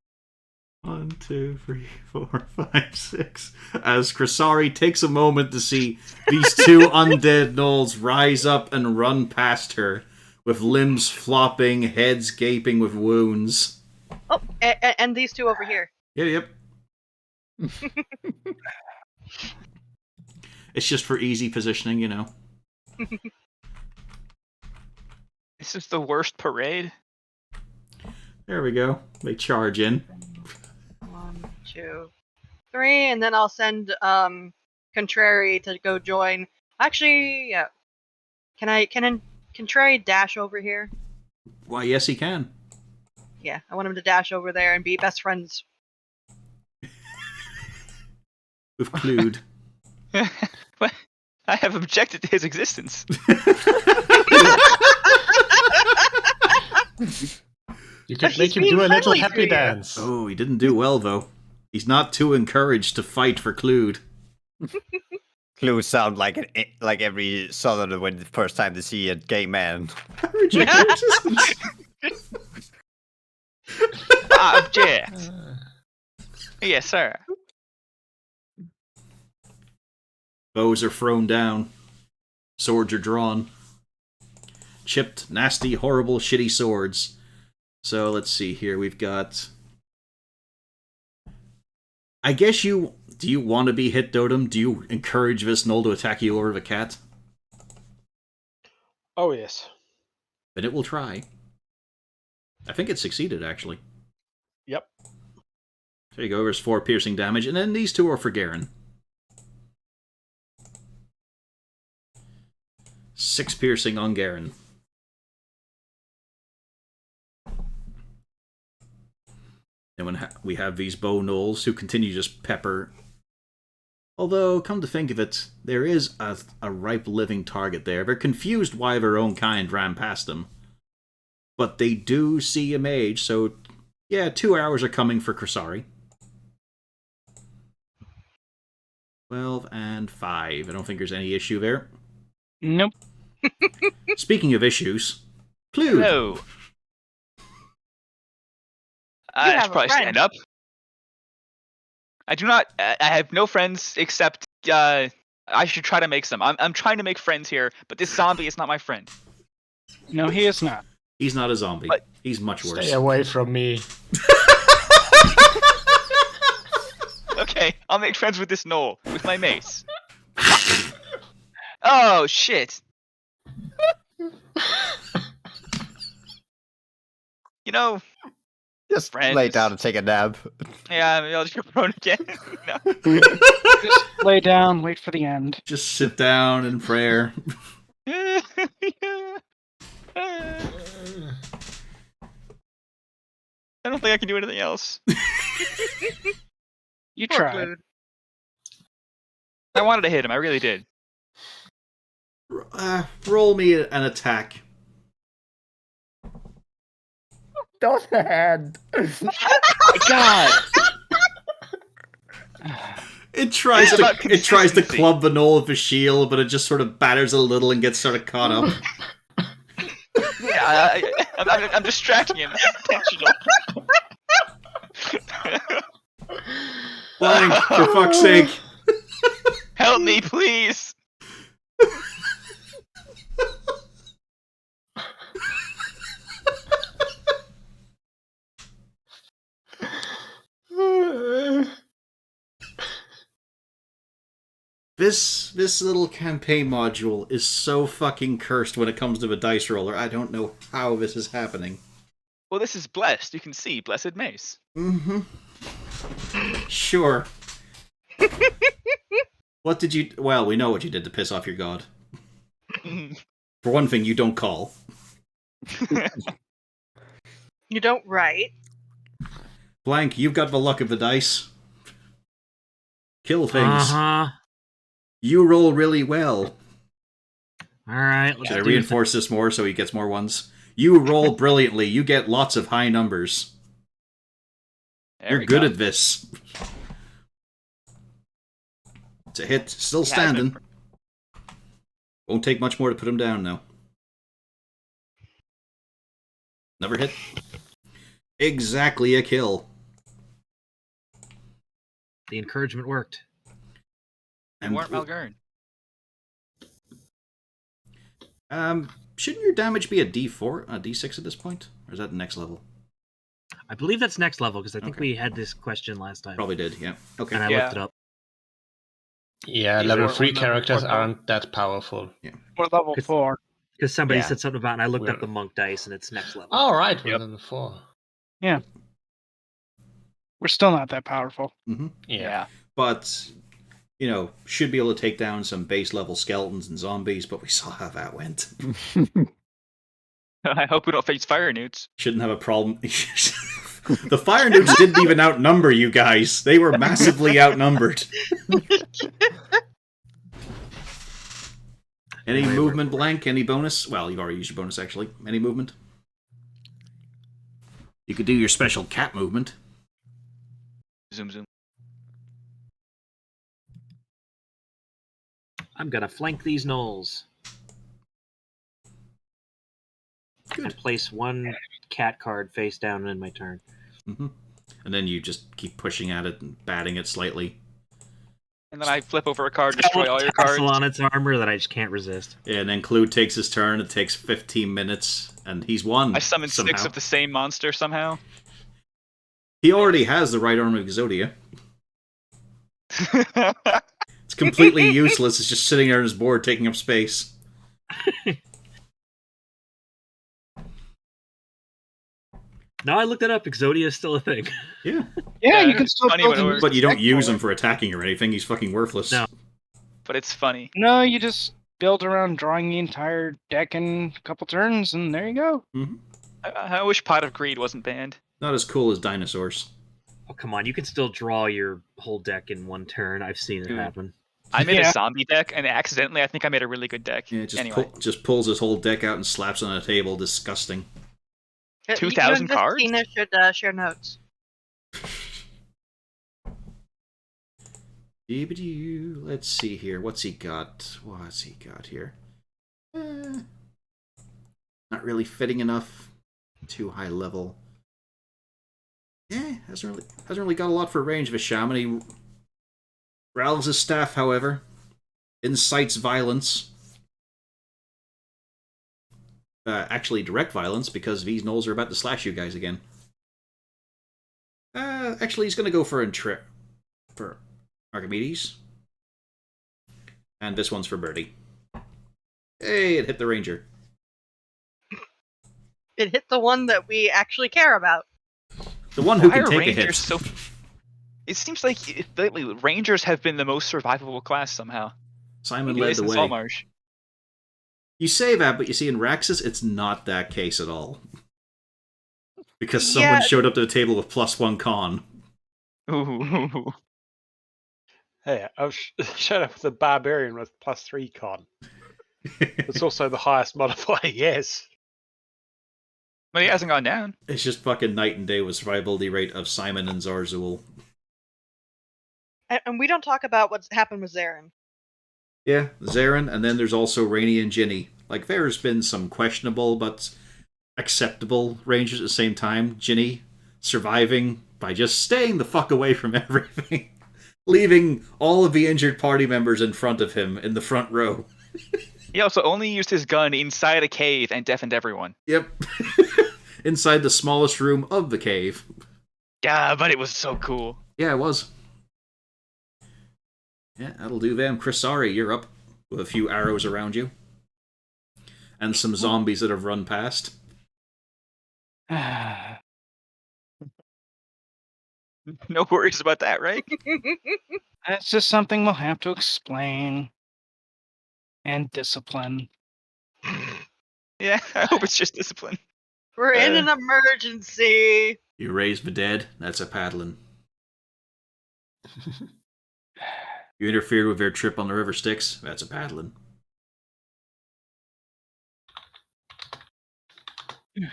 1, 2, 3, 4, 5, 6. As Krasari takes a moment to see these 2 undead gnolls rise up and run past her, with limbs flopping, heads gaping with wounds.
Oh, and these 2 over here.
Yep. It's just for easy positioning, you know.
This is the worst parade.
There we go. They charge in.
1, 2, 3, and then I'll send Contrary to go join. Actually, yeah. Can Contrary dash over here?
Why, yes, he can.
Yeah, I want him to dash over there and be best friends.
With Klaude.
What? I have objected to his existence.
You could make him do a little happy dance.
Oh, he didn't do well, though. He's not too encouraged to fight for Klaude.
Clues sound like every southerner when the first time they see a gay man.
Object. Yes, sir.
Bows are thrown down. Swords are drawn. Chipped, nasty, horrible, shitty swords. So let's see here. We've got... I guess you... Do you want to be hit, Dotem? Do you encourage this gnoll to attack you over the cat?
Oh, yes.
Then it will try. I think it succeeded, actually.
Yep.
There you go. There's 4 piercing damage. And then these 2 are for Garen. 6 piercing on Garen. And when we have these bow gnolls who continue to just pepper. Although, come to think of it, there is a ripe living target there. They're confused why their own kind ran past them. But they do see a mage, so yeah, 2 hours are coming for Krasari. 12 and 5. I don't think there's any issue there.
Nope.
Speaking of issues, Klaude.
Hello. I should probably stand up. I do not. I have no friends except. I should try to make some. I'm trying to make friends here, but this zombie is not my friend.
No, he is not.
He's not a zombie.
But
he's much worse.
Stay away from me.
Okay, I'll make friends with this gnoll with my mace. Oh shit! You know.
Just
friends.
lay down and take a nap.
Yeah, maybe I'll just get prone again. No.
Just lay down, wait for the end.
Just sit down in prayer.
I don't think I can do anything else.
You
Poor
tried.
Klaude.
I wanted to hit him. I really did.
Roll me an attack.
Don't hand.
God.
It tries
It's
to
about consistency.
club the gnoll with a shield, but it just sort of batters a little and gets sort of caught up.
Yeah, I'm distracting him. Intentional.
Blank, for fuck's sake.
Help me, please.
This little campaign module is so fucking cursed when it comes to a dice roller. I don't know how this is happening.
Well, this is blessed. You can see blessed mace.
Mm-hmm. Sure. What did you... Well, we know what you did to piss off your god. For one thing, you don't call.
You don't write.
Blank, you've got the luck of the dice. Kill things.
Uh-huh.
You roll really well.
Alright,
Should I reinforce this more so he gets more ones? You roll brilliantly. You get lots of high numbers. You're good at this. It's a hit. Still standing. Won't take much more to put him down now. Never hit. Exactly a kill.
The encouragement worked.
And weren't Malgern.
Shouldn't your damage be a D4, a D6 at this point? Or is that the next level?
I believe that's next level, because I think
Okay.
we had this question last time.
Probably did, yeah. Okay.
And I looked it up.
Yeah,
Either
level
or
3
level
characters
4.
aren't that powerful.
Or level 4.
Because somebody
Yeah.
said something about, and I looked up
We're-
the monk dice, and it's next level.
All right, we're
Yep.
level 4.
We're still not that powerful.
Mm-hmm.
Yeah.
But, you know, should be able to take down some base level skeletons and zombies, but we saw how that went.
I hope we don't face fire newts.
Shouldn't have a problem. The fire newts didn't even outnumber you guys. They were massively outnumbered. Any movement, Blank? Any bonus? Well, you've already used your bonus, actually. Any movement? You could do your special cat movement.
Zoom, zoom.
I'm gonna flank these gnolls.
Good.
And place one cat card face down in my turn.
Mm-hmm. And then you just keep pushing at it and batting it slightly.
And then I flip over a card, destroy all your cards.
Tassel on its armor that I just can't resist.
Yeah, and then Klaude takes his turn. It takes 15 minutes, and he's won.
I summon
somehow.
6 of the same monster somehow.
He already has the right arm of Exodia. It's completely useless. It's just sitting there on his board, taking up space.
No, I looked it up. Exodia is still a thing.
Yeah.
Yeah,
Yeah,
you can still
funny
build
when it
a
works.
But you don't
deck
use
for
him
it.
for attacking or anything. He's fucking worthless.
No.
But it's funny.
No, you just build around drawing the entire deck in a couple turns, and there you go.
Mm-hmm.
I wish Pot of Greed wasn't banned.
Not as cool as dinosaurs.
Oh, come on. You can still draw your whole deck in one turn. I've seen it
Dude.
happen.
I made
Yeah.
a zombie deck, and accidentally I think I made a really good deck.
Yeah, just
anyway,
just pulls his whole deck out and slaps it on a table. Disgusting.
2,000 cards?
Tina should share notes.
Let's see here. What's he got? What's he got here? Not really fitting enough. Too high level. Yeah, hasn't really got a lot for range of a shaman. He rallies his staff, however. Incites violence. Actually, direct violence, because these gnolls are about to slash you guys again. Actually, he's going to go for for Archimedes. And this one's for Birdie. Hey, it hit the ranger.
It hit the one that we actually care about.
The one who
Why
can
are
take a
Rangers
hit.
so... It seems like lately Rangers have been the most survivable class somehow.
Simon
Maybe
led
this
the
and
way.
Saltmarsh.
You say that, but you see in Raxus, it's not that case at all. Because someone
Yeah.
showed up to the table with +1 con.
Ooh.
Hey, I showed up with a barbarian with +3 con. It's also the highest modifier, yes.
But he hasn't gone down.
It's just fucking night and day with survivability rate of Simon and Zarzul.
And we don't talk about what's happened with Zarin.
Yeah, Zarin, and then there's also Rainy and Ginny. Like, there's been some questionable, but acceptable range at the same time. Ginny surviving by just staying the fuck away from everything. Leaving all of the injured party members in front of him in the front row.
He also only used his gun inside a cave and deafened everyone.
Yep. Inside the smallest room of the cave.
Yeah, but it was so cool.
Yeah, it was. Yeah, that'll do them. Chrisari, you're up with a few arrows around you. And some zombies that have run past.
No worries about that, right?
That's just something we'll have to explain. And discipline.
Yeah, I hope it's just discipline.
We're in an emergency.
You raise the dead, that's a paddling. You interfered with their trip on the river Styx, that's a paddling. Trying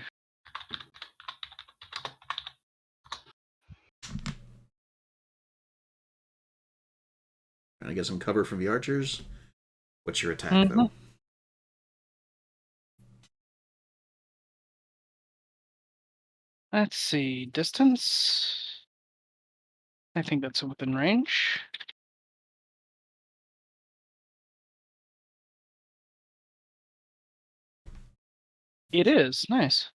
to get some cover from the archers. What's your attack, though?
Let's see. Distance. I think that's within range. It is. Nice.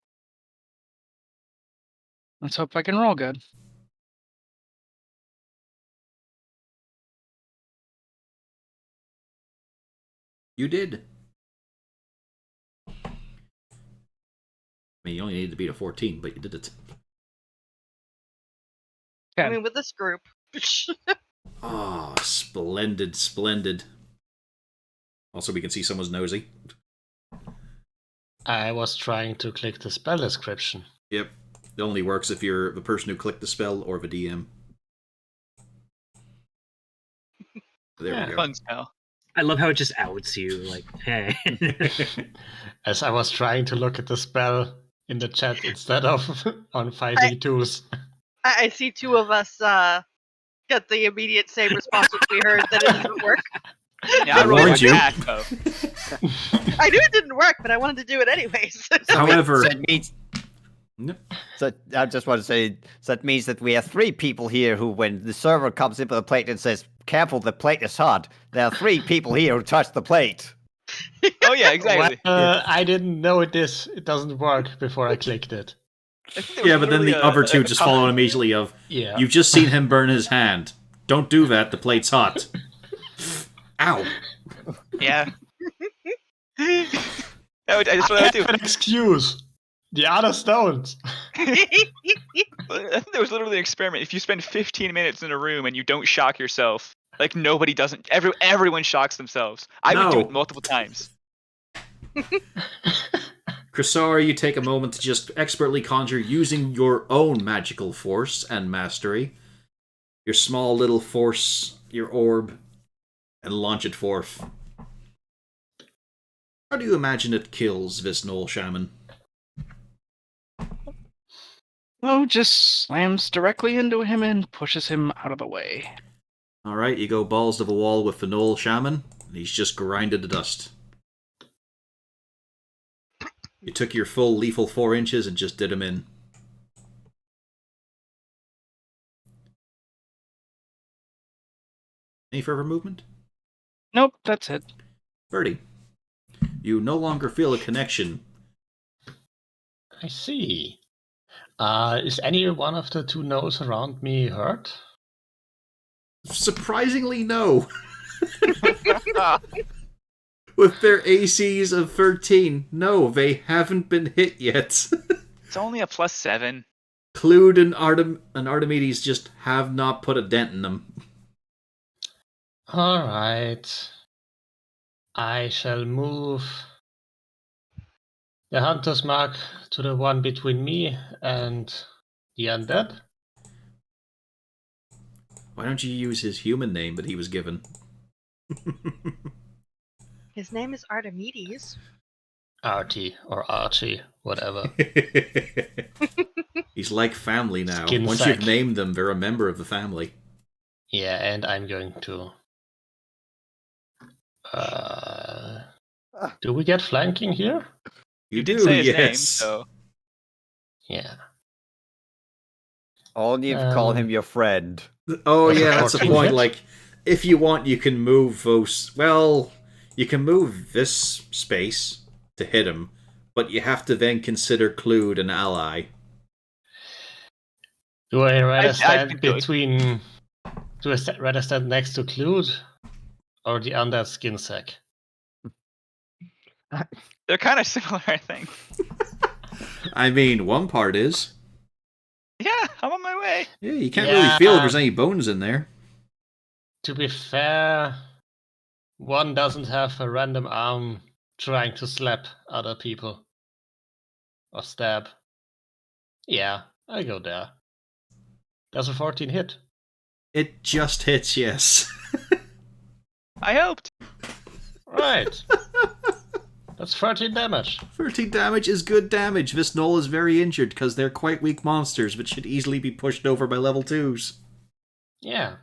Let's hope I can roll good.
You did. I mean, you only needed to beat a 14, but you did it.
I mean, with this group.
Oh, splendid, splendid. Also, we can see someone's nosy.
I was trying to click the spell description.
Yep. It only works if you're the person who clicked the spell or the DM. There we go.
Fun spell.
I love how it just outs you, like, hey.
As I was trying to look at the spell in the chat instead of on 5e2s.
I see two of us get the immediate same response which we heard that it didn't work.
Yeah, I
warned you.
Back, though.
I knew it didn't work, but I wanted to do it anyways.
However...
So, so I just want to say, so that means that we have 3 people here who, when the server comes in with a plate and says, "Careful, the plate is hot," there are 3 people here who touch the plate.
Oh yeah, exactly.
I didn't know it doesn't work before I clicked it.
Yeah, but then the other two just follow immediately of,
Yeah.
you've just seen him burn his hand. Don't do that, the plate's hot. Ow.
Yeah. That's what I would do.
An excuse. The others don't.
I think there was literally an experiment. If you spend 15 minutes in a room and you don't shock yourself, like nobody doesn't. Everyone shocks themselves. I would do it multiple times.
Chrisara, you take a moment to just expertly conjure using your own magical force and mastery. Your small little force, your orb, and launch it forth. How do you imagine it kills this Gnoll Shaman?
Oh, just slams directly into him and pushes him out of the way.
Alright, you go balls to the wall with the Gnoll Shaman, and he's just grinded to dust. You took your full lethal 4 inches and just did him in. Any further movement?
Nope, that's it.
Birdie. You no longer feel a connection.
I see. Is any one of the 2 gnolls around me hurt?
Surprisingly, no. With their ACs of 13, no, they haven't been hit yet.
It's only a +7.
Klaude and Archimedes just have not put a dent in them.
Alright. I shall move the hunter's mark to the one between me and the undead.
Why don't you use his human name that he was given?
His name is Archimedes.
Artie or Archie, whatever.
He's like family now.
Skin
Once
sack.
you've named them, they're a member of the family.
Yeah, and I'm going to... do we get flanking here?
You did say his name,
yes.
so
Yeah.
Only if you call him your friend.
Oh
That's a
yeah, that's the
14
point.
hit.
Like, if you want, you can move those. Well, you can move this space to hit him, but you have to then consider Klaude an ally.
Do I rather
I'd
stand
do it.
between? Do I rather stand next to Klaude or the undead skin sack?
They're kind of similar, I think.
I mean, one part is
Yeah, I'm on my way.
yeah, you can't really feel if there's
Yeah.
any bones in there.
To be fair, one doesn't have a random arm trying to slap other people or stab. Yeah, I go there. Does a 14 hit?
It just hits, yes.
I hoped.
Right. That's 13 damage.
13 damage is good damage. This Knoll is very injured because they're quite weak monsters, but should easily be pushed over by level 2s.
Yeah.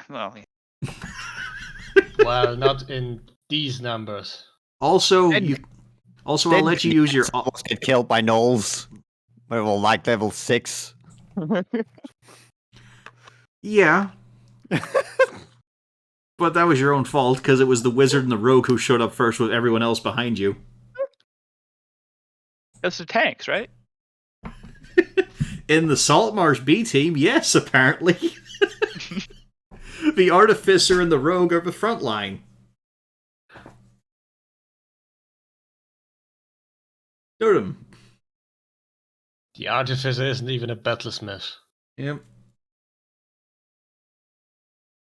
Well,
Well, not in these numbers.
Also,
And-
I'll let you use your.
Almost get killed by gnolls. We're all like level 6.
Yeah. But that was your own fault, because it was the wizard and the rogue who showed up first with everyone else behind you.
those are tanks, right?
In the Saltmarsh B team, yes, apparently. The artificer and the rogue are the front line. Durham.
The artificer isn't even a battlesmith.
Yep.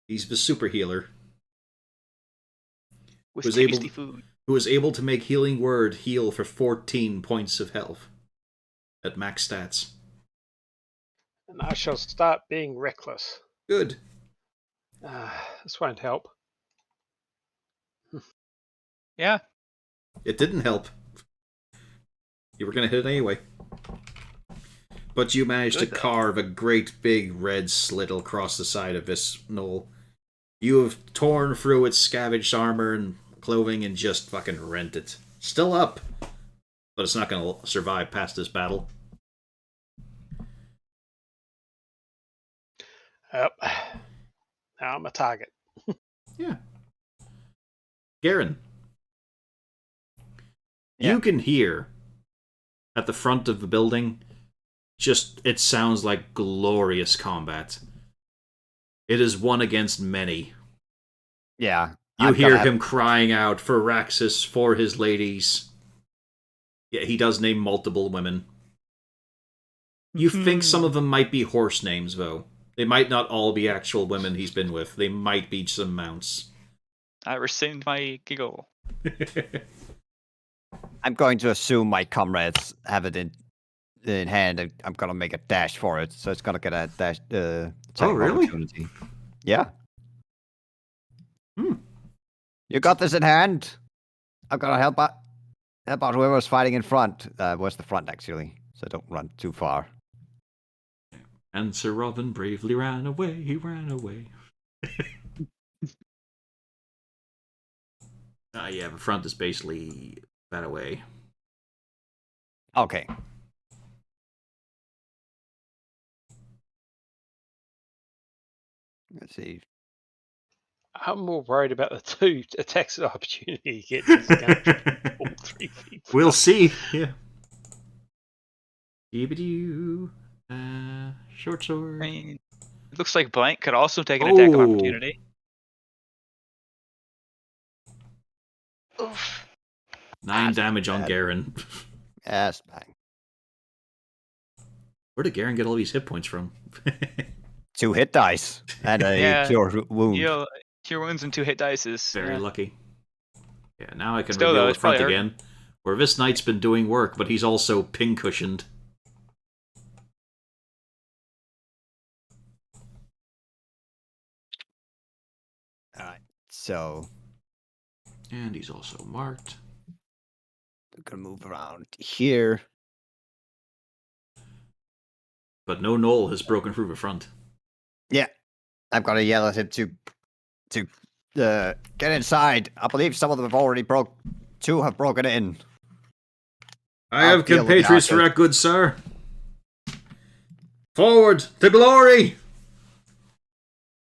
He's the super healer.
With
Was
tasty
able-
food.
Who was able to make Healing Word heal for 14 points of health at max stats.
And I shall start being reckless.
Good.
This won't help.
Yeah.
It didn't help. You were going to hit it anyway. But you managed to
Good, though.
carve a great big red slit across the side of this knoll. You have torn through its scavenged armor and clothing and just fucking rent it. Still up, but it's not going to survive past this battle.
Yep. Now I'm a target.
Yeah. Garen.
Yeah.
You can hear at the front of the building, it sounds like glorious combat. It is one against many.
Yeah.
You
I've
hear
gotta have-
him crying out for Raxus, for his ladies. Yeah, he does name multiple women. You think some of them might be horse names, though. They might not all be actual women he's been with. They might be some mounts.
I rescind my giggle.
I'm going to assume my comrades have it in hand, and I'm gonna make a dash for it, so it's gonna get a dash. Attack of
really?
opportunity. Yeah.
Hmm.
You got this in hand. I'm gonna help out whoever's fighting in front. Where's the front actually? So don't run too far.
And Sir Robin bravely ran away. He ran away. Yeah, the front is basically that away.
Okay. Let's see.
I'm more worried about the 2 attacks of opportunity he gets. He's going to all 3 people.
We'll see. Yeah. Dee-ba-doo. Short
I
sword.
mean, it looks like Blank could also take an attack of
Oh.
opportunity. Oof.
9
That's
damage on
bad.
Garen.
Yes, bang.
Where did Garen get all these hit points from?
2 hit dice and a
Yeah.
cure wound.
You know, cure wounds and 2 hit dice is
Very lucky. Yeah, now I can
Still,
reveal
though,
the
it's
front
probably
again. Where this knight's been doing work, but he's also pin-cushioned.
Alright, so
And he's also marked.
I'm gonna move around here.
But no knoll has broken through the front.
I'm gonna yell at him to get inside. I believe some of them have already 2 have broken in.
I
I'll
have
deal with the
compatriots for
archers.
that, good sir. Forward to glory!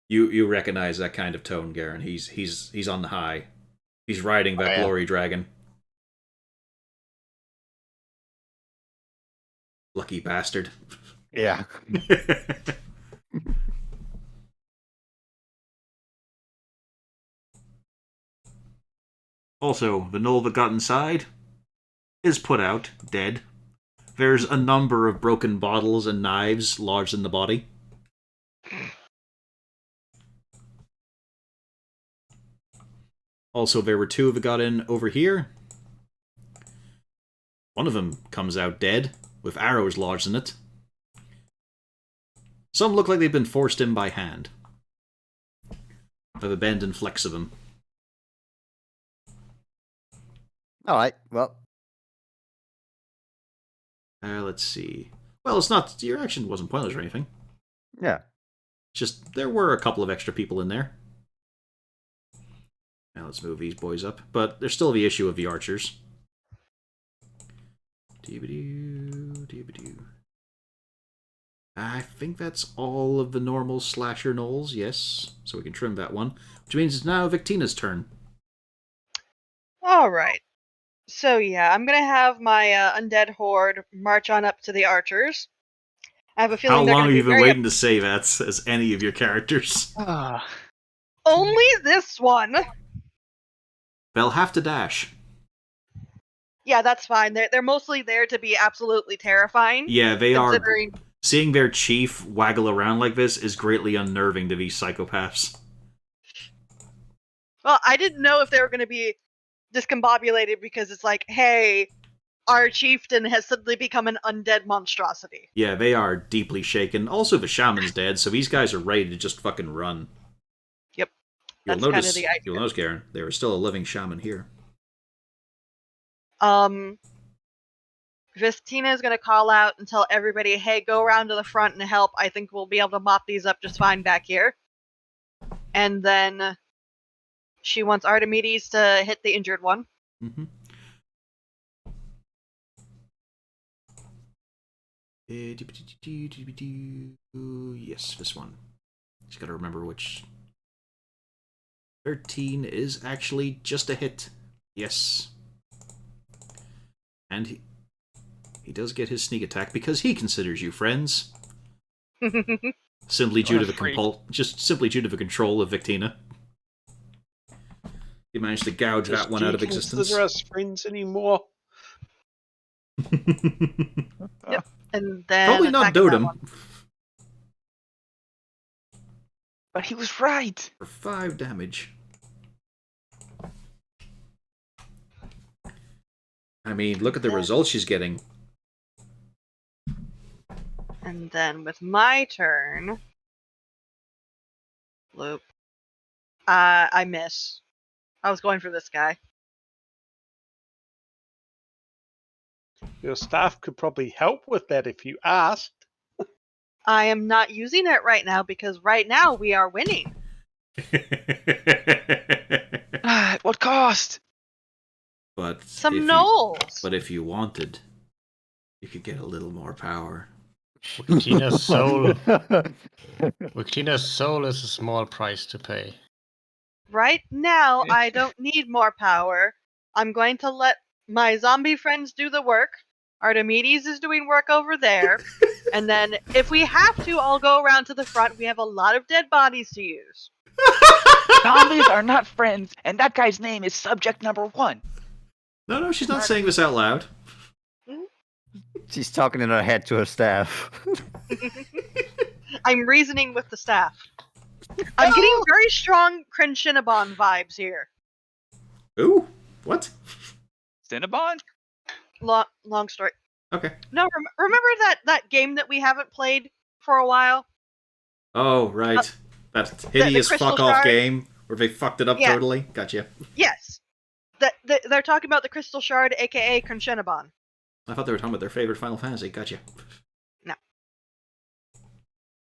You recognize that kind of tone, Garen. He's on the high. He's riding that glory dragon. Lucky bastard.
Yeah.
Also, the gnoll that got inside is put out, dead. There's a number of broken bottles and knives lodged in the body. Also, there were two that got in over here. One of them comes out dead, with arrows lodged in it. Some look like they've been forced in by hand. By the bend and flex of them.
Alright, well.
Let's see. Well, it's not... Your action wasn't pointless or anything.
Yeah.
Just, there were a couple of extra people in there. Now let's move these boys up. But there's still the issue of the archers. I think that's all of the normal slasher gnolls, yes. So we can trim that one. Which means it's now Victina's turn.
Alright. So yeah, I'm gonna have my undead horde march on up to the archers. I have a feeling
How
they're
long
gonna
have you
be
been
very
waiting to say that as any of your characters?
Only this one!
They'll have to dash.
Yeah, that's fine. They're mostly there to be absolutely terrifying.
Yeah, they are.
Considering...
Seeing their chief waggle around like this is greatly unnerving to these psychopaths.
Well, I didn't know if they were going to be discombobulated because it's like, hey, our chieftain has suddenly become an undead monstrosity.
Yeah, they are deeply shaken. Also, the shaman's dead, so these guys are ready to just fucking run.
Yep.
You'll
That's kind
notice,
of the idea.
you'll notice, Garen, there is still a living shaman here.
Vistina is going to call out and tell everybody, hey, go around to the front and help. I think we'll be able to mop these up just fine back here. And then she wants Archimedes to hit the injured one.
Mm-hmm. Yes, this one. Just gotta remember which. 13 is actually just a hit. Yes. And he does get his sneak attack because he considers you friends. Simply due to the control of Victina. He managed to gouge
Does
that one
she
out of existence.
consider us friends anymore?
Yep. And then
Probably not
attacking that
Dotem.
one.
But he was right.
For 5 damage. I mean, look at the results she's getting.
And then with my turn, loop. I miss. I was going for this guy.
Your staff could probably help with that if you asked.
I am not using it right now because right now we are winning.
At what cost?
But
Some
if
gnolls.
But if you wanted, you could get a little more power.
Victina's soul is a small price to pay.
Right now, I don't need more power. I'm going to let my zombie friends do the work. Archimedes is doing work over there. And then, if we have to, I'll go around to the front. We have a lot of dead bodies to use.
Zombies are not friends, and that guy's name is subject number 1.
No, she's not saying this out loud.
She's talking in her head to her staff.
I'm reasoning with the staff. I'm getting very strong Crinchinaban vibes here.
Ooh, what?
Cinnabon?
Long story.
Okay.
No, remember that game that we haven't played for a while?
Oh, right. That hideous
Crystal
fuck-off
Shard?
game where they fucked it up
Yeah.
totally. Gotcha.
Yes. They're talking about the Crystal Shard, aka Crinchinaban.
I thought they were talking about their favorite Final Fantasy. Gotcha.
No.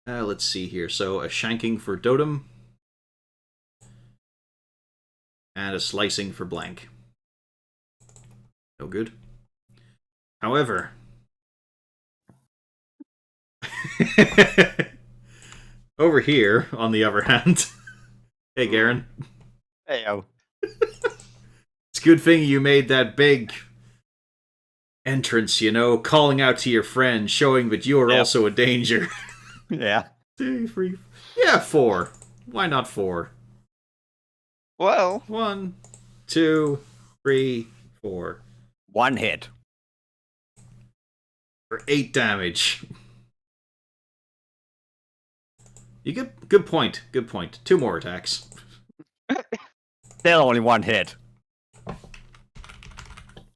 Let's see here. So, a shanking for Dotem. And a slicing for Blank. No good. However... Over here, on the other hand. Hey, Garen.
Hey, yo.
It's a good thing you made that big entrance, calling out to your friend, showing that you are also a danger.
Yeah.
2, 3. Yeah, 4. Why not 4?
Well,
1, 2, 3, 4.
1 hit.
For 8 damage. You good point. Good point. 2 more attacks.
Still only 1 hit.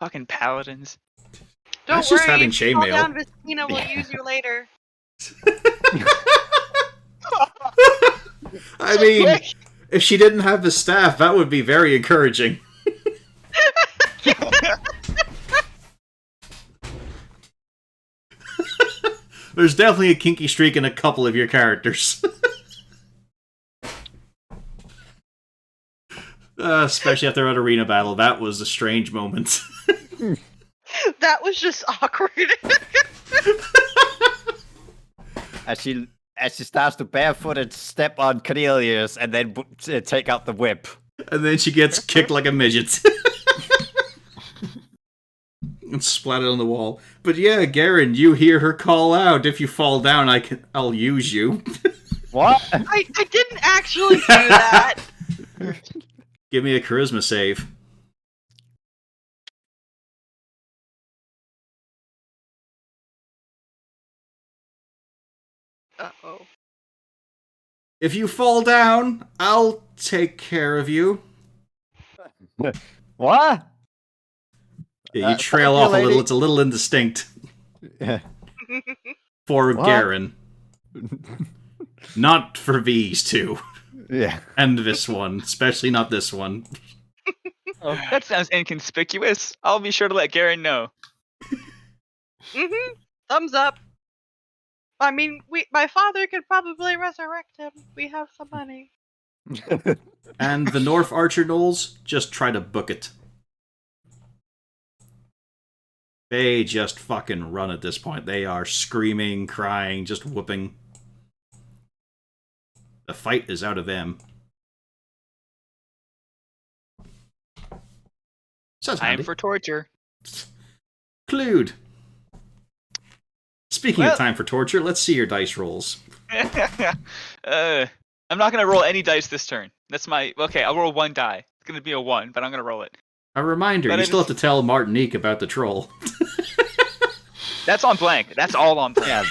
fucking paladins.
Don't
That's just
worry,
having
if you fall
chainmail.
down, Vestina will use you later.
I mean, if she didn't have the staff, that would be very encouraging. There's definitely a kinky streak in a couple of your characters. Especially after an arena battle. That was a strange moment.
That was just awkward.
As she starts to barefooted step on Cornelius and then take out the whip.
And then she gets kicked like a midget. And splatted on the wall. But yeah, Garen, you hear her call out, if you fall down, I'll use you.
What?
I didn't actually do that.
Give me a charisma save.
Uh-oh.
If you fall down, I'll take care of you.
What?
Yeah, you trail off a little. It's a little indistinct.
Yeah.
For
What?
Garen. Not for these two.
Yeah.
And this one. Especially not this one.
Oh, that sounds inconspicuous. I'll be sure to let Garen know.
Thumbs up. I mean, my father could probably resurrect him. We have some money.
And the North Archer Knolls, just try to book it. They just fucking run at this point. They are screaming, crying, just whooping. The fight is out of them. Sounds
Time
handy.
for torture.
Klaude. Speaking of time for torture, let's see your dice rolls.
I'm not gonna roll any dice this turn. That's my okay. I'll roll 1 die. It's gonna be a 1, but I'm gonna roll it.
A reminder,
But
you
I
still have
just-
to tell Martinique about the troll.
That's on blank. That's all on blank.
Yeah.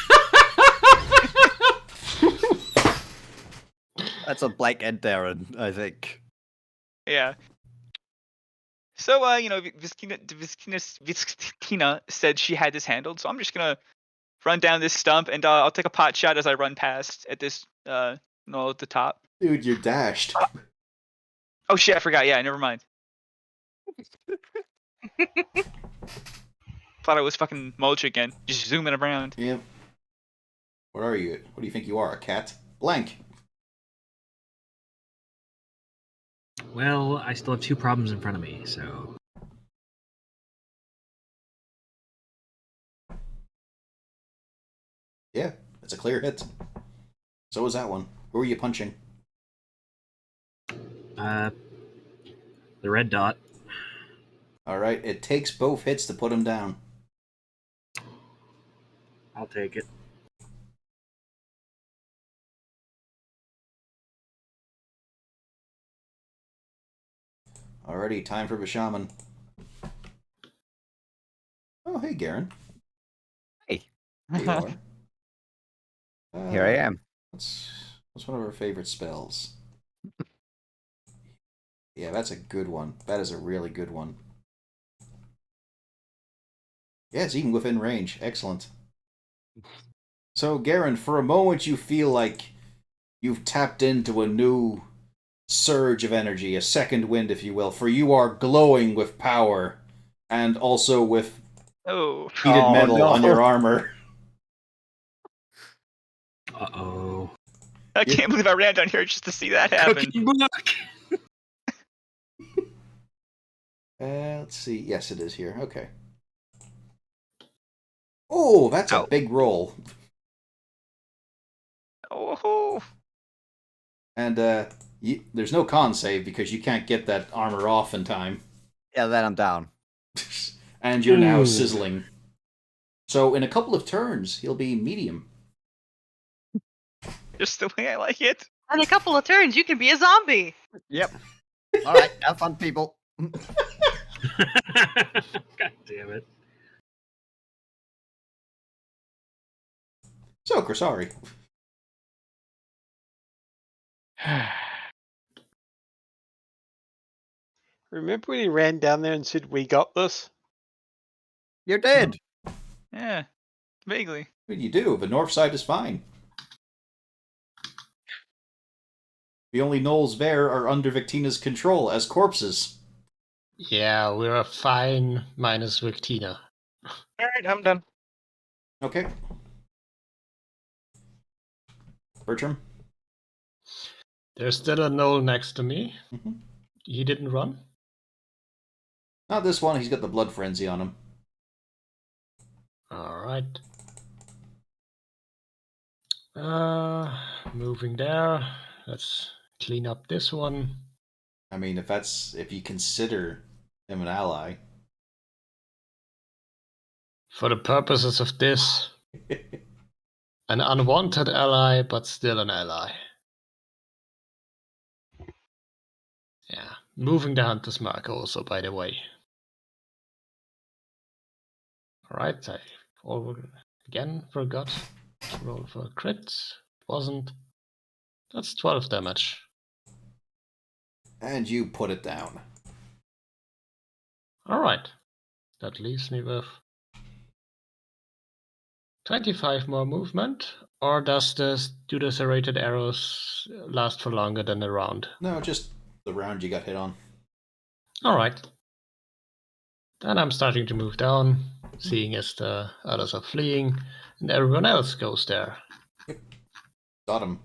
That's a blank end, Darren, I think.
Yeah. So, Vistina said she had this handled, so I'm just gonna run down this stump, and I'll take a pot shot as I run past at this, at the top.
Dude, you're dashed.
Oh shit, I forgot. Yeah, never mind. Thought I was fucking Mulch again, just zooming around.
Yep. What are you? What do you think you are, a cat? Blank.
Well, I still have 2 problems in front of me, so...
Yeah, it's a clear hit. So was that one. Who are you punching?
The red dot.
Alright, it takes both hits to put him down.
I'll take it.
Alrighty, time for the shaman. Oh, hey, Garen.
Hey.
Here you are.
Here I am.
What's one of our favorite spells? Yeah, that's a good one. That is a really good one. Yeah, it's even within range. Excellent. So, Garen, for a moment you feel like you've tapped into a new surge of energy, a second wind, if you will, for you are glowing with power and also with
Oh.
heated metal on your armor.
Uh-oh.
I can't believe I ran down here just to see that happen.
Cooking book!
Let's see. Yes, it is here. Okay. Oh, that's a big roll.
Oh.
And there's no con save because you can't get that armor off in time.
Yeah, then I'm down.
And you're now sizzling. So in a couple of turns, he'll be medium.
Just the way I like it.
In a couple of turns, you can be a zombie.
Yep. All right, have fun, people.
God damn it.
So, Krasari.
Remember when he ran down there and said, "We got this"?
You're dead.
Yeah, vaguely.
What do you do? The north side is fine. The only gnolls there are under Victina's control as corpses.
Yeah, we're fine minus Victina.
Alright, I'm done.
Okay. Bertram?
There's still a gnoll next to me.
Mm-hmm.
He didn't run.
Not this one, he's got the blood frenzy on him.
Alright. Moving there. Let's clean up this one.
I mean, if you consider him an ally.
For the purposes of this, an unwanted ally, but still an ally. Yeah, moving the hunter's mark also, by the way. Alright, I again forgot to roll for a crit. Wasn't. That's 12 damage.
And you put it down.
Alright. That leaves me with 25 more movement, or do the serrated arrows last for longer than a round?
No, just the round you got hit on.
Alright. Then I'm starting to move down, seeing as the others are fleeing, and everyone else goes there.
Got him.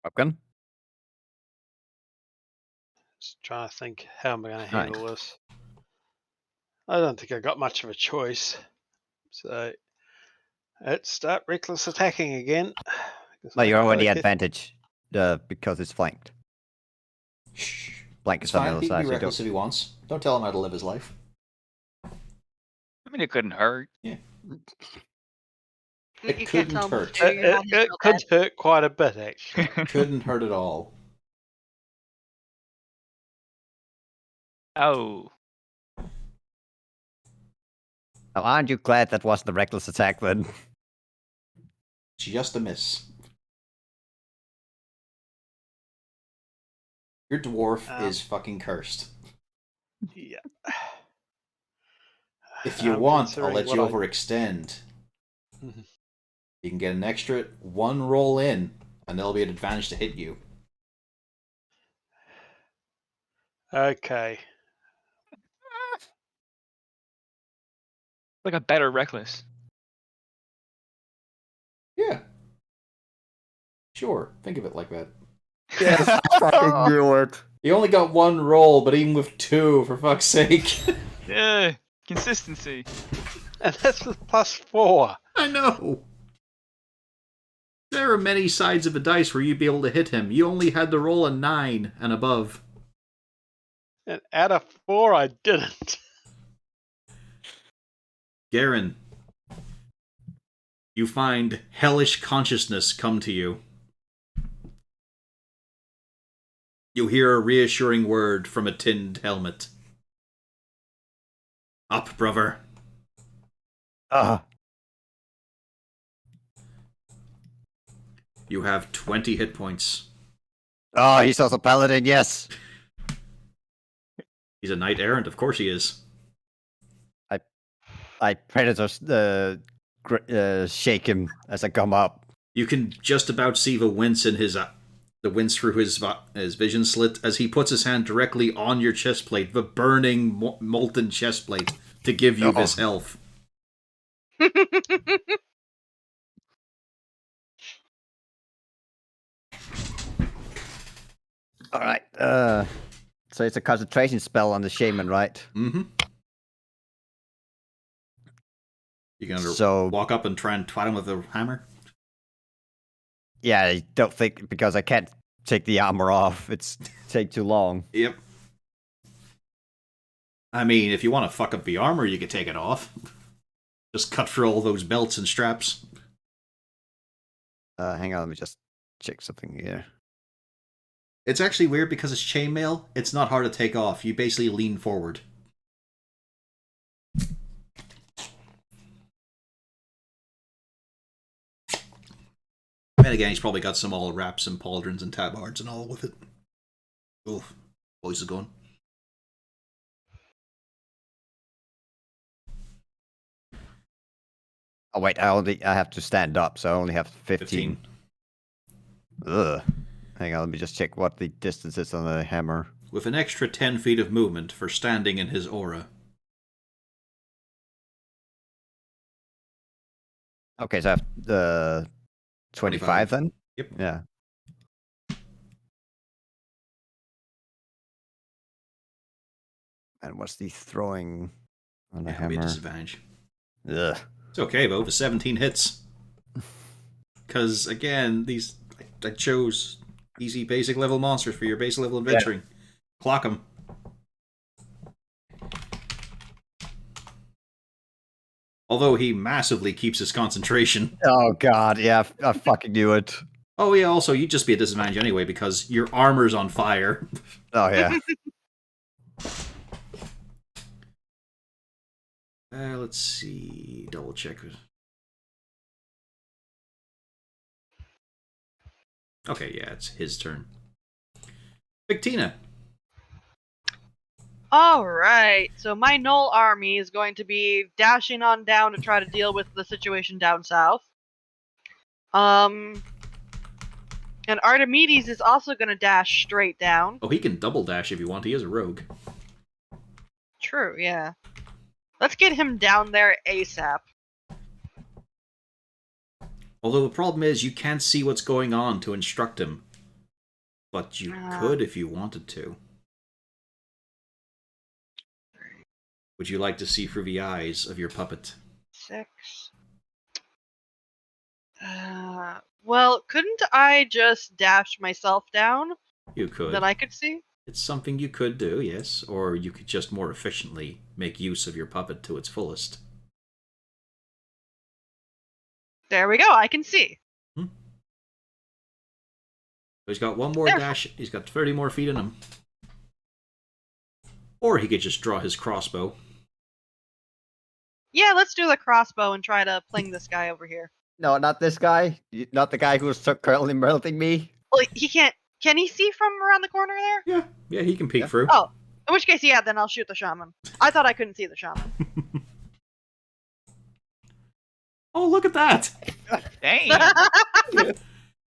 Popgun?
Just trying to think, how am I going to handle this? I don't think I got much of a choice. So let's start reckless attacking again.
Well, you're already advantage because it's flanked.
Shh.
Flank
It's
is on the
fine.
other
He can
side.
be
So you
reckless if he wants. Don't tell him how to live his life.
I mean, it couldn't hurt.
Yeah.
You
It
can't
couldn't
tell him
hurt.
what to do. You're not
It
his
could
real
hurt quite a bit, actually.
Couldn't hurt at all.
Oh.
Oh, aren't you glad that wasn't a reckless attack then?
Just a miss. Your dwarf is fucking cursed.
Yeah.
If you
I'm
want, I'll
considering
let you
what I-
overextend.
Mhm.
You can get an extra one roll in, and there'll be an advantage to hit you.
Okay.
Like a better reckless.
Yeah. Sure, think of it like that.
Yes, I fucking knew it.
You only got one roll, but even with two, for fuck's sake.
Yeah, consistency.
And that's with +4.
I know. There are many sides of a dice where you'd be able to hit him. You only had to roll a 9 and above.
And out of 4, I didn't.
Garen, you find hellish consciousness come to you. You hear a reassuring word from a tinned helmet. Up, brother. You have 20 hit points.
Oh, he's also paladin, yes.
He's a knight errant, of course he is.
I predator shake him as I come up.
You can just about see the wince in his the wince through his vision slit as he puts his hand directly on your chest plate, the burning molten chest plate, to give you this health.
All right. So it's a concentration spell on the shaman, right?
Mm-hmm. You gonna
So-
walk up and try and twat him with a hammer?
Yeah, I don't think because I can't take the armor off. It's take too long.
Yep. I mean, if you want to fuck up the armor, you could take it off. Just cut through all those belts and straps.
Hang on, let me just check something here.
It's actually weird because it's chainmail. It's not hard to take off. You basically lean forward. And again, he's probably got some all wraps and pauldrons and tabards and all with it. Oof. Voice is going.
Oh wait, I have to stand up, so I only have 15. Ugh. Hang on, let me just check what the distance is on the hammer.
With an extra 10 feet of movement for standing in his aura.
Okay, so I have 25 then?
Yep.
Yeah. And what's the throwing on the
Yeah, be a
hammer?
disadvantage.
Ugh.
It's okay though, the 17 hits. Because again, I chose easy basic level monsters for your basic level adventuring. Clock them. Although he massively keeps his concentration.
Oh god, yeah, I fucking knew it.
Oh yeah, also you'd just be at disadvantage anyway because your armor's on fire.
Oh yeah.
Let's see. Double check. Okay, yeah, it's his turn. Victina.
All right. So my Knoll army is going to be dashing on down to try to deal with the situation down south. And Archimedes is also going to dash straight down.
Oh, he can double dash if you want. He is a rogue.
True, yeah. Let's get him down there ASAP.
Although the problem is you can't see what's going on to instruct him. But you could if you wanted to. Would you like to see through the eyes of your puppet?
6. Well, couldn't I just dash myself down?
You could.
That I could see?
It's something you could do, yes. Or you could just more efficiently make use of your puppet to its fullest.
There we go, I can see.
So he's got one more dash. He's got 30 more feet in him. Or he could just draw his crossbow.
Yeah, let's do the crossbow and try to pling this guy over here.
No, not this guy. Not the guy who's currently melting me.
Well, he can't. Can he see from around the corner there?
Yeah, he can peek through.
Oh, in which case, yeah, then I'll shoot the shaman. I thought I couldn't see the shaman.
Oh, look at that!
Dang.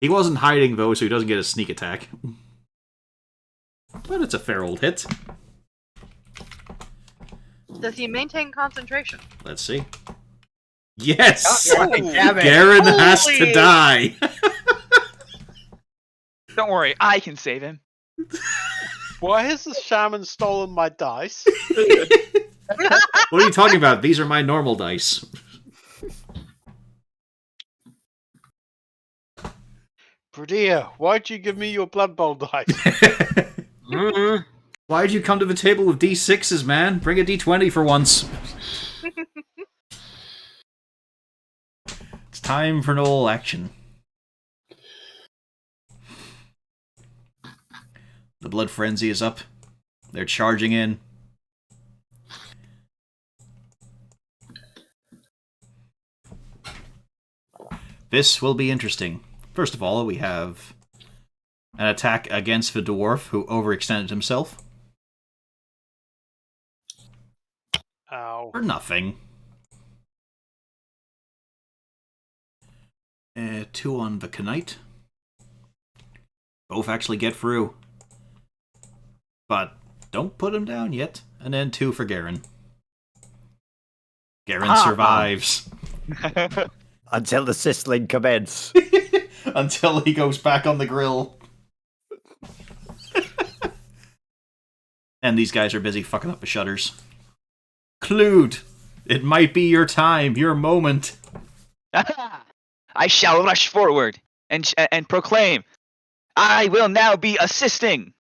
He wasn't hiding, though, so he doesn't get a sneak attack. But it's a fair old hit.
Does he maintain concentration?
Let's see. Yes!
Fucking damn it.
Garen has to
Holy-
die!
Don't worry, I can save him.
Why has the shaman stolen my dice?
What are you talking about? These are my normal dice.
Bradia, why'd you give me your Blood Bowl dice?
Why'd you come to the table with D6s, man? Bring a D20 for once. It's time for Noel action. The blood frenzy is up. They're charging in. This will be interesting. First of all, we have an attack against the dwarf who overextended himself.
Ow.
For nothing. 2 on the Knight. Both actually get through. But don't put him down yet. And then 2 for Garen. Garen survives.
Until the sizzling commence.
Until he goes back on the grill. And these guys are busy fucking up the shutters. Klaude, it might be your time, your moment.
I shall rush forward and proclaim, I will now be assisting.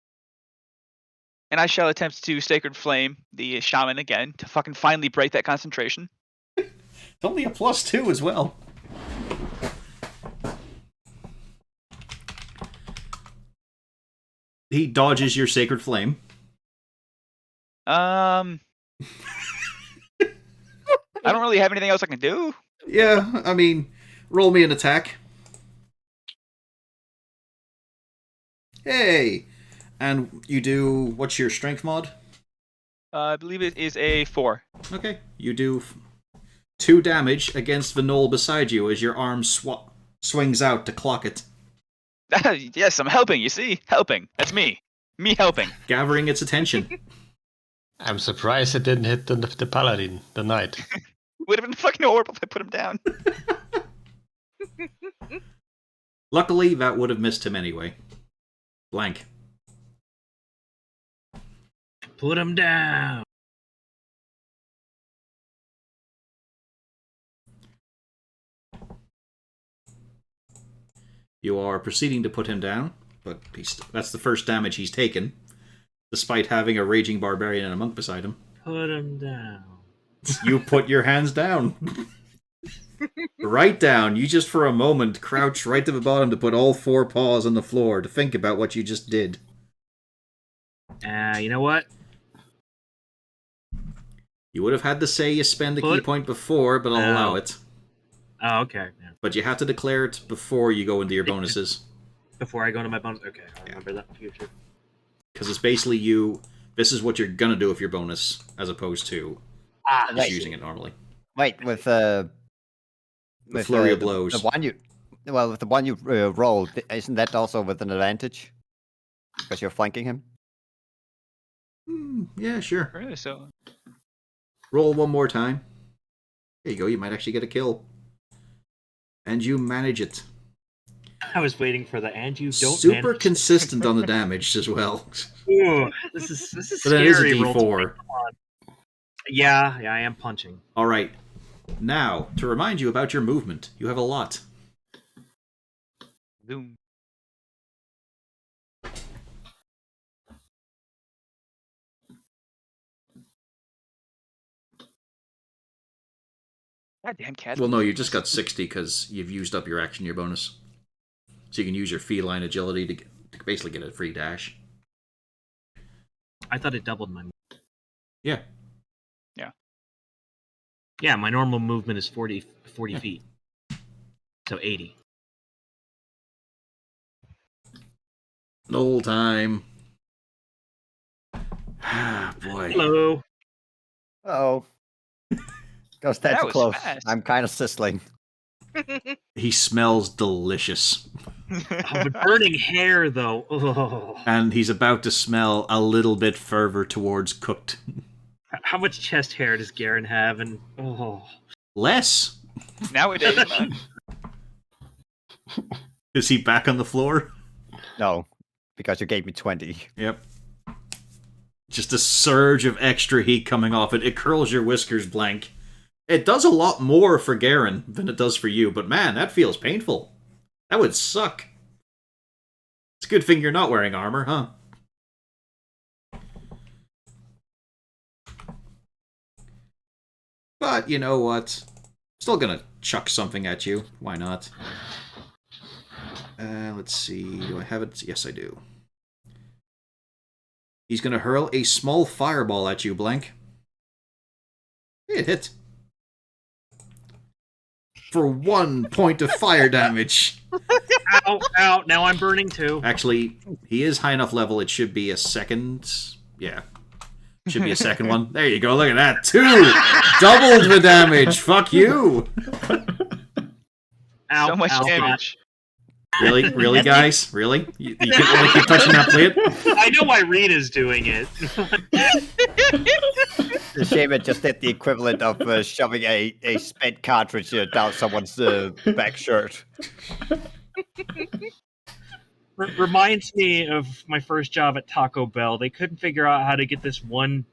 And I shall attempt to Sacred Flame the shaman again to fucking finally break that concentration.
It's only a +2 as well. He dodges your Sacred Flame.
I don't really have anything else I can do.
Yeah, I mean, roll me an attack. Hey! And you do, what's your strength mod?
I believe it is a 4.
Okay, you do 2 damage against the knoll beside you as your arm swings out to clock it.
Yes, I'm helping, you see? Helping. That's me. Me helping.
Gathering its attention.
I'm surprised it didn't hit the paladin, the knight.
Would have been fucking horrible if I put him down.
Luckily, that would have missed him anyway. Blank.
Put him down.
You are proceeding to put him down, but that's the first damage he's taken, despite having a raging barbarian and a monk beside him.
Put him down.
You put your hands down. Right down. You just for a moment crouch right to the bottom to put all 4 paws on the floor to think about what you just did.
You know what?
You would have had to say you spend the key point before, but I'll allow it.
Oh, okay. Yeah.
But you have to declare it before you go into your bonuses.
Before I go into my bonus? Okay, I'll remember that in the future.
Because it's basically this is what you're gonna do with your bonus, as opposed to just using it normally.
Wait, with
flurry of blows.
The one with the one you rolled, isn't that also with an advantage? Because you're flanking him?
Yeah, sure.
Really? So
Roll one more time. There you go, you might actually get a kill. And you manage it.
I was waiting for the and you don't
Super
manage
consistent on the damage as well.
Ooh, this is
But
scary.
it is a
roll
D4.
Yeah, I am punching.
Alright. Now, to remind you about your movement, you have a lot.
boom. Goddamn cat.
Well, no, you just got 60 because you've used up your action, your bonus. So you can use your feline agility to basically get a free dash.
I thought it doubled my.
Yeah.
Yeah, my normal movement is 40 feet. So 80.
Knoll time. Ah, boy.
Hello.
Oh. Goes that
That was
close.
fast.
I'm kind of sizzling.
He smells delicious.
Oh, the burning hair, though. Oh.
And he's about to smell a little bit further towards cooked.
How much chest hair does Garen have? And
Less?
Nowadays,
Is he back on the floor?
No, because you gave me 20.
Yep. Just a surge of extra heat coming off it. It curls your whiskers blank. It does a lot more for Garen than it does for you, but man, that feels painful. That would suck. It's a good thing you're not wearing armor, huh? But you know what? Still gonna chuck something at you. Why not? Let's see. Do I have it? Yes, I do. He's gonna hurl a small fireball at you, Blank. Hey, it hit. For 1 point of fire damage.
ow, ow, now I'm burning too.
Actually, he is high enough level, it should be a second. Yeah. Should be a second one. There you go, look at that. 2! Doubled the damage! Fuck you!
Ow,
so much
ow,
damage.
Really? Really, guys? Really? You want to keep touching that plate?
I know why Rita's doing it.
It's a shame it just did the equivalent of shoving a spent cartridge down someone's back shirt.
Reminds me of my first job at Taco Bell. They couldn't figure out how to get this one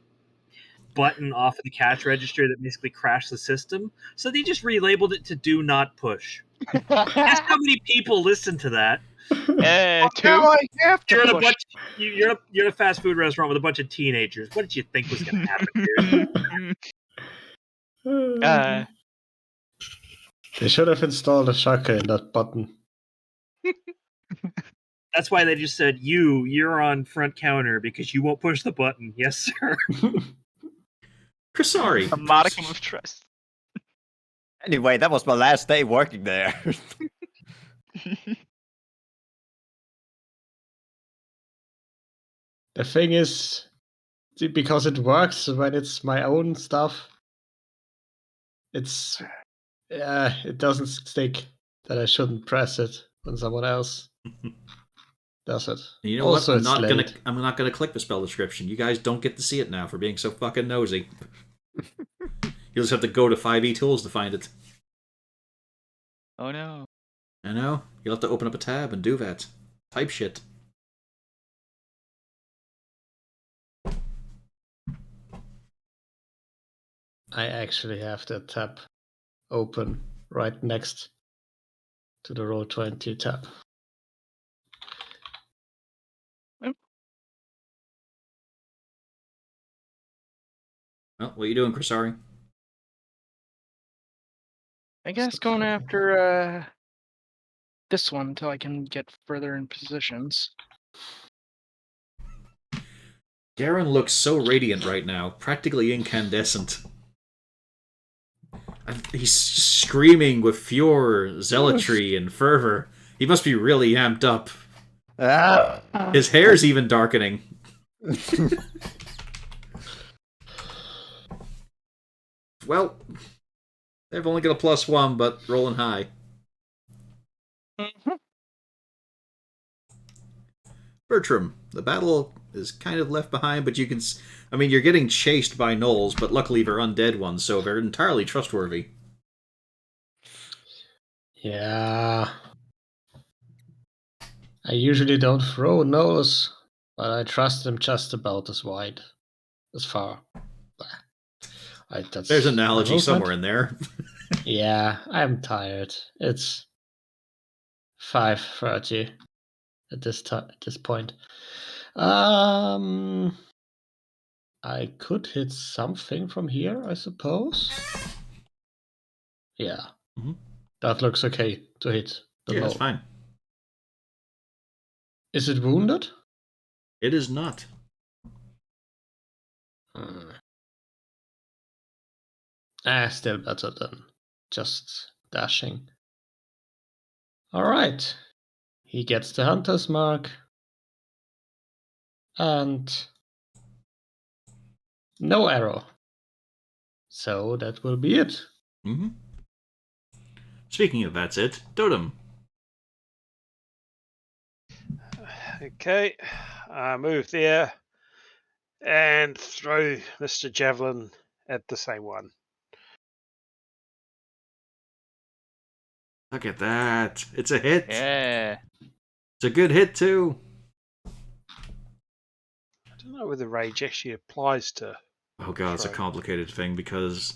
button off of the cash register that basically crashed the system, so they just relabeled it to "Do Not Push." Guess how many people listen to that?
Now
Two.
I have to
You're at a
push.
bunch. You're at a fast food restaurant with a bunch of teenagers. What did you think was going to happen, dude?
They should have installed a shaka in that button.
That's why they just said you're on front counter because you won't push the button. Yes, sir.
Krisari.
A modicum of trust.
Anyway, that was my last day working there.
The thing is, because it works when it's my own stuff, it doesn't stick that I shouldn't press it when someone else does it.
You know
Also,
what?
it's
I'm not gonna click the spell description. You guys don't get to see it now for being so fucking nosy. You'll just have to go to 5e tools to find it.
Oh no.
I know. You'll have to open up a tab and do that. Type shit.
I actually have that tab open right next to the Roll20 tab.
Well, what are you doing, Krisari?
I guess going after this one until I can get further in positions.
Garen looks so radiant right now, practically incandescent. He's screaming with furor, zealotry, and fervor. He must be really amped up. His hair's even darkening. Well, they've only got a +1, but rolling high. Bertram, the battle is kind of left behind, but you can... I mean, you're getting chased by gnolls, but luckily they're undead ones, so they're entirely trustworthy.
Yeah. I usually don't throw gnolls, but I trust them just about as wide, as far.
There's an analogy somewhere in there.
Yeah, I'm tired. It's 5:30 at this point. I could hit something from here, I suppose. Yeah, that looks okay to hit the
Yeah,
low.
that's fine.
Is it wounded?
It is not.
Still better than just dashing. Alright. He gets the hunter's mark. And no arrow. So that will be it.
Speaking of that's it, Dotem.
Okay, move there and throw Mr. Javelin at the same one.
Look at that. It's a hit.
Yeah.
It's a good hit, too.
I don't know whether rage actually applies to...
Oh god, it's a
throw.
complicated thing because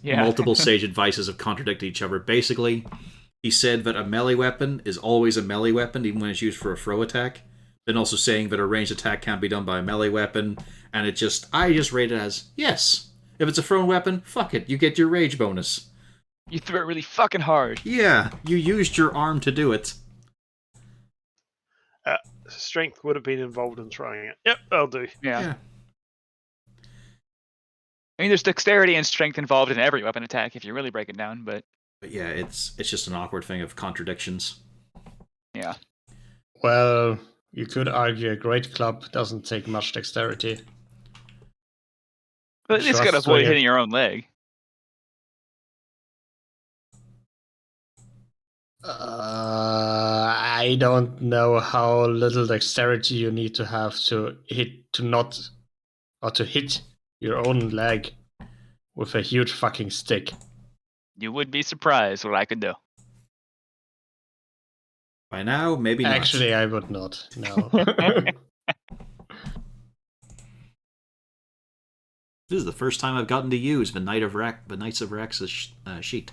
multiple sage advices have contradicted each other. Basically, he said that a melee weapon is always a melee weapon, even when it's used for a throw attack. Then also saying that a ranged attack can't be done by a melee weapon, and I just rate it as, yes. If it's a thrown weapon, fuck it, you get your rage bonus.
You threw it really fucking hard.
Yeah, you used your arm to do it.
Strength would have been involved in throwing it. Yep, I'll do.
Yeah. I mean, there's dexterity and strength involved in every weapon attack if you really break it down, but
yeah, it's just an awkward thing of contradictions.
Yeah.
Well, you could argue a great club doesn't take much dexterity.
But at least gotta avoid hitting your own leg.
I don't know how little dexterity you need to have to hit your own leg with a huge fucking stick.
You would be surprised what I could do.
By now, maybe not.
Actually, I would not. No.
This is the first time I've gotten to use the Knights of Rax's sheet.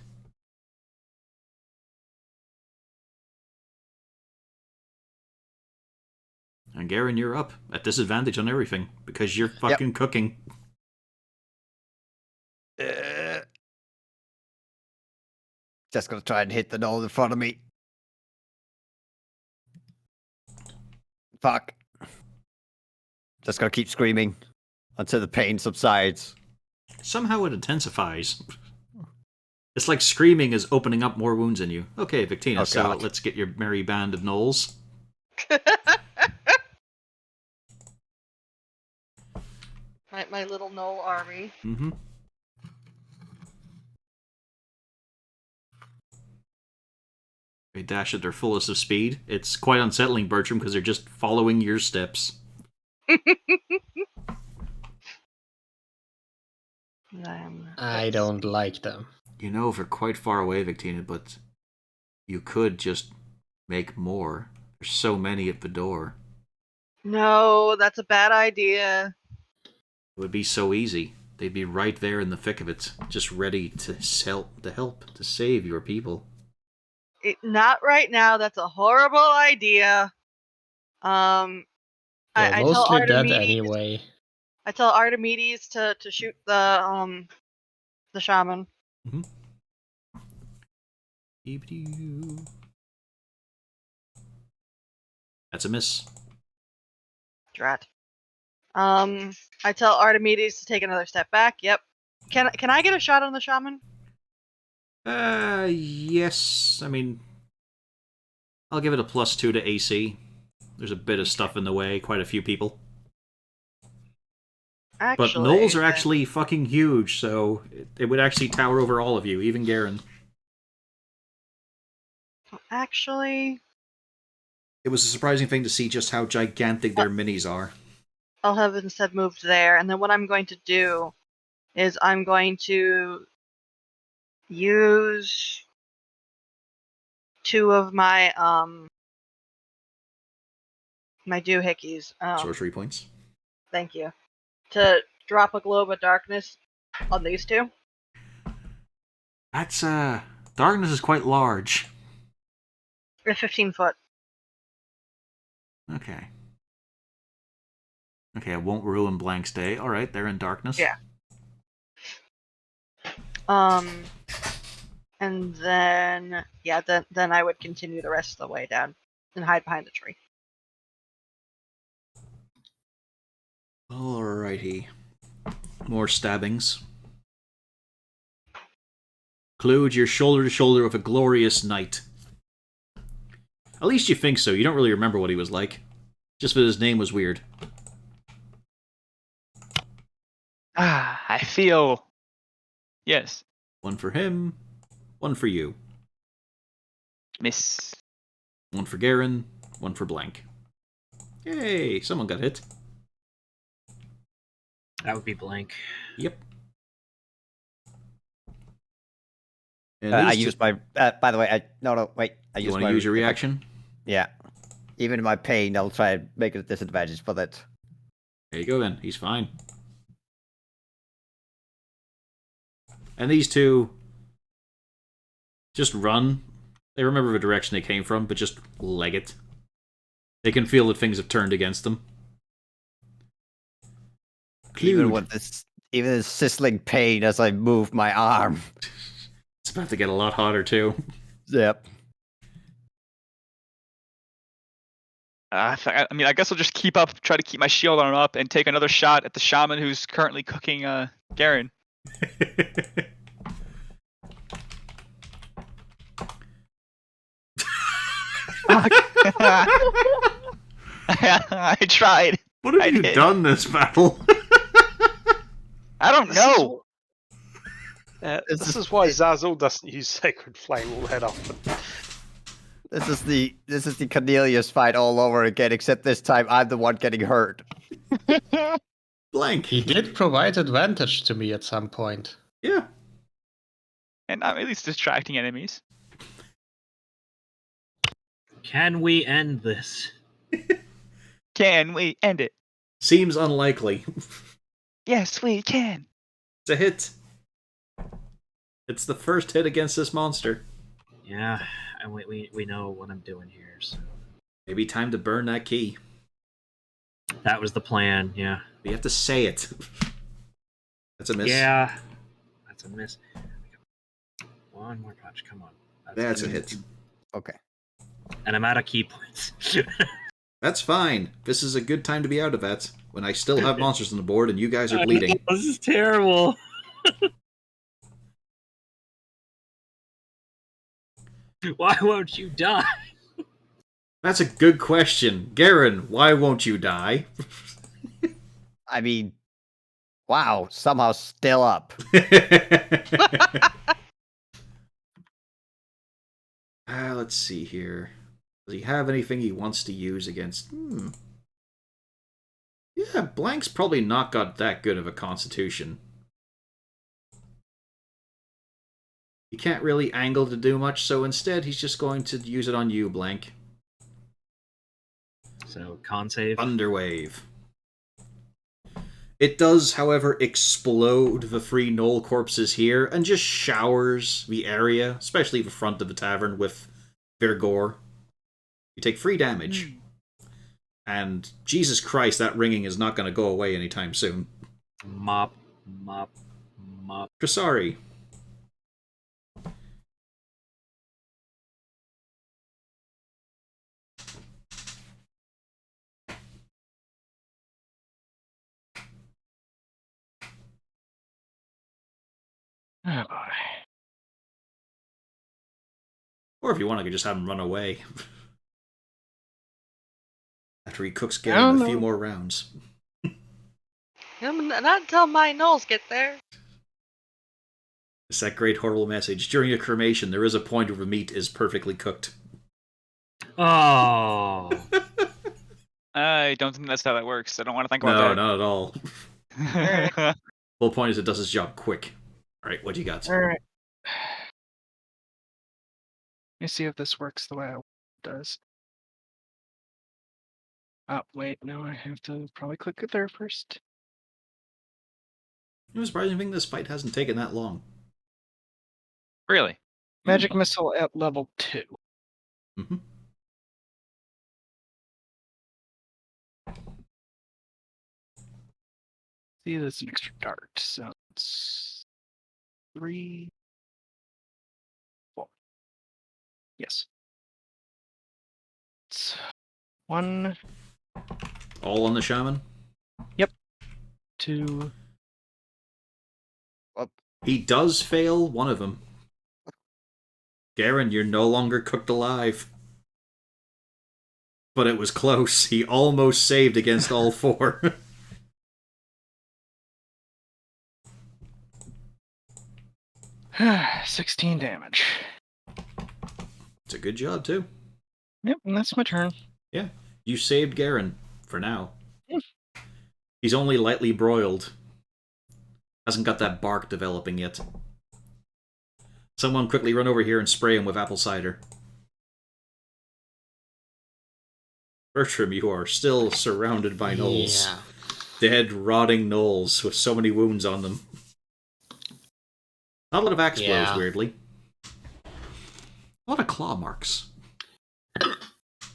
And Garen, you're up at disadvantage on everything because you're fucking cooking.
Just gonna try and hit the knoll in front of me. Fuck. Just gonna keep screaming until the pain subsides.
Somehow it intensifies. It's like screaming is opening up more wounds in you. Okay, Victina, so let's get your merry band of gnolls.
my little gnoll army.
Mm-hmm. They dash at their fullest of speed. It's quite unsettling, Bertram, because they're just following your steps.
I don't like them.
You know, they're quite far away, Victina, but you could just make more. There's so many at the door.
No, that's a bad idea.
It would be so easy. They'd be right there in the thick of it, just ready to help, to save your people.
Not right now. That's a horrible idea.
They're
I
mostly
tell
dead
Archimedes,
anyway.
I tell Archimedes to shoot the shaman.
Mm-hmm. That's a miss.
Drat. I tell Archimedes to take another step back. Yep. Can I get a shot on the shaman?
Yes. I mean, I'll give it a +2 to AC. There's a bit of stuff in the way, quite a few people. But gnolls are actually fucking huge, so it would actually tower over all of you, even Garen.
Actually,
it was a surprising thing to see just how gigantic their minis are.
I'll have instead moved there, and then what I'm going to do is I'm going to use 2 of my my doohickeys.
Sorcery points.
Thank you. To drop a globe of darkness on these 2.
That's darkness is quite large.
They're 15 foot.
Okay. Okay, I won't ruin Blank's day. Alright, they're in darkness.
Yeah. And then then I would continue the rest of the way down and hide behind a tree.
Alrighty. More stabbings. Klaude, you're shoulder to shoulder with a glorious knight. At least you think so. You don't really remember what he was like. Just that his name was weird.
I feel... Yes.
1 for him. 1 for you.
Miss.
1 for Garen. 1 for Blank. Yay! Someone got hit.
That would be Blank.
Yep.
I used my. By the way, I
You
used
want
my.
to use your reaction?
Yeah. Even in my pain, I'll try and make it a disadvantage for that.
There you go then. He's fine. And these 2 just run. They remember the direction they came from, but just leg it. They can feel that things have turned against them.
Even with this sizzling pain as I move my arm.
It's about to get a lot hotter too.
Yep.
I mean, I guess I'll just try to keep my shield arm up and take another shot at the shaman who's currently cooking Garen. I tried.
What have you done this battle?
I don't know.
This is why Zazzle doesn't use Sacred Flame all that often.
This is the Cornelius fight all over again, except this time I'm the one getting hurt.
Blank.
He did provide advantage to me at some point.
Yeah.
And I'm at least distracting enemies.
Can we end this?
Can we end it?
Seems unlikely.
Yes, we can.
It's a hit. It's the first hit against this monster.
Yeah, and we know what I'm doing here, so...
Maybe time to burn that key.
That was the plan, yeah.
You have to say it. That's a miss.
Yeah, that's a miss. One more punch, come on.
That's a hit.
Okay.
And I'm out of key points.
That's fine. This is a good time to be out of that. When I still have monsters on the board and you guys are bleeding.
This is terrible. Why won't you die?
That's a good question. Garen, why won't you die?
I mean, wow, somehow still up.
Let's see here. Does he have anything he wants to use against... Yeah, Blank's probably not got that good of a constitution. He can't really angle to do much, so instead he's just going to use it on you, Blank.
So, con save.
Thunderwave. It does, however, explode the 3 gnoll corpses here and just showers the area, especially the front of the tavern, with Virgor. You take 3 damage. And Jesus Christ, that ringing is not going to go away anytime soon.
Mop, mop, mop.
Trisari.
Oh boy.
Or if you want, I could just have him run away. After he cooks
I
Garen
don't
a few
know.
more rounds.
Not until my gnolls get there.
It's that great horrible message. During a cremation, there is a point where the meat is perfectly cooked.
Oh.
I don't think that's how that works. I don't want to think
No,
about
not at all.
that.
The whole point is it does its job quick. Alright, what do you got?
Alright. Let me see if this works the way it does. Oh, wait, no, I have to probably click it there first.
The surprising thing, this fight hasn't taken that long.
Really?
Magic missile at level 2.
Mm-hmm.
See, there's an extra dart, so it's 3, 4. Yes. It's 1,
All on the shaman?
2.
He does fail one of them. Garen, you're no longer cooked alive. But it was close. He almost saved against all 4.
16 damage.
It's a good job, too.
Yep, and that's my turn.
Yeah, you saved Garen, for now.
Hmm.
He's only lightly broiled. Hasn't got that bark developing yet. Someone quickly run over here and spray him with apple cider. Bertram, you are still surrounded by gnolls.
Yeah.
Dead, rotting gnolls with so many wounds on them. Not a lot of axe blows,
Yeah.
weirdly. A lot of claw marks.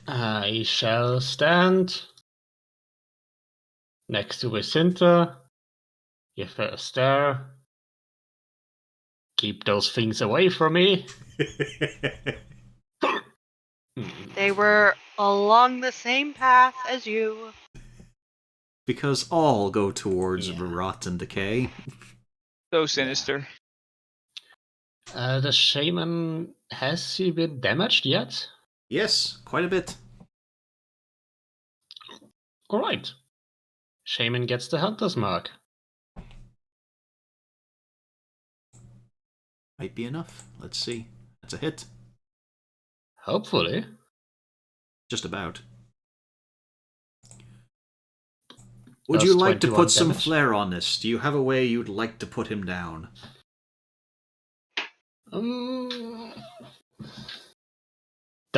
I shall stand next to Vicinta, give her a stare. Keep those things away from me.
They were along the same path as you.
Because all go towards
Yeah.
rot and decay.
So sinister.
The shaman, has he been damaged yet?
Yes, quite a bit.
Alright. Shaman gets the hunter's mark.
Might be enough. Let's see. That's a hit.
Hopefully.
Just about. Would
Does
you like to
21
put some
damage?
flair on this? Do you have a way you'd like to put him down?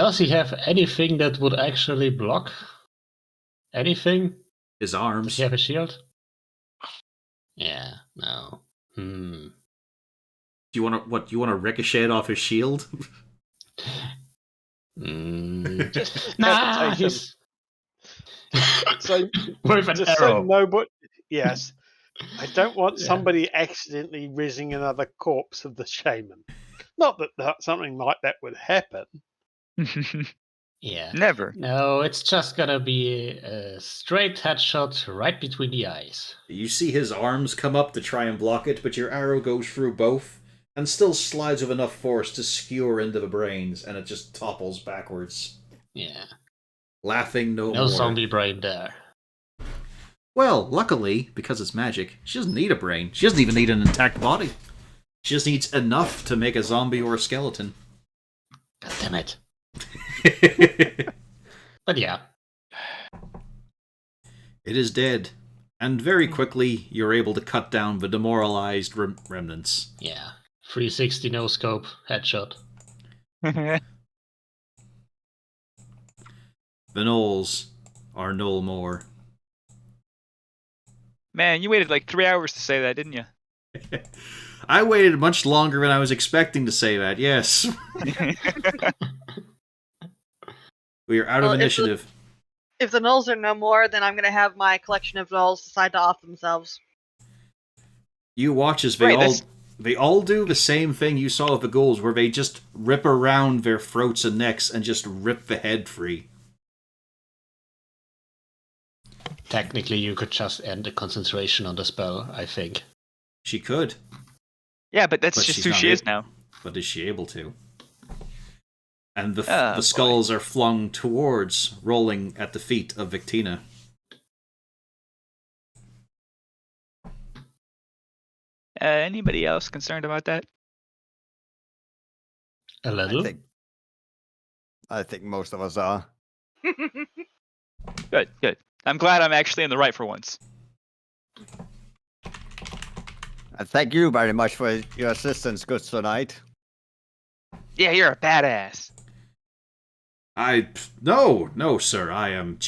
Does he have anything that would actually block? Anything?
His
Does
arms.
he have a shield? Yeah, no.
Do you want to what? You want to ricochet it off his shield?
Just
Nah,
he's
So
with an
just
arrow.
so nobody. Yes, I don't want
Yeah.
somebody accidentally rizzing another corpse of the shaman. Not that something like that would happen.
Yeah.
Never.
No, it's just gonna be a straight headshot right between the eyes.
You see his arms come up to try and block it, but your arrow goes through both and still slides with enough force to skewer into the brains, and it just topples backwards.
Yeah.
Laughing no
No
more.
zombie brain there.
Well, luckily, because it's magic, she doesn't need a brain. She doesn't even need an intact body. She just needs enough to make a zombie or a skeleton.
God damn it. But yeah.
It is dead. And very quickly, you're able to cut down the demoralized remnants.
Yeah. 360 no scope headshot.
The gnolls are no more.
Man, you waited like 3 hours to say that, didn't you?
I waited much longer than I was expecting to say that, yes. We are out of
Well,
initiative.
If the gnolls are no more, then I'm gonna have my collection of gnolls decide to off themselves.
You watch as
Right,
they all do the same thing you saw with the ghouls, where they just rip around their throats and necks and just rip the head free.
Technically, you could just end the concentration on the spell, I think.
She could,
Yeah, but that's
But
just
she's
who
not
she is
able-
now.
but is she able to? And the
Oh, boy.
skulls are flung towards, rolling at the feet of Victina.
Anybody else concerned about that?
A little.
I think most of us are.
Good, good. I'm glad I'm actually in the right for once.
And thank you very much for your assistance, good tonight.
Yeah, you're a badass.
No, sir. I've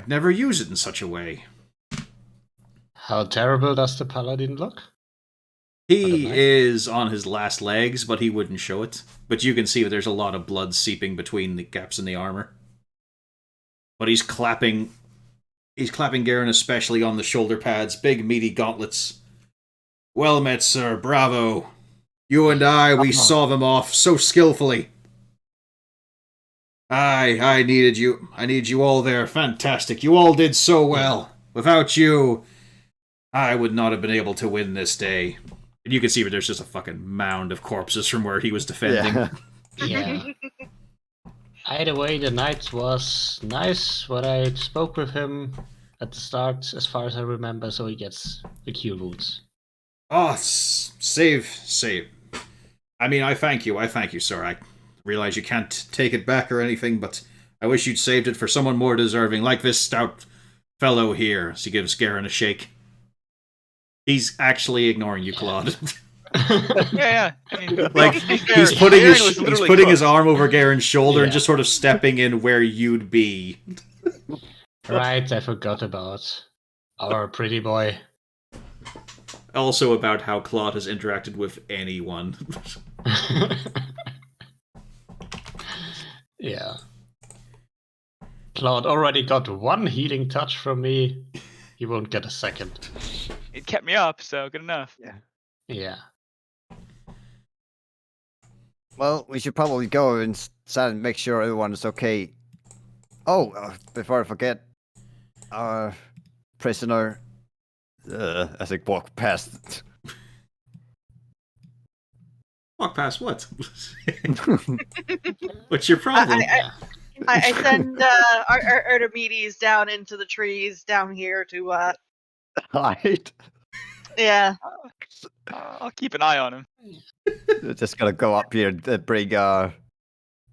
never used it in such a way.
How terrible does the paladin look?
He is on his last legs, but he wouldn't show it. But you can see that there's a lot of blood seeping between the gaps in the armor. But he's clapping Garen especially on the shoulder pads, big meaty gauntlets. Well met, sir. Bravo. You and I, we saw them off so skillfully. I needed you. I needed you all there. Fantastic. You all did so well. Without you, I would not have been able to win this day. And you can see that there's just a fucking mound of corpses from where he was defending.
Yeah.
Yeah. Either way, the night was nice when I spoke with him at the start, as far as I remember, so he gets the cure wounds.
Oh, save. I mean, I thank you, sir. I realize you can't take it back or anything, but I wish you'd saved it for someone more deserving, like this stout fellow here. As he gives Garen a shake. He's actually ignoring you, Klaude.
Yeah. I mean,
Like
to be fair,
he's putting
Garen was
he's
literally
putting his
cooked.
arm over Garen's shoulder and
Yeah.
just sort of stepping in where you'd be.
Right, I forgot about our pretty boy.
Also about how Klaude has interacted with anyone.
Yeah. Klaude already got one healing touch from me. He won't get a second.
It kept me up, so good enough.
Yeah.
Well, we should probably go inside and make sure everyone is okay. Oh, before I forget, our prisoner, as I walk past.
Walk past what? What's your problem?
I send Archimedes down into the trees down here to
Hide.
yeah.
I'll keep an eye on him.
Just gonna go up here and bring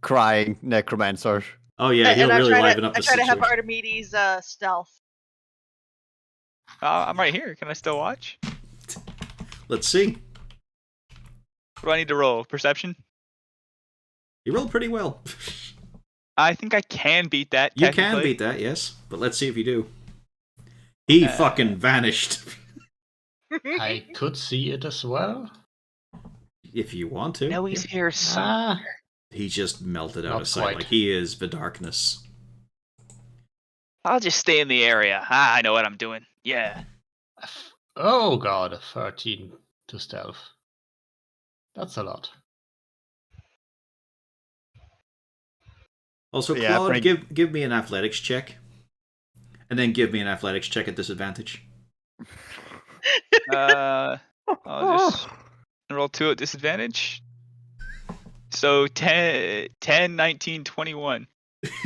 crying necromancer.
Oh yeah, he'll
and
really
I
liven up the
try to have
situation.
Archimedes stealth.
I'm right here. Can I still watch?
Let's see.
What do I need to roll? Perception?
You rolled pretty well.
I think I can beat that.
You can
technically.
beat that, yes. But let's see if you do. He fucking vanished.
I could see it as well.
If you want to.
No, he's
yeah.
here somewhere.
He just melted out
Not
of sight.
quite.
Like he is the darkness.
I'll just stay in the area. I know what I'm doing. Yeah.
Oh god, a 13 to stealth. That's a lot.
Also,
Yeah,
Claude,
bring-
give me an athletics check. And then give me an athletics check at disadvantage.
I'll just roll 2 at disadvantage. So 10, 19, 21.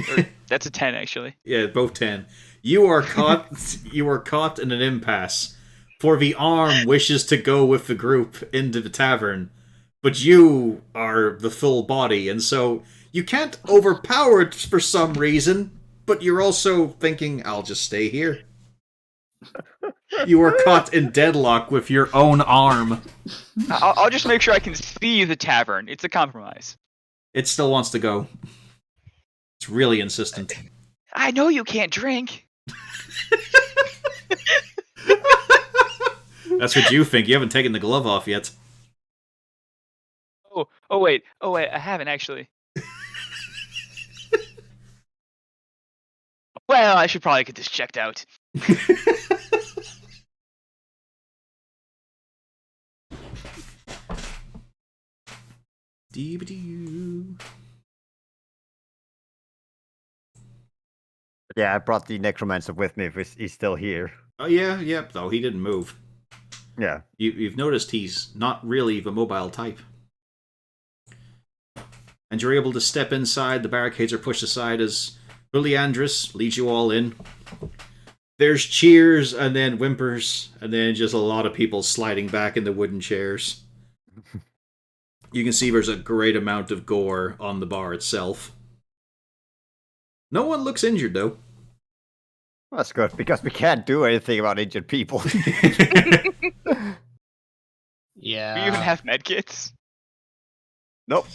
Or, that's a 10, actually.
Yeah, both 10. You are caught you are caught in an impasse. For the arm wishes to go with the group into the tavern, but you are the full body, and so you can't overpower it for some reason, but you're also thinking, I'll just stay here. You are caught in deadlock with your own arm.
I'll just make sure I can see the tavern. It's a compromise.
It still wants to go. It's really insistent.
I know you can't drink.
That's what you think. You haven't taken the glove off yet.
Oh wait, I haven't actually. Well, I should probably get this checked out.
Dee-ba-doo.
Yeah, I brought the necromancer with me if he's still here.
Oh yeah, yep. Though he didn't move.
Yeah.
You've noticed he's not really the mobile type. And you're able to step inside. The barricades are pushed aside as Juliandris leads you all in. There's cheers and then whimpers and then just a lot of people sliding back in the wooden chairs. You can see there's a great amount of gore on the bar itself. No one looks injured, though.
That's good, because we can't do anything about injured people.
Yeah.
Do you even have medkits?
Nope.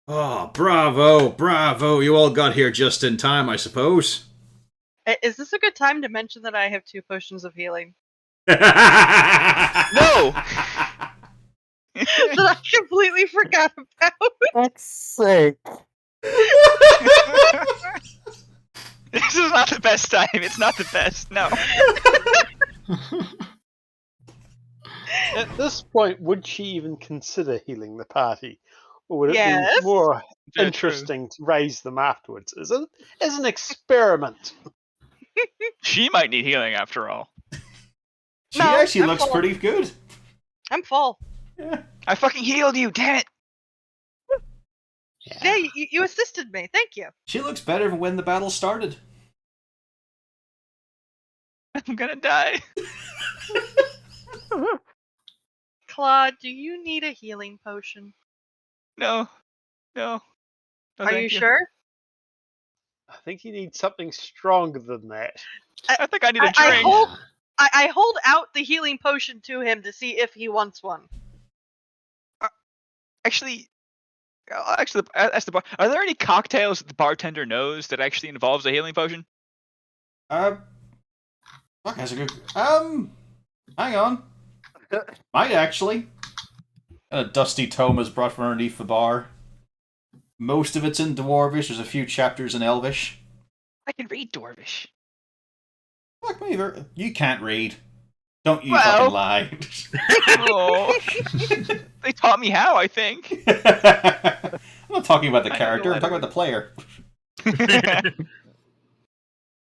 Oh, bravo, bravo. You all got here just in time, I suppose.
Is this a good time to mention that I have 2 potions of healing?
No!
That I completely forgot about.
That's sick.
This is not the best time. It's not the best. No.
At this point, would she even consider healing the party? Or would it
Yes.
be more
True.
interesting to raise them afterwards? As an experiment.
She might need healing after all.
She
No,
actually
I'm
looks
full.
pretty good.
I'm full.
Yeah.
I fucking healed you, damn it!
Yeah, you assisted me. Thank you.
She looks better than when the battle started.
I'm gonna die.
Claude, do you need a healing potion?
No. No. No,
Are you
thank
sure?
I think you need something stronger than that.
I think I need a
I
drink.
hold- I hold out the healing potion to him to see if he wants one.
Actually, ask the bar. Are there any cocktails that the bartender knows that actually involves a healing potion?
Fuck, that's a good... hang on. Might actually. A dusty tome is brought from underneath the bar. Most of it's in Dwarvish. There's a few chapters in Elvish.
I can read Dwarvish.
Fuck me, you can't read. Don't you
Well.
fucking lie.
Oh. They taught me how, I think.
I'm not talking about the
I know
character, I'm
the
talking about the player.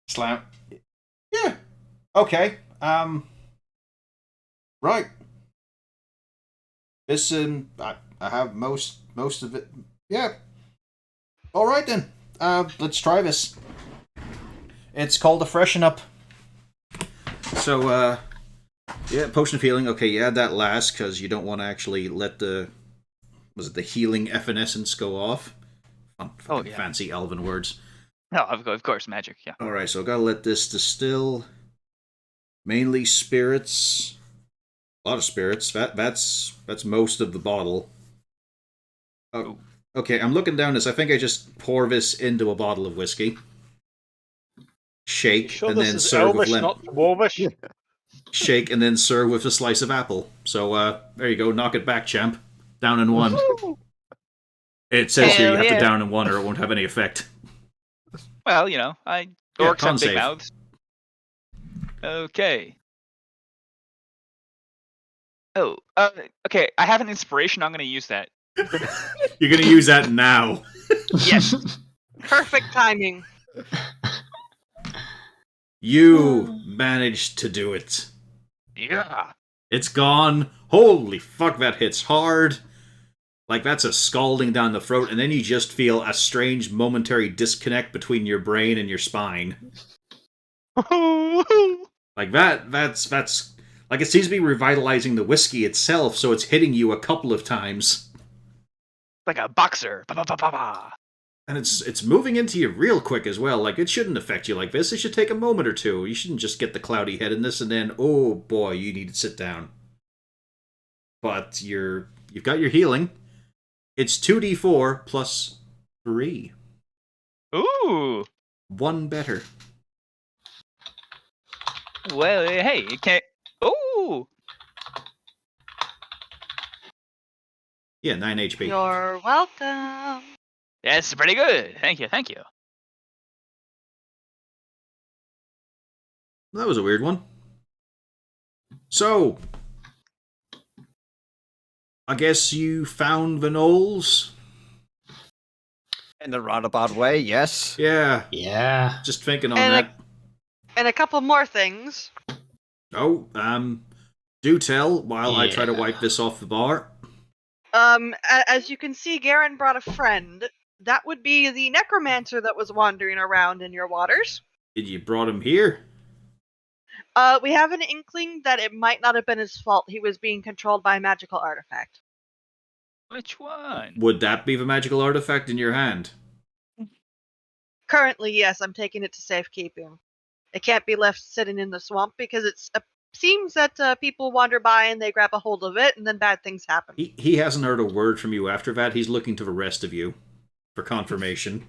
Slam. Yeah. Okay. Right. This I have most of it. Yeah. All right then. Let's try this. It's called a freshen up. So yeah, potion of healing. Okay, you add that last because you don't want to actually let the healing evanescence go off.
Oh, yeah.
Fancy elven words.
No, of course, magic. Yeah.
All right, so I gotta let this distill. Mainly spirits. A lot of spirits. That's most of the bottle. Oh, okay, I'm looking down this. I think I just pour this into a bottle of whiskey. Shake,
You sure
and
this
then
is
serve with
Elvish,
lemon.
not Dwarvish?
Shake, and then serve with a slice of apple. So, there you go. Knock it back, champ. Down in one. It says here
Hell
you have to
yeah.
down in one or it won't have any effect.
Well,
Yeah,
orcs
con
have big
save.
mouths. Okay. Oh, okay. I have an inspiration. I'm gonna use that.
You're going to use that now.
Yes.
Perfect timing.
You managed to do it.
Yeah.
It's gone. Holy fuck, that hits hard. Like, that's a scalding down the throat, and then you just feel a strange momentary disconnect between your brain and your spine. Like, that's... Like, it seems to be revitalizing the whiskey itself, so it's hitting you a couple of times.
Like a boxer. Ba, ba, ba, ba, ba.
And it's moving into you real quick as well. Like, it shouldn't affect you like this. It should take a moment or two. You shouldn't just get the cloudy headedness and then, oh boy, you need to sit down. But you've got your healing. It's 2d4 plus 3.
Ooh.
1 better.
Well, hey, you can't. Ooh.
Yeah, 9 HP.
You're welcome.
That's pretty good. Thank you. Thank you.
That was a weird one. So, I guess you found the knolls?
In a roundabout way, yes.
Yeah,
Yeah.
just thinking on
And
that.
And a couple more things.
Oh, do tell while I try to
Yeah.
wipe this off the bar.
As you can see, Garen brought a friend. That would be the necromancer that was wandering around in your waters.
Did you brought him here?
We have an inkling that it might not have been his fault. He was being controlled by a magical artifact.
Which one?
Would that be the magical artifact in your hand?
Currently, yes, I'm taking it to safekeeping. It can't be left sitting in the swamp because it seems that people wander by and they grab a hold of it, and then bad things happen.
He hasn't heard a word from you after that. He's looking to the rest of you for confirmation.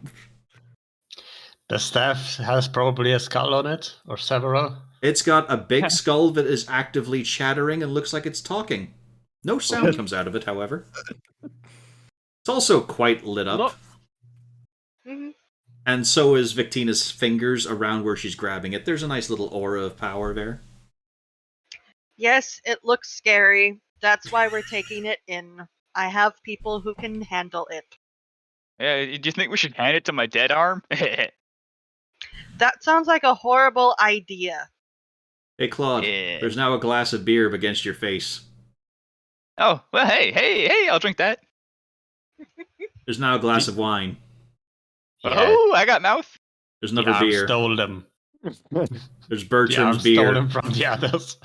The staff has probably a skull on it, or several.
It's got a big skull that is actively chattering and looks like it's talking. No sound comes out of it, however. It's also quite lit up.
Mhm.
And so is Victina's fingers around where she's grabbing it. There's a nice little aura of power there.
Yes, it looks scary. That's why we're taking it in. I have people who can handle it.
Yeah, do you think we should hand it to my dead arm?
That sounds like a horrible idea.
Hey, Claude,
Yeah.
there's now a glass of beer against your face.
Oh, well, hey, I'll drink that.
There's now a glass of wine.
Yeah,
Oh, I got mouth.
There's
the
another
arm
beer.
stole them.
There's
The arm
Bertram's
stole
beer.
them from the others.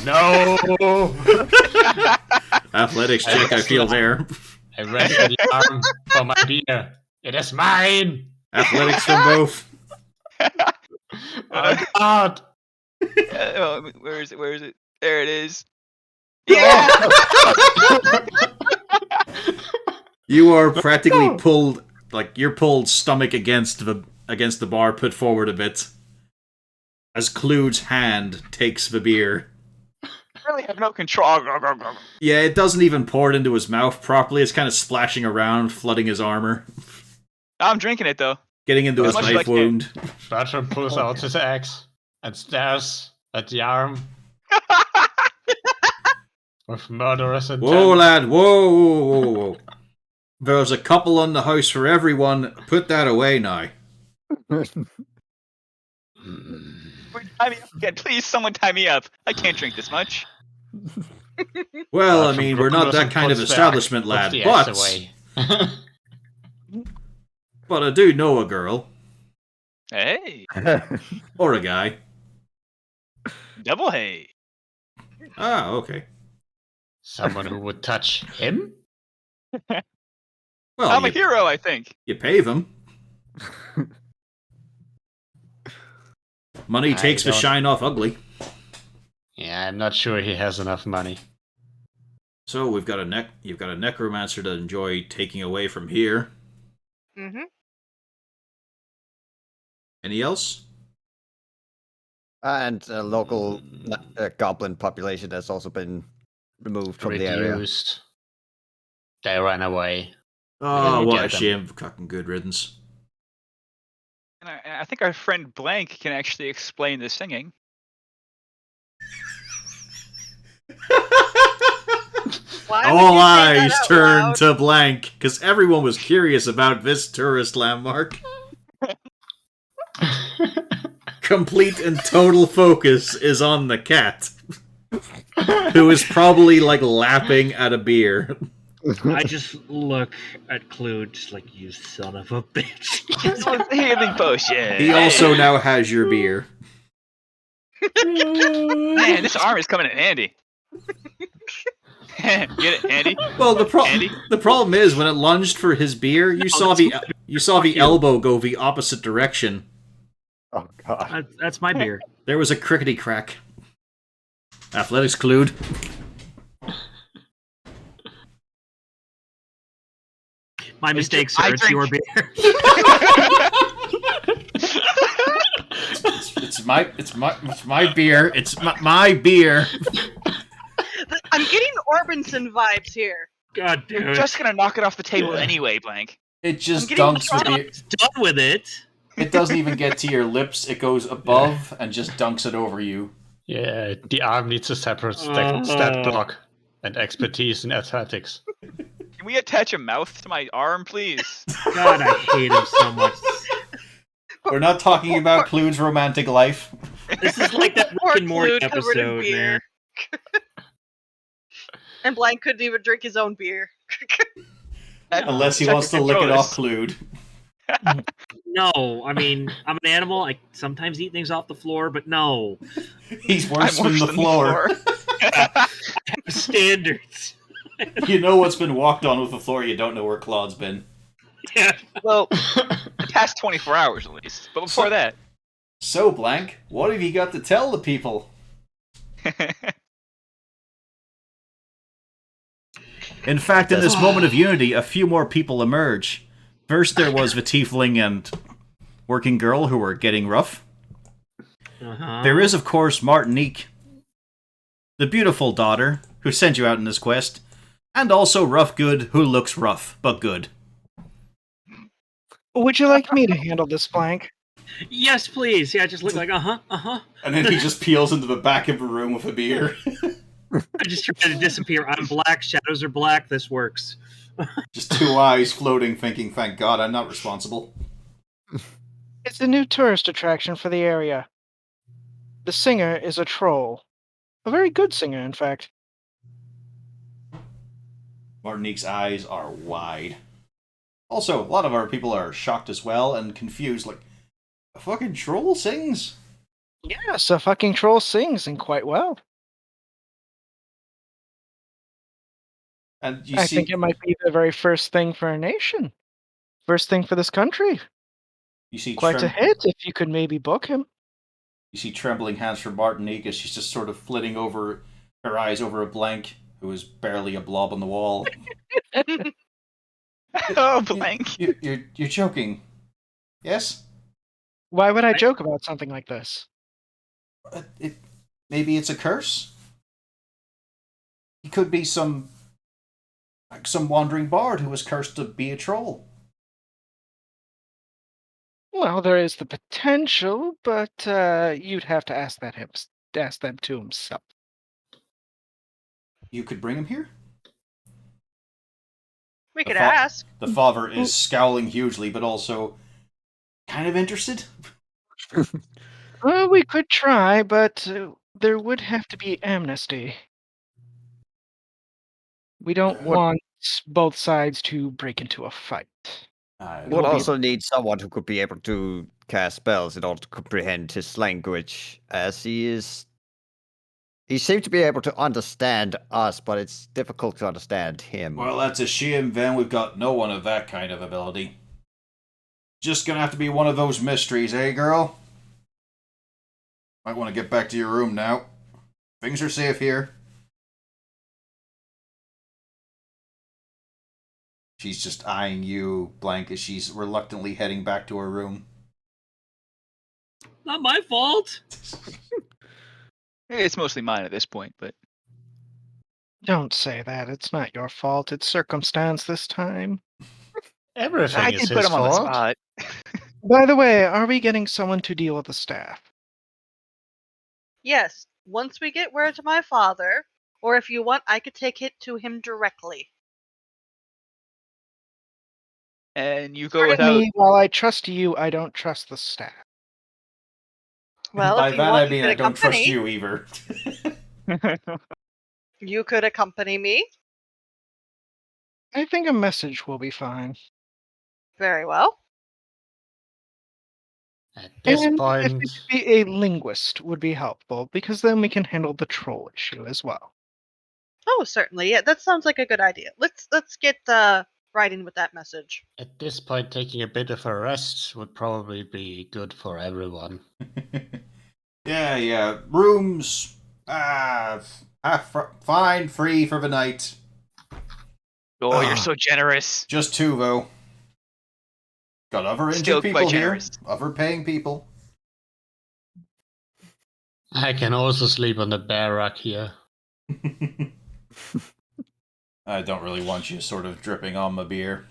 No!
Athletics check, I feel there.
I rescued the arm for my beer. It is mine!
Athletics from both.
Oh god!
Oh, where is it? Where is it? There it is. Yeah.
You are practically pulled, like you're pulled stomach against the bar, put forward a bit, as Klaude's hand takes the beer.
I really have no control.
Yeah, it doesn't even pour it into his mouth properly. It's kind of splashing around, flooding his armor,
I'm drinking it though.
getting into
As
his
much as I
knife
can.
wound.
Bertram pulls out his axe and stares at the arm with murderous intent.
Whoa, lad! Whoa, whoa, whoa, whoa! There's a couple on the house for everyone. Put that away now.
Tie me up again. Please, someone tie me up. I can't drink this much.
Well, I
Bertram
mean, we're not
grumbles
that
and
kind of
puts the
establishment,
puts
lad,
the axe
but
away.
but I do know a girl
Hey,
or a guy.
double hay.
Ah, okay.
Someone who would touch him?
Well,
I'm a
you,
hero, I think.
you pay them. Money
I
takes the
don't-
shine off ugly.
Yeah, I'm not sure he has enough money.
So you've got a necromancer to enjoy taking away from here.
Mm-hmm.
Any else?
And a local goblin population has also been removed from the area.
Reduced. They ran away.
Oh,
didn't
what
get
a
them.
shame. Fucking good riddance.
And I think our friend Blank can actually explain the singing.
Why would
All
you say that
eyes
out
turned
loud?
to Blank, because everyone was curious about this tourist landmark. Complete and total focus is on the cat, who is probably like lapping at a beer.
I just look at Klaude, just like, you son of a bitch.
With the healing potion.
He also now has your beer.
Man, this arm is coming in handy. Get it, handy?
Well, the
Andy?
the problem is when it lunged for his beer, you saw the elbow go the opposite direction.
Oh god.
That's my beer.
There was a crickety crack. Athletics Klaude.
My mistake, sir.
I
It's your
drink-
beer.
It's my beer. It's my beer.
I'm getting Orbinson vibes here.
God damn
You're
it.
just gonna knock it off the table anyway, Blank.
It just
I'm getting
dunks the beer.
Done with it.
It doesn't even get to your lips. It goes above and just dunks it over you.
Yeah, the arm needs a separate stat block and expertise in athletics.
Can we attach a mouth to my arm, please?
God, I hate him so much.
We're not talking about Klaude's romantic life.
This is like that
Poor
Rick and Morty
Klaude covered in
episode,
beer.
man.
And Blank couldn't even drink his own beer.
Unless he
Check
wants to
your
lick it off
controllers.
Klaude.
No, I mean, I'm an animal. I sometimes eat things off the floor, but no.
He's
I'm
worse than the floor.
Standards.
You know what's been walked on with the floor, you don't know where Claude's been.
Yeah.
Well, the past 24 hours at least. But before that.
So, Blank, what have you got to tell the people? In fact, in this moment of unity, a few more people emerge. First, there was the tiefling and working girl who were getting rough.
Uh-huh.
There is, of course, Martinique, the beautiful daughter who sent you out in this quest, and also Rough Good, who looks rough, but good.
Would you like me to handle this, Blank?
Yes, please. Yeah, just look like, uh-huh.
And then he just peels into the back of a room with a beer.
I just try to disappear. I'm black, shadows are black, this works.
Just two eyes floating, thinking, thank God I'm not responsible.
It's a new tourist attraction for the area. The singer is a troll. A very good singer, in fact.
Martinique's eyes are wide. Also, a lot of our people are shocked as well and confused, like, a fucking troll sings?
Yes, a fucking troll sings, and quite well.
And you
I
see,
think it might be the very first thing for a nation. First thing for this country.
you see,
Quite a hit if you could maybe book him.
You see trembling hands from Martinique as she's just sort of flitting over her eyes over a Blank, who is barely a blob on the wall.
Oh, Blank.
You're joking, yes?
Why would I joke about something like this?
Maybe it's a curse. He could be some wandering bard who was cursed to be a troll.
Well, there is the potential, but you'd have to ask them to himself.
You could bring him here?
We
The
could
fa-
ask.
The father is scowling hugely, but also kind of interested.
Well, we could try, but there would have to be amnesty. We don't want both sides to break into a fight.
We'll also need someone who could be able to cast spells in order to comprehend his language, as he seems to be able to understand us, but it's difficult to understand him.
Well, that's a shame, then. We've got no one of that kind of ability. Just gonna have to be one of those mysteries, eh, girl? Might want to get back to your room now. Things are safe here. She's just eyeing you, Blank, as she's reluctantly heading back to her room.
Not my fault.
It's mostly mine at this point, but
Don't say that. It's not your fault. It's circumstance this time.
Everything
I
is
can
his
put him on the
fault.
spot.
By the way, are we getting someone to deal with the staff?
Yes, once we get word to my father, or if you want, I could take it to him directly.
And you go without.
Certainly, while I trust you, I don't trust the staff.
Well,
By
if you
that
want,
I mean
you
I
could
don't trust
accompany.
you either.
You could accompany me.
I think a message will be fine.
Very well.
At this
And if
point,
it could be a linguist would be helpful, because then we can handle the troll issue as well.
Oh, certainly. Yeah, that sounds like a good idea. Let's get writing with that message.
at this point, taking a bit of a rest would probably be good for everyone.
Yeah. Rooms. Fine, free for the night.
Oh, you're so generous.
Just 2, though. Got other
Still
injured
quite
people here.
generous.
Other paying people.
I can also sleep on the bear rack here.
I don't really want you sort of dripping on my beer.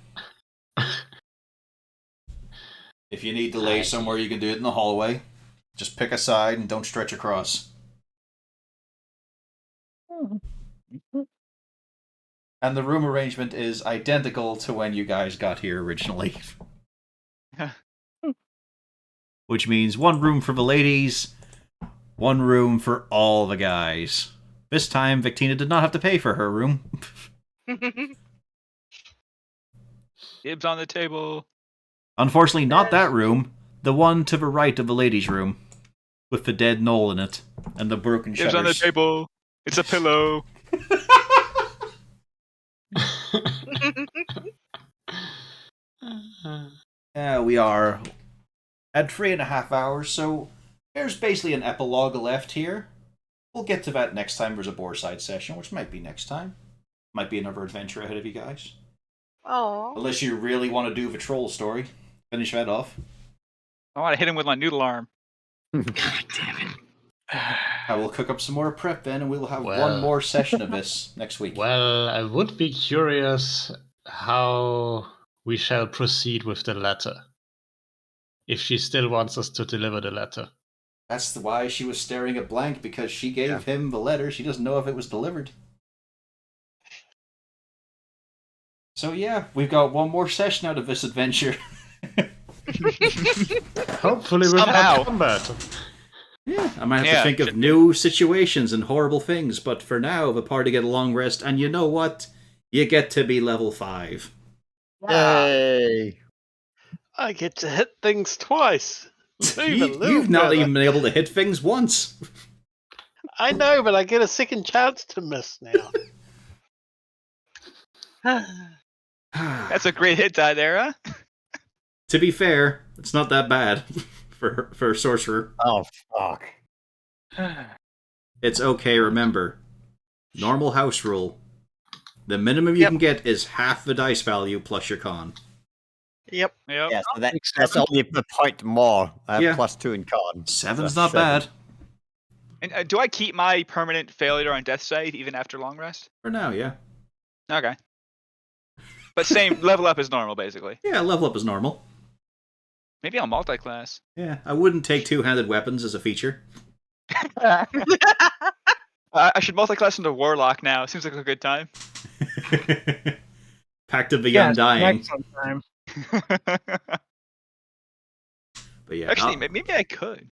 If you need to lay somewhere, you can do it in the hallway. Just pick a side and don't stretch across. And the room arrangement is identical to when you guys got here originally. Which means 1 room for the ladies, 1 room for all the guys. This time, Victina did not have to pay for her room.
Dibs on the table.
Unfortunately, not that room. The one to the right of the ladies' room. With the dead knoll in it. And the broken
Dibs
shutters.
on the table. It's a pillow.
We are at 3.5 hours, so there's basically an epilogue left here. We'll get to that next time there's a Boarside session, which might be next time. Might be another adventure ahead of you guys.
Oh.
Unless you really want to do the troll story. Finish that off.
I want to hit him with my noodle arm.
God damn it.
I will cook up some more prep then, and we'll have
Well.
one more session of this next week.
Well, I would be curious how we shall proceed with the letter. If she still wants us to deliver the letter.
That's why she was staring at Blank, because she gave him the letter. She doesn't know if it was delivered. So yeah, we've got one more session out of this adventure.
Hopefully
Somehow.
without combat.
Yeah, I might have to think of new situations and horrible things, but for now, the party get a long rest, and you know what? You get to be level 5.
Yay!
I get to hit things twice.
You've not even been able to hit things once.
I know, but I get a second chance to miss now.
That's a great hit die there, huh?
To be fair, it's not that bad for a sorcerer.
Oh, fuck.
It's okay, remember. Normal house rule. The minimum you can get is half the dice value plus your con.
Yep.
Yep.
Yeah, so that's only a point more. I have
Yeah.
+2 in con.
7's
So
not bad.
And do I keep my permanent failure on death save even after long rest?
For now, yeah.
Okay. But same level up as normal, basically.
Yeah, level up is normal.
Maybe I'll multi-class.
Yeah, I wouldn't take two-handed weapons as a feature.
I should multi-class into Warlock now. Seems like a good time.
Pact of the
Yes,
Undying.
next sometime.
But yeah,
Actually, maybe I could.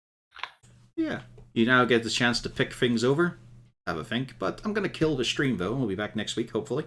yeah. You now get the chance to pick things over. Have a think. But I'm going to kill the stream, though, and we'll be back next week, hopefully.